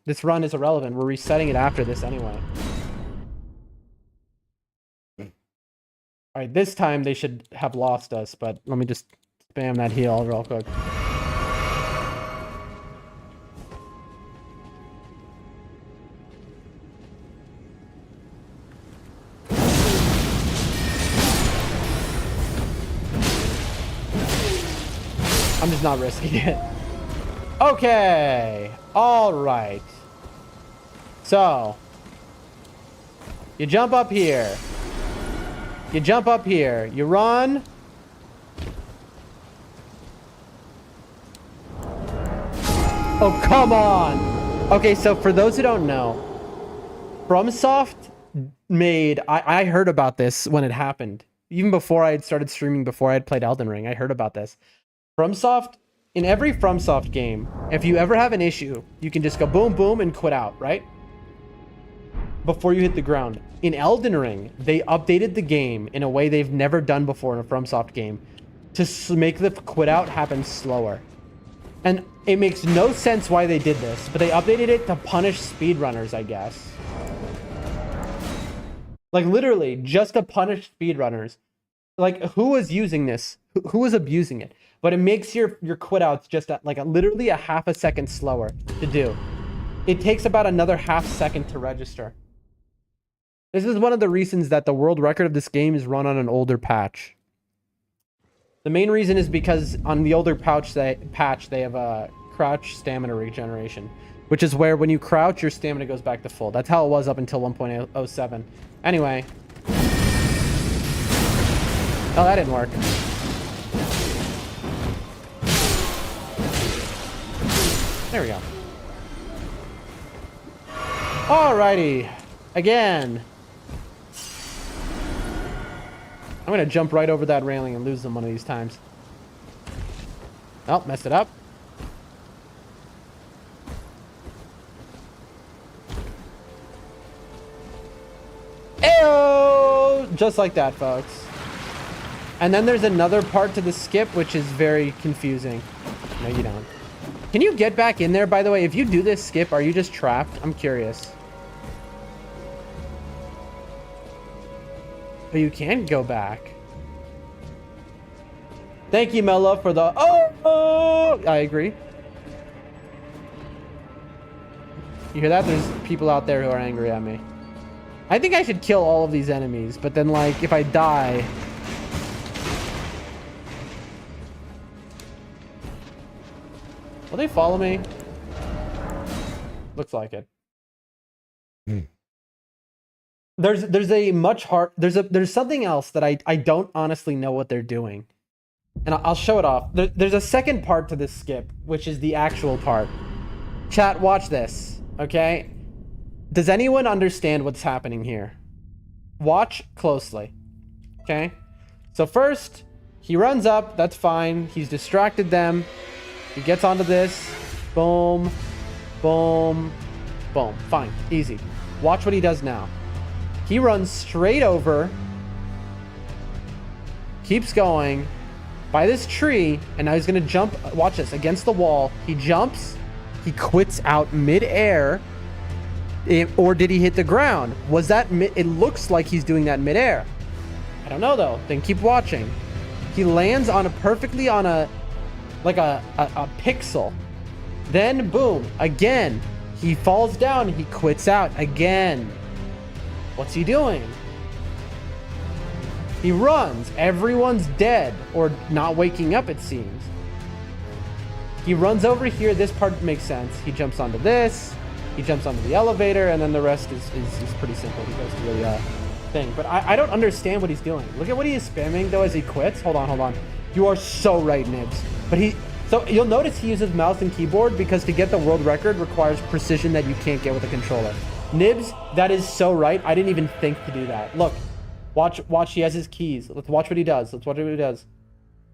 [SPEAKER 1] this run is irrelevant. We're resetting it after this anyway. All right, this time they should have lost us, but let me just spam that heal real quick. I'm just not risking it. Okay. All right. So, you jump up here. You jump up here. You run. Oh, come on. Okay, so for those who don't know, FromSoft made... I heard about this when it happened. Even before I had started streaming, before I had played Elden Ring, I heard about this. FromSoft, in every FromSoft game, if you ever have an issue, you can just go boom, boom, and quit out, right? Before you hit the ground. In Elden Ring, they updated the game in a way they've never done before in a FromSoft game to make the quit out happen slower. And it makes no sense why they did this, but they updated it to punish speedrunners, I guess. Like literally just to punish speedrunners. Like who is using this? Who is abusing it? But it makes your quit outs just literally a half a second slower to do. It takes about another half second to register. This is one of the reasons that the world record of this game is run on an older patch. The main reason is because on the older patch they have a crouch stamina regeneration, which is where when you crouch, your stamina goes back to full. That's how it was up until 1.07. Anyway. Oh, that didn't work. There we go. Alrighty. Again. I'm gonna jump right over that railing and lose them one of these times. Oh, messed it up. Ayo! Just like that, folks. And then there's another part to the skip, which is very confusing. No, you don't. Can you get back in there, by the way? If you do this skip, are you just trapped? I'm curious. But you can go back. Thank you, Mella, for the... Oh! I agree. You hear that? There's people out there who are angry at me. I think I should kill all of these enemies, but then, like, if I die... Will they follow me? Looks like it. There's a much hard... There's something else that I don't honestly know what they're doing. And I'll show it off. There's a second part to this skip, which is the actual part. Chat, watch this, okay? Does anyone understand what's happening here? Watch closely, okay? So first, he runs up. That's fine. He's distracted them. He gets onto this. Boom, boom, boom. Fine, easy. Watch what he does now. He runs straight over, keeps going by this tree, and now he's gonna jump. Watch this, against the wall. He jumps, he quits out mid-air. Or did he hit the ground? Was that it looks like he's doing that mid-air. I don't know though. Then keep watching. He lands on a perfectly on a pixel. Then boom, again. He falls down, he quits out again. What's he doing? He runs. Everyone's dead or not waking up, it seems. He runs over here. This part makes sense. He jumps onto this. He jumps onto the elevator, and then the rest is pretty simple. He goes to the thing. But I don't understand what he's doing. Look at what he is spamming, though, as he quits. Hold on. You are so right, Nibs. But so you'll notice he uses mouse and keyboard because to get the world record requires precision that you can't get with a controller. Nibs, that is so right. I didn't even think to do that. Look, watch. He has his keys. Let's watch what he does.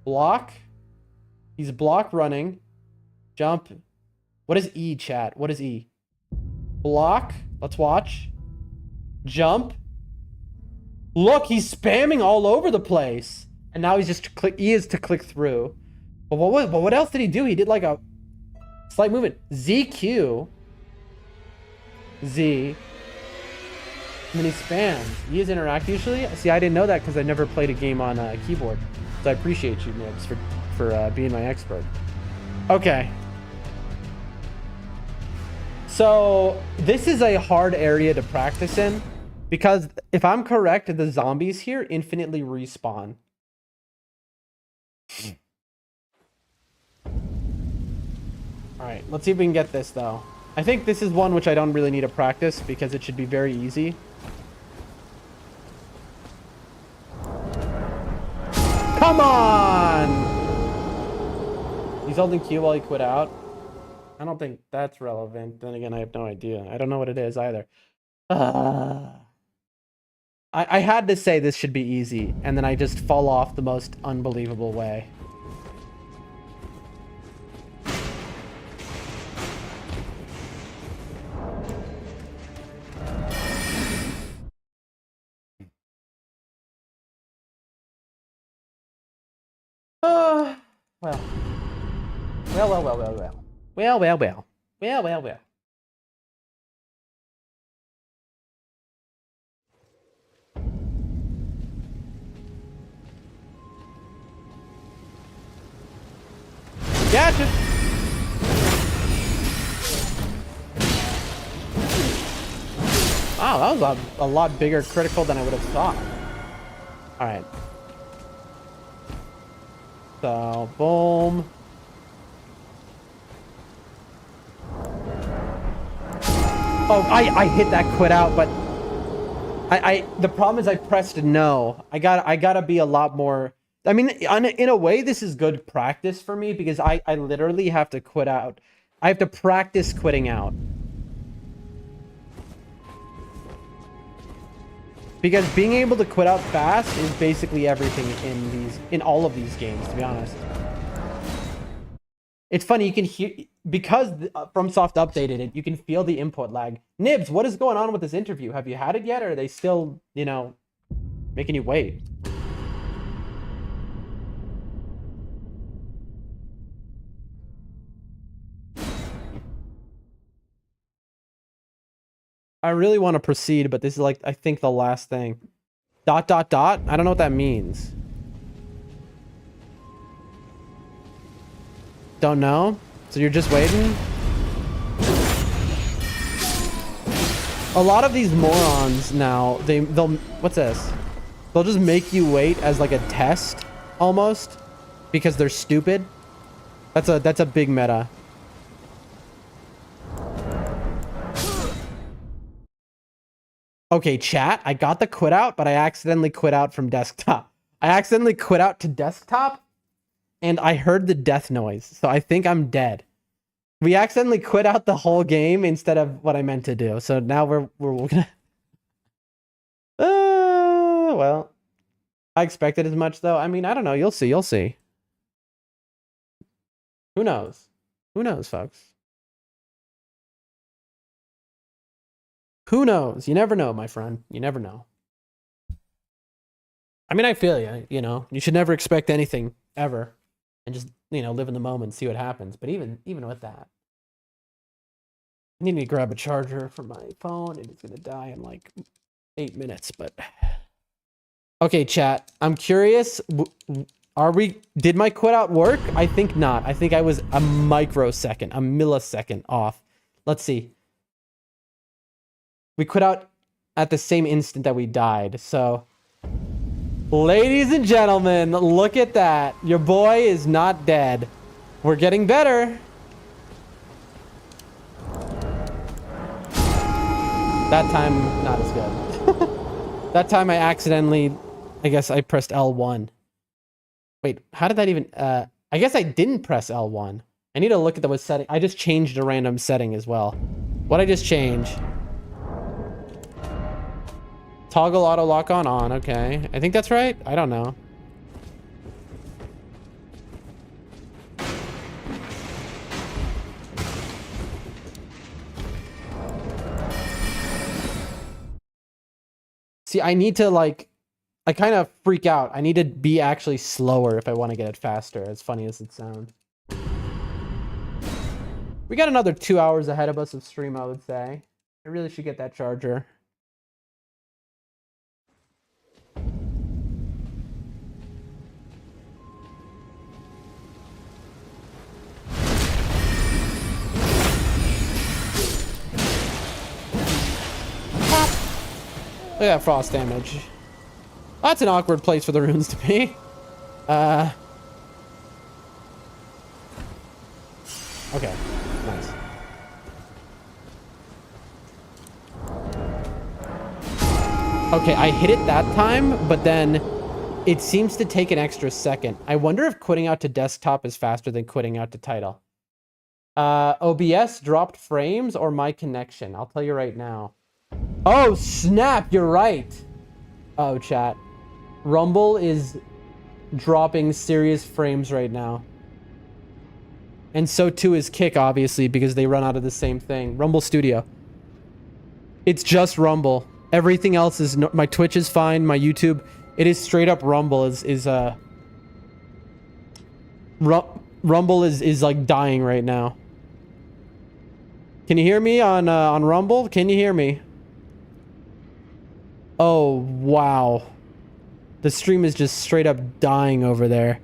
[SPEAKER 1] Block. He's block running. Jump. What is E, chat? What is E? Block. Let's watch. Jump. Look, he's spamming all over the place. And now he's just click. E is to click through. But what else did he do? He did like a slight movement. ZQ. Z. And then he spams. E is interact usually. See, I didn't know that because I never played a game on a keyboard. So I appreciate you, Nibs, for being my expert. Okay. So this is a hard area to practice in because if I'm correct, the zombies here infinitely respawn. All right, let's see if we can get this though. I think this is one which I don't really need to practice because it should be very easy. Come on! He's holding Q while he quit out. I don't think that's relevant. Then again, I have no idea. I don't know what it is either. I had to say this should be easy, and then I just fall off the most unbelievable way. Well. Gotcha. Wow, that was a lot bigger critical than I would have thought. All right. So, boom. Oh, I hit that quit out, but the problem is I pressed no. I gotta be a lot more. I mean, in a way, this is good practice for me because I literally have to quit out. I have to practice quitting out. Because being able to quit out fast is basically everything in all of these games, to be honest. It's funny, you can hear, because FromSoft updated it, you can feel the input lag. Nibs, what is going on with this interview? Have you had it yet, or are they still, you know, making you wait? I really want to proceed, but this is like, I think the last thing. ... I don't know what that means. Don't know? So you're just waiting? A lot of these morons now, they'll, what's this? They'll just make you wait as like a test, almost, because they're stupid. That's a big meta. Okay, chat, I got the quit out, but I accidentally quit out from desktop. I accidentally quit out to desktop, and I heard the death noise, so I think I'm dead. We accidentally quit out the whole game instead of what I meant to do, so now we're gonna... well, I expected as much, though. I mean, I don't know. You'll see. You'll see. Who knows? Who knows, folks? Who knows? You never know, my friend. You never know. I mean, I feel you, you know. You should never expect anything, ever. And just, you know, live in the moment and see what happens. But even with that, I need to grab a charger for my phone, and it's going to die in like 8 minutes, but... Okay, chat. I'm curious. Did my quit out work? I think not. I think I was a microsecond, a millisecond off. Let's see. We quit out at the same instant that we died. So, ladies and gentlemen, look at that. Your boy is not dead. We're getting better. That time, not as good. That time I accidentally, I guess I pressed L1. Wait, how did that even, I guess I didn't press L1. I need to look at the setting. I just changed a random setting as well. What'd I just change? Toggle auto lock on, okay. I think that's right. I don't know. See, I need to like, I kind of freak out. I need to be actually slower if I want to get it faster, as funny as it sounds. We got another 2 hours ahead of us of stream, I would say. I really should get that charger. Look at that frost damage. That's an awkward place for the runes to be. Okay, nice. Okay, I hit it that time, but then it seems to take an extra second. I wonder if quitting out to desktop is faster than quitting out to title. OBS dropped frames or my connection? I'll tell you right now. Oh, snap, you're right. Oh, chat. Rumble is dropping serious frames right now. And so too is Kick, obviously, because they run out of the same thing. Rumble Studio. It's just Rumble. Everything else is... No, my Twitch is fine, my YouTube. It is straight up Rumble Rumble is like dying right now. Can you hear me on Rumble? Can you hear me? Oh, wow. The stream is just straight up dying over there.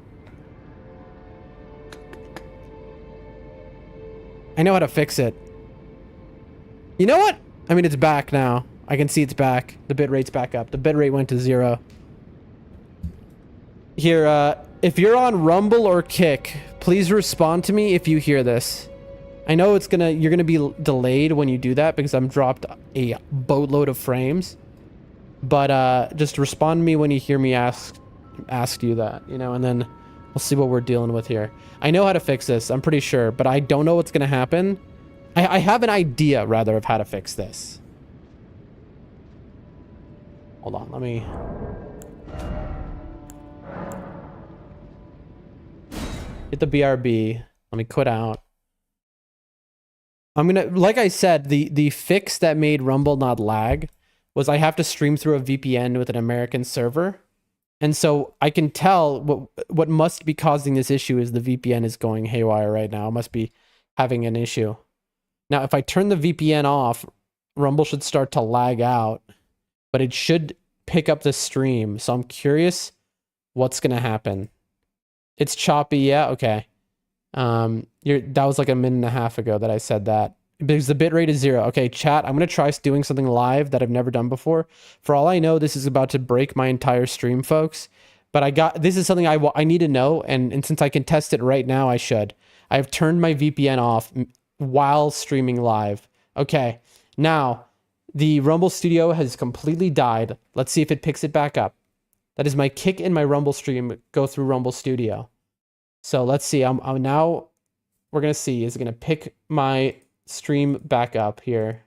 [SPEAKER 1] I know how to fix it. You know what? I mean, it's back now. I can see it's back. The bitrate's back up. The bitrate went to 0. Here, if you're on Rumble or Kick, please respond to me if you hear this. I know you're gonna be delayed when you do that because I'm dropped a boatload of frames. But just respond to me when you hear me ask you that, you know, and then we'll see what we're dealing with here. I know how to fix this, I'm pretty sure, but I don't know what's gonna happen. I have an idea, rather, of how to fix this. Hold on, let me... hit the BRB. Let me quit out. I'm gonna... like I said, the fix that made Rumble not lag was I have to stream through a VPN with an American server. And so I can tell what must be causing this issue is the VPN is going haywire right now. It must be having an issue. Now, if I turn the VPN off, Rumble should start to lag out, but it should pick up the stream. So I'm curious what's going to happen. It's choppy. Yeah. Okay. That was like a minute and a half ago that I said that. Because the bitrate is 0. Okay, chat, I'm going to try doing something live that I've never done before. For all I know, this is about to break my entire stream, folks. But this is something I need to know, and since I can test it right now, I should. I have turned my VPN off while streaming live. Okay, now, the Rumble Studio has completely died. Let's see if it picks it back up. That is my Kick and my Rumble stream go through Rumble Studio. So let's see, now we're going to see, is it going to pick my... stream back up here.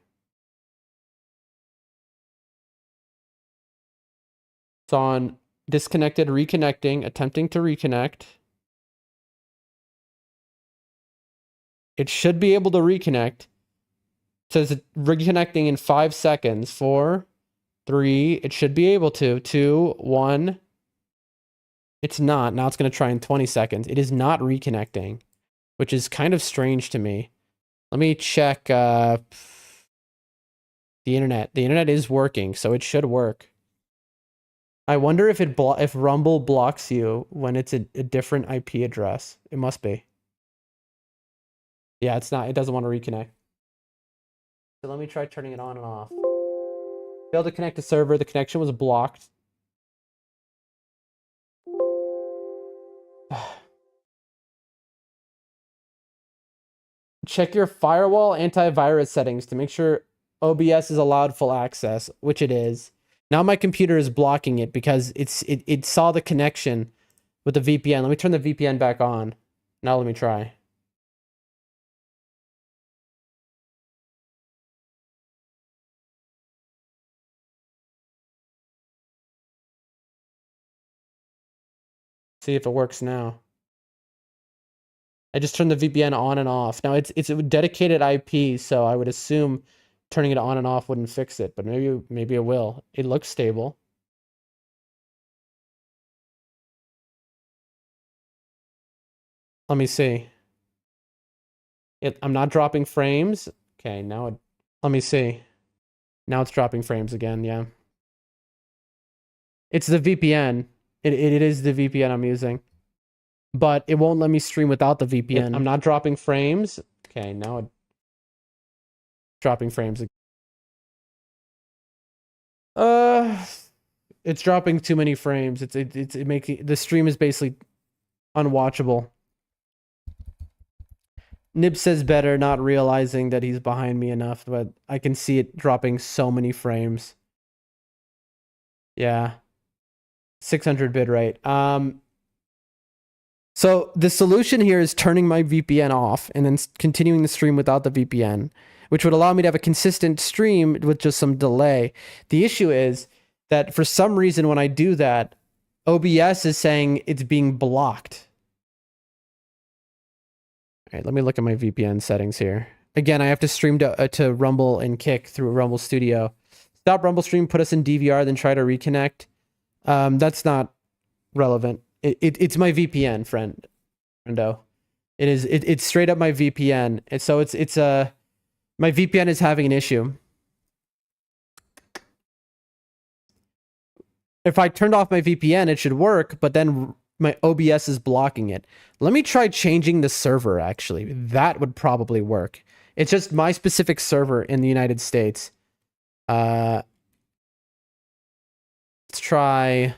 [SPEAKER 1] It's on disconnected, reconnecting, attempting to reconnect. It should be able to reconnect. It says reconnecting in 5 seconds. 4, 3, it should be able to. 2, 1. It's not. Now it's going to try in 20 seconds. It is not reconnecting, which is kind of strange to me. Let me check the internet. The internet is working, so it should work. I wonder if if Rumble blocks you when it's a different IP address. It must be. Yeah, it's not. It doesn't want to reconnect. So let me try turning it on and off. Failed to connect to server. The connection was blocked. Check your firewall antivirus settings to make sure OBS is allowed full access, which it is. Now my computer is blocking it because it saw the connection with the VPN. Let me turn the VPN back on. Now let me try. See if it works now. I just turned the VPN on and off. Now it's a dedicated IP, so I would assume turning it on and off wouldn't fix it, but maybe it will. It looks stable. Let me see. I'm not dropping frames. Okay, now let me see. Now it's dropping frames again, yeah. It's the VPN. It is the VPN I'm using. But it won't let me stream without the VPN. I'm not dropping frames. Okay, now it's dropping frames again. It's dropping too many frames. It's making the stream is basically unwatchable. Nib says better, not realizing that he's behind me enough, but I can see it dropping so many frames. Yeah. 600 bitrate. So the solution here is turning my VPN off and then continuing the stream without the VPN, which would allow me to have a consistent stream with just some delay. The issue is that for some reason when I do that, OBS is saying it's being blocked. All right, let me look at my VPN settings here. Again, I have to stream to Rumble and Kick through Rumble Studio. Stop Rumble stream, put us in DVR, then try to reconnect. That's not relevant. It's my VPN, friendo. It's straight up my VPN. And so my VPN is having an issue. If I turned off my VPN, it should work, but then my OBS is blocking it. Let me try changing the server, actually. That would probably work. It's just my specific server in the United States. Let's try...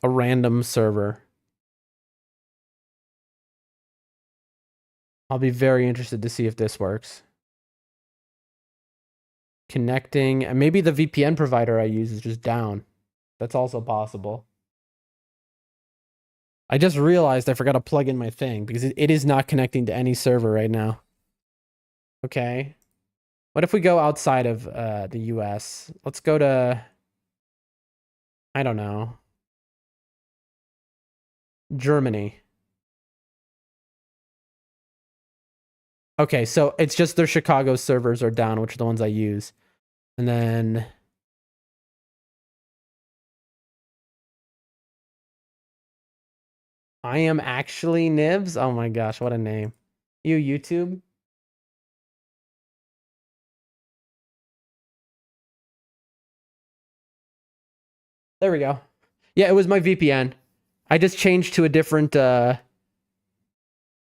[SPEAKER 1] a random server. I'll be very interested to see if this works. Connecting, and maybe the VPN provider I use is just down. That's also possible. I just realized I forgot to plug in my thing because it is not connecting to any server right now. Okay. What if we go outside of the US? Let's go to, I don't know, Germany. Okay, so it's just their Chicago servers are down, which are the ones I use. And then... I am actually Nibs? Oh my gosh, what a name. You YouTube? There we go. Yeah, it was my VPN. I just changed to a different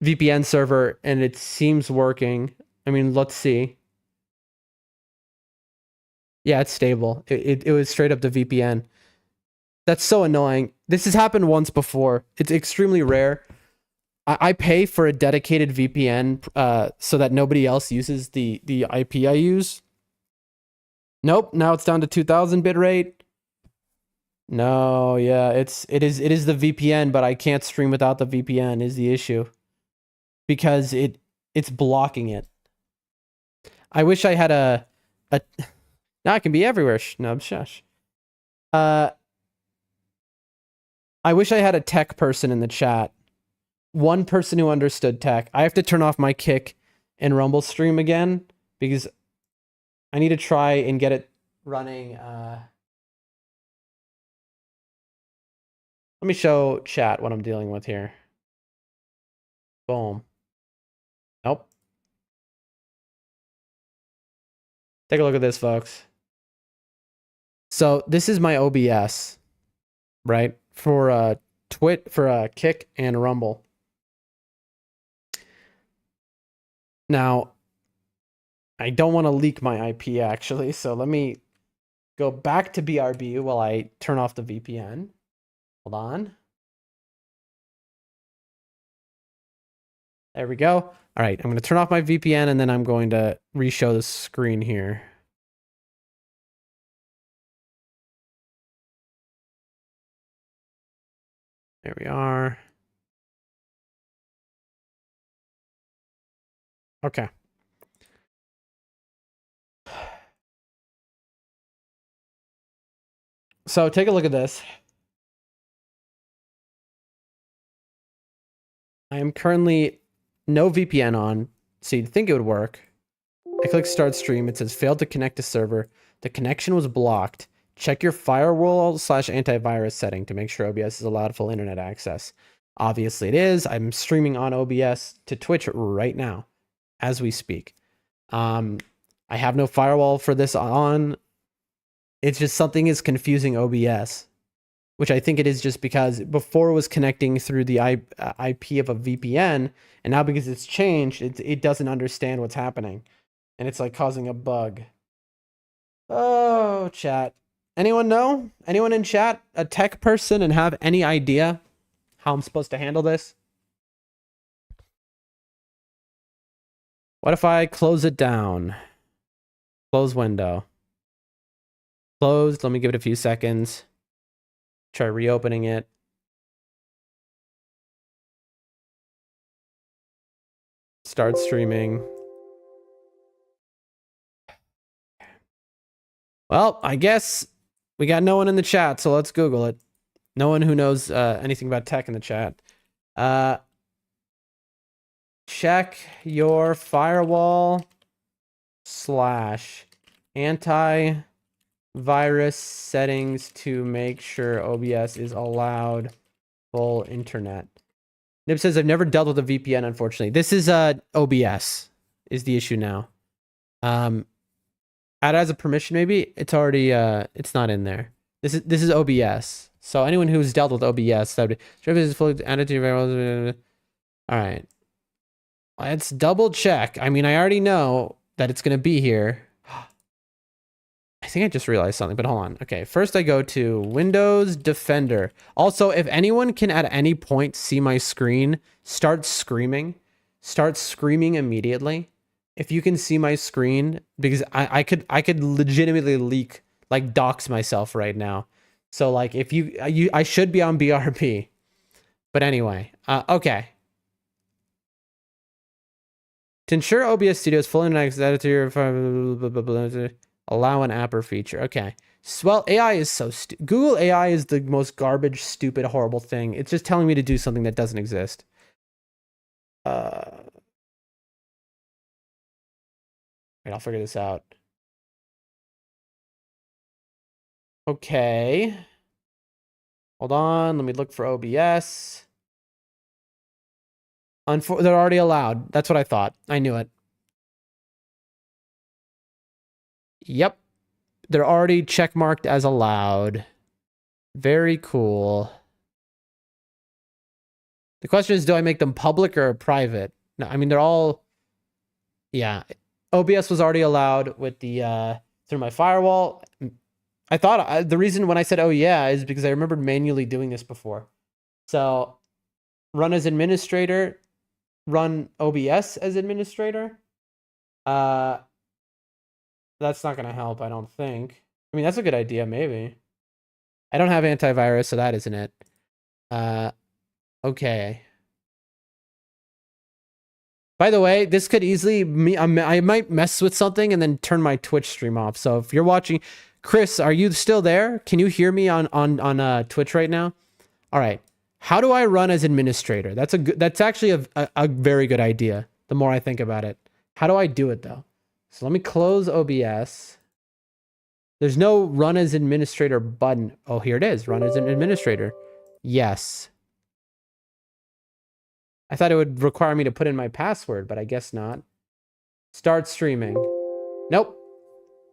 [SPEAKER 1] VPN server and it seems working. I mean, let's see. Yeah, it's stable. It was straight up the VPN. That's so annoying. This has happened once before. It's extremely rare. I pay for a dedicated VPN so that nobody else uses the IP I use. Nope, now it's down to 2000 bitrate. No, yeah, it is the VPN, but I can't stream without the VPN is the issue. Because it's blocking it. I wish I had a now it can be everywhere. No, shush. I wish I had a tech person in the chat. One person who understood tech. I have to turn off my Kick and Rumble stream again because I need to try and get it running. Let me show chat what I'm dealing with here. Boom. Nope. Take a look at this, folks. So this is my OBS, right? For Kick and Rumble. Now, I don't want to leak my IP actually, so let me go back to BRB while I turn off the VPN. Hold on. There we go. All right, I'm going to turn off my VPN and then I'm going to re-show the screen here. There we are. Okay. So take a look at this. I am currently no VPN on, so you'd think it would work. I click start stream. It says failed to connect to server. The connection was blocked. Check your firewall/antivirus setting to make sure OBS is allowed full internet access. Obviously it is. I'm streaming on OBS to Twitch right now as we speak. I have no firewall for this on. It's just something is confusing OBS, which I think it is just because before it was connecting through the IP of a VPN, and now because it's changed, it doesn't understand what's happening. And it's like causing a bug. Oh, chat. Anyone know? Anyone in chat? A tech person and have any idea how I'm supposed to handle this? What if I close it down? Close window. Closed. Let me give it a few seconds. Try reopening it. Start streaming. Well, I guess we got no one in the chat, so let's Google it. No one who knows anything about tech in the chat. Check your firewall / anti-virus settings to make sure OBS is allowed full internet. Nib says, I've never dealt with a VPN, unfortunately. This is OBS is the issue now. add as a permission maybe. It's already it's not in there. This is OBS. So anyone who's dealt with OBS, that would be is fully added to your variables. All right. Let's double check. I mean, I already know that it's gonna be here. I think I just realized something, but hold on. Okay, first I go to Windows Defender. Also, if anyone can at any point see my screen, start screaming. Start screaming immediately. If you can see my screen, because I could legitimately leak, like dox myself right now. So like if I should be on BRB. But anyway, okay. To ensure OBS Studio is fully connected to your allow an app or feature. Okay. Well, AI is so Google AI is the most garbage, stupid, horrible thing. It's just telling me to do something that doesn't exist. Wait, I'll figure this out. Okay. Hold on. Let me look for OBS. They're already allowed. That's what I thought. I knew it. Yep. They're already checkmarked as allowed. Very cool. The question is, do I make them public or private? No, I mean, they're all... Yeah. OBS was already allowed with the through my firewall. I thought the reason when I said, oh yeah, is because I remembered manually doing this before. So run as administrator, run OBS as administrator. That's not going to help, I don't think. I mean, that's a good idea, maybe. I don't have antivirus, so that isn't it. Okay. By the way, this could easily... I might mess with something and then turn my Twitch stream off. So if you're watching... Chris, are you still there? Can you hear me on Twitch right now? All right. How do I run as administrator? That's actually a very good idea, the more I think about it. How do I do it, though? So let me close OBS. There's no run as administrator button. Oh, here it is. Run as an administrator. Yes. I thought it would require me to put in my password, but I guess not. Start streaming. Nope.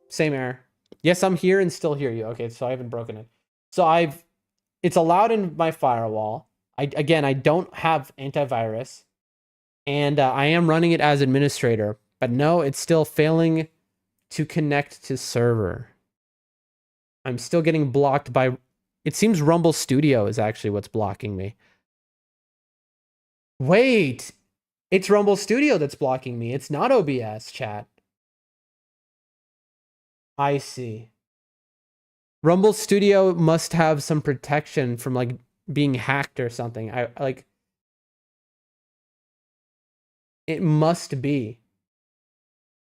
[SPEAKER 1] Same error. Yes, I'm here and still hear you. Okay, so I haven't broken it. So it's allowed in my firewall. Again, I don't have antivirus. And I am running it as administrator. But no, it's still failing to connect to server. I'm still getting blocked by... It seems Rumble Studio is actually what's blocking me. Wait! It's Rumble Studio that's blocking me. It's not OBS, chat. I see. Rumble Studio must have some protection from like being hacked or something. It must be.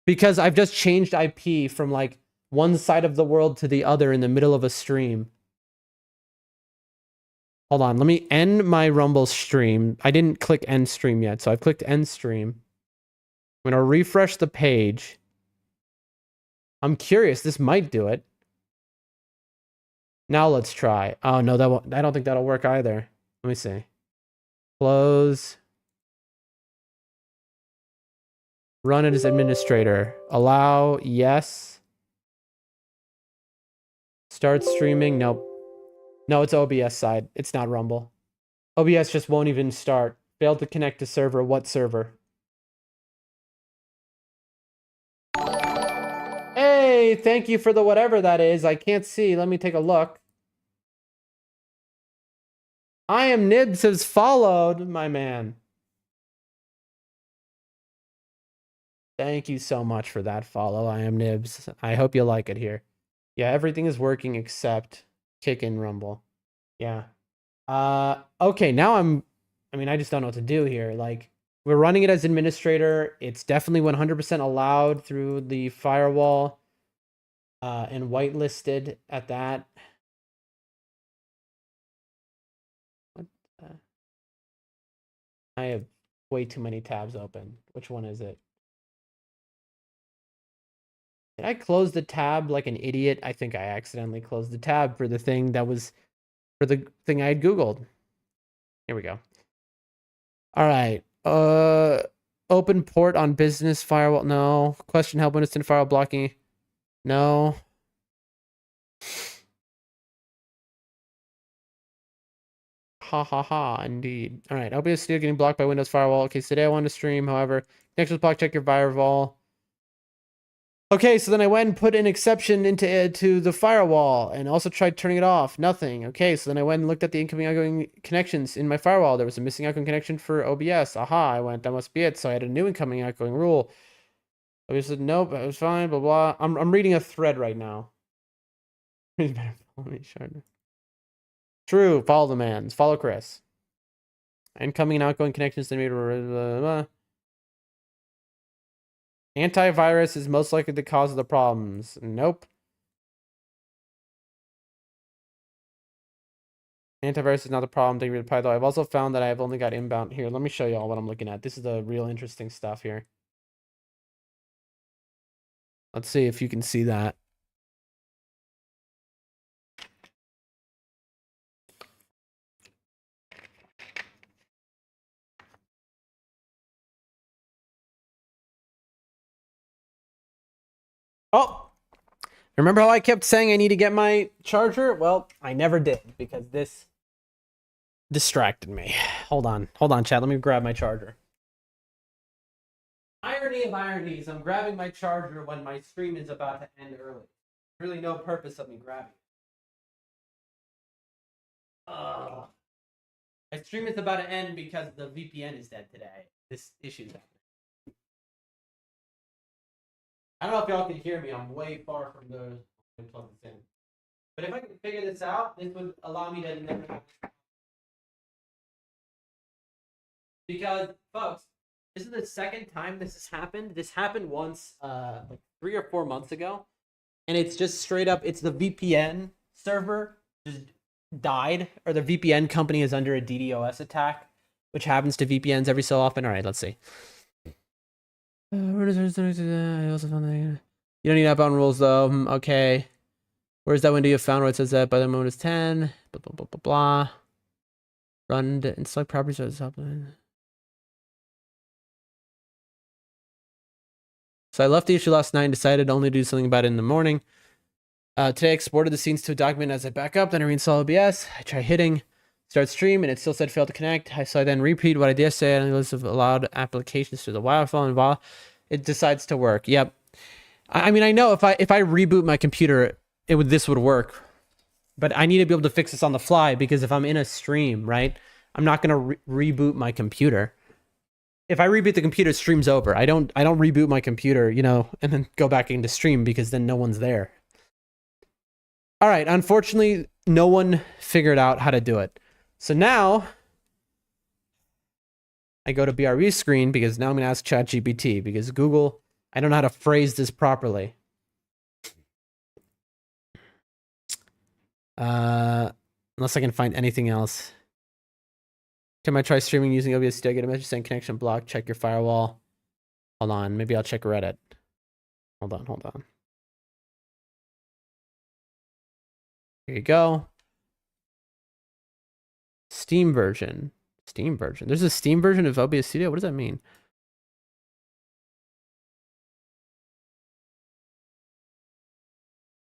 [SPEAKER 1] Because I've just changed IP from like one side of the world to the other in the middle of a stream. Hold on, let me end my Rumble stream. I didn't click end stream yet, so I've clicked end stream. I'm gonna refresh the page. I'm curious, this might do it. Now let's try. Oh no, that won't, I don't think that'll work either. Let me see. Close. Run it as administrator. Allow, yes. Start streaming, nope. No, it's OBS side. It's not Rumble. OBS just won't even start. Failed to connect to server. What server? Hey, thank you for the whatever that is. I can't see. Let me take a look. I am Nibs has followed, my man. Thank you so much for that follow. I am Nibs. I hope you like it here. Yeah, everything is working except kick in Rumble. Yeah. Okay, now I mean, I just don't know what to do here. Like, we're running it as administrator. It's definitely 100% allowed through the firewall. And whitelisted at that. What I have way too many tabs open. Which one is it? Did I close the tab like an idiot? I think I accidentally closed the tab for the thing that was for the thing I had Googled. Here we go. All right. Open port on business firewall. No. Question help when it's in firewall blocking. No. Ha ha ha, indeed. All right, OBS Studio getting blocked by Windows Firewall. Okay, so today I wanted to stream, however, connection was blocked, check your firewall. Okay, so then I went and put an exception to the firewall and also tried turning it off. Nothing. Okay, so then I went and looked at the incoming outgoing connections in my firewall. There was a missing outgoing connection for OBS. Aha, I went, that must be it. So I had a new incoming outgoing rule. OBS said, nope, it was fine, blah, blah. I'm reading a thread right now. True, follow the mans. Follow Chris. Incoming and outgoing connections. Antivirus is most likely the cause of the problems. Nope. Antivirus is not the problem. Thank you for the reply, though. I've also found that I've only got inbound. Here, let me show you all what I'm looking at. This is the real interesting stuff here. Let's see if you can see that. Oh! Remember how I kept saying I need to get my charger? Well, I never did because this distracted me. Hold on, chat. Let me grab my charger. Irony of ironies, I'm grabbing my charger when my stream is about to end early. There's really no purpose of me grabbing it. My stream is about to end because the VPN is dead today. This issue's happening. I don't know if y'all can hear me. I'm way far from the plug this in. But if I can figure this out, this would allow me to never have. Because, folks, this is the second time this has happened. This happened once, like 3 or 4 months ago, and it's just straight up. It's the VPN server just died, or the VPN company is under a DDoS attack, which happens to VPNs every so often. All right, let's see. I also found that you don't need outbound rules though. Okay. Where's that window you found where it says that by the moment is 10? Blah blah blah blah blah. Run and select properties at the top. So I left the issue last night and decided to only do something about it in the morning. Today I exported the scenes to a document as I back up, then I reinstall OBS. I try hitting start stream and it still said failed to connect. So I then repeat what I did say and a list of allowed applications to the Wi-Fi and voila, it decides to work. Yep. I mean, I know if I reboot my computer, this would work. But I need to be able to fix this on the fly because if I'm in a stream, right, I'm not going to reboot my computer. If I reboot the computer, stream's over. I don't reboot my computer, you know, and then go back into stream because then no one's there. All right, unfortunately, no one figured out how to do it. So now I go to BRB screen because now I'm going to ask ChatGPT because Google, I don't know how to phrase this properly. Unless I can find anything else. Can I try streaming using OBS Studio? Get a message saying connection blocked. Check your firewall. Hold on. Maybe I'll check Reddit. Hold on. Here you go. Steam version. There's a Steam version of OBS Studio? What does that mean?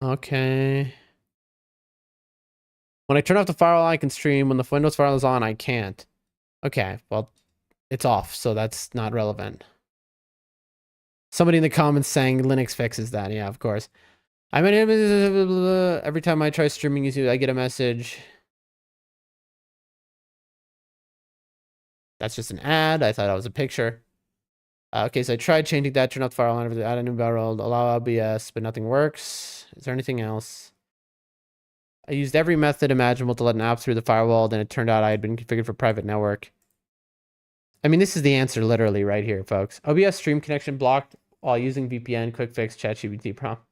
[SPEAKER 1] Okay. When I turn off the firewall, I can stream. When the Windows firewall is on, I can't. Okay, well, it's off, so that's not relevant. Somebody in the comments saying Linux fixes that. Yeah, of course. I mean, every time I try streaming YouTube, I get a message. That's just an ad. I thought that was a picture. Okay, so I tried changing that, turn off the firewall, add a new barrel, allow OBS, but nothing works. Is there anything else? I used every method imaginable to let an app through the firewall, then it turned out I had been configured for private network. I mean, this is the answer literally right here, folks. OBS stream connection blocked while using VPN, quick fix, ChatGPT prompt.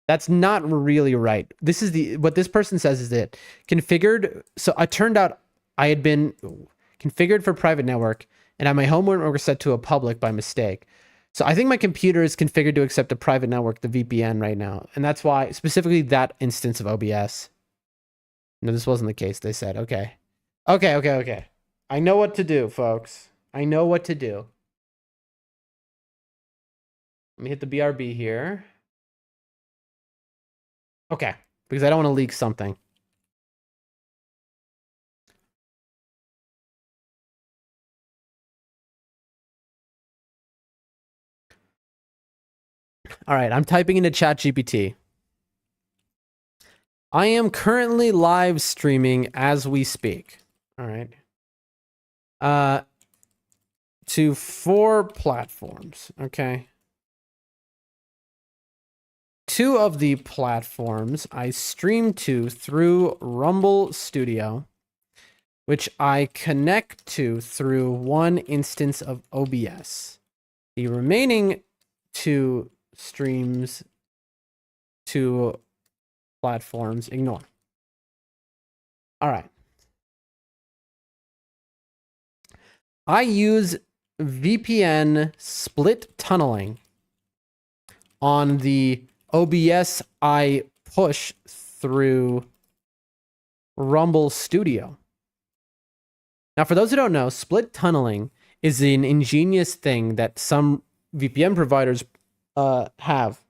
[SPEAKER 1] That's not really right. This is what this person says is that configured. So it turned out I had been configured for private network and had my home network set to a public by mistake. So I think my computer is configured to accept a private network, the VPN right now. And that's why specifically that instance of OBS. No, this wasn't the case. They said, okay. I know what to do, folks. I know what to do. Let me hit the BRB here. Okay, because I don't want to leak something. All right, I'm typing into ChatGPT. I am currently live streaming as we speak. All right. To 4 platforms. Okay. 2 of the platforms I stream to through Rumble Studio, which I connect to through one instance of OBS. The remaining 2 streams to platforms, ignore. All right. I use VPN split tunneling on the OBS I push through Rumble Studio. Now, for those who don't know, split tunneling is an ingenious thing that some VPN providers have.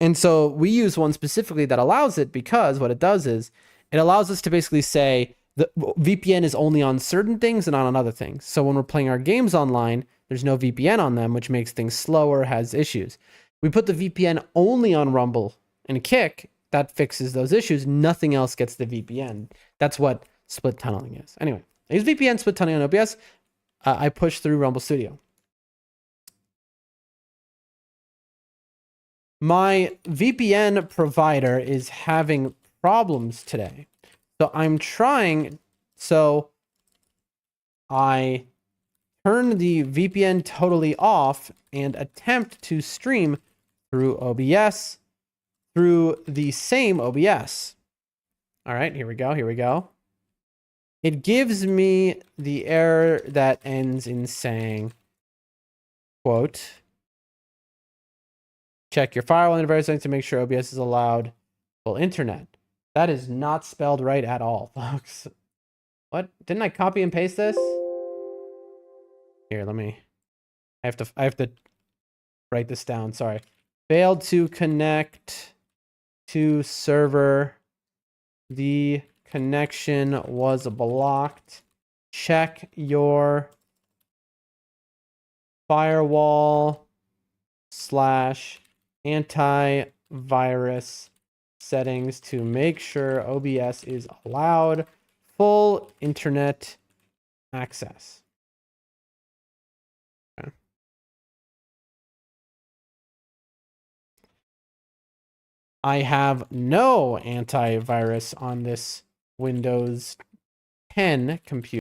[SPEAKER 1] And so we use one specifically that allows it, because what it does is it allows us to basically say the VPN is only on certain things and not on other things. So when we're playing our games online, there's no VPN on them, which makes things slower, has issues. We put the VPN only on Rumble and Kick, that fixes those issues. Nothing else gets the VPN. That's what split tunneling is. Anyway, I use VPN split tunneling on OBS. I push through Rumble Studio. My VPN provider is having problems today. So I'm trying, so I turn the VPN totally off and attempt to stream through OBS through the same OBS. All right, here we go, here we go. It gives me the error that ends in saying, quote, check your firewall and various things to make sure OBS is allowed full internet. That is not spelled right at all, folks. What? Didn't I copy and paste this? Here, let me. I have to write this down. Sorry. Failed to connect to server. The connection was blocked. Check your firewall / antivirus settings to make sure OBS is allowed full internet access. Okay. I have no antivirus on this Windows 10 computer.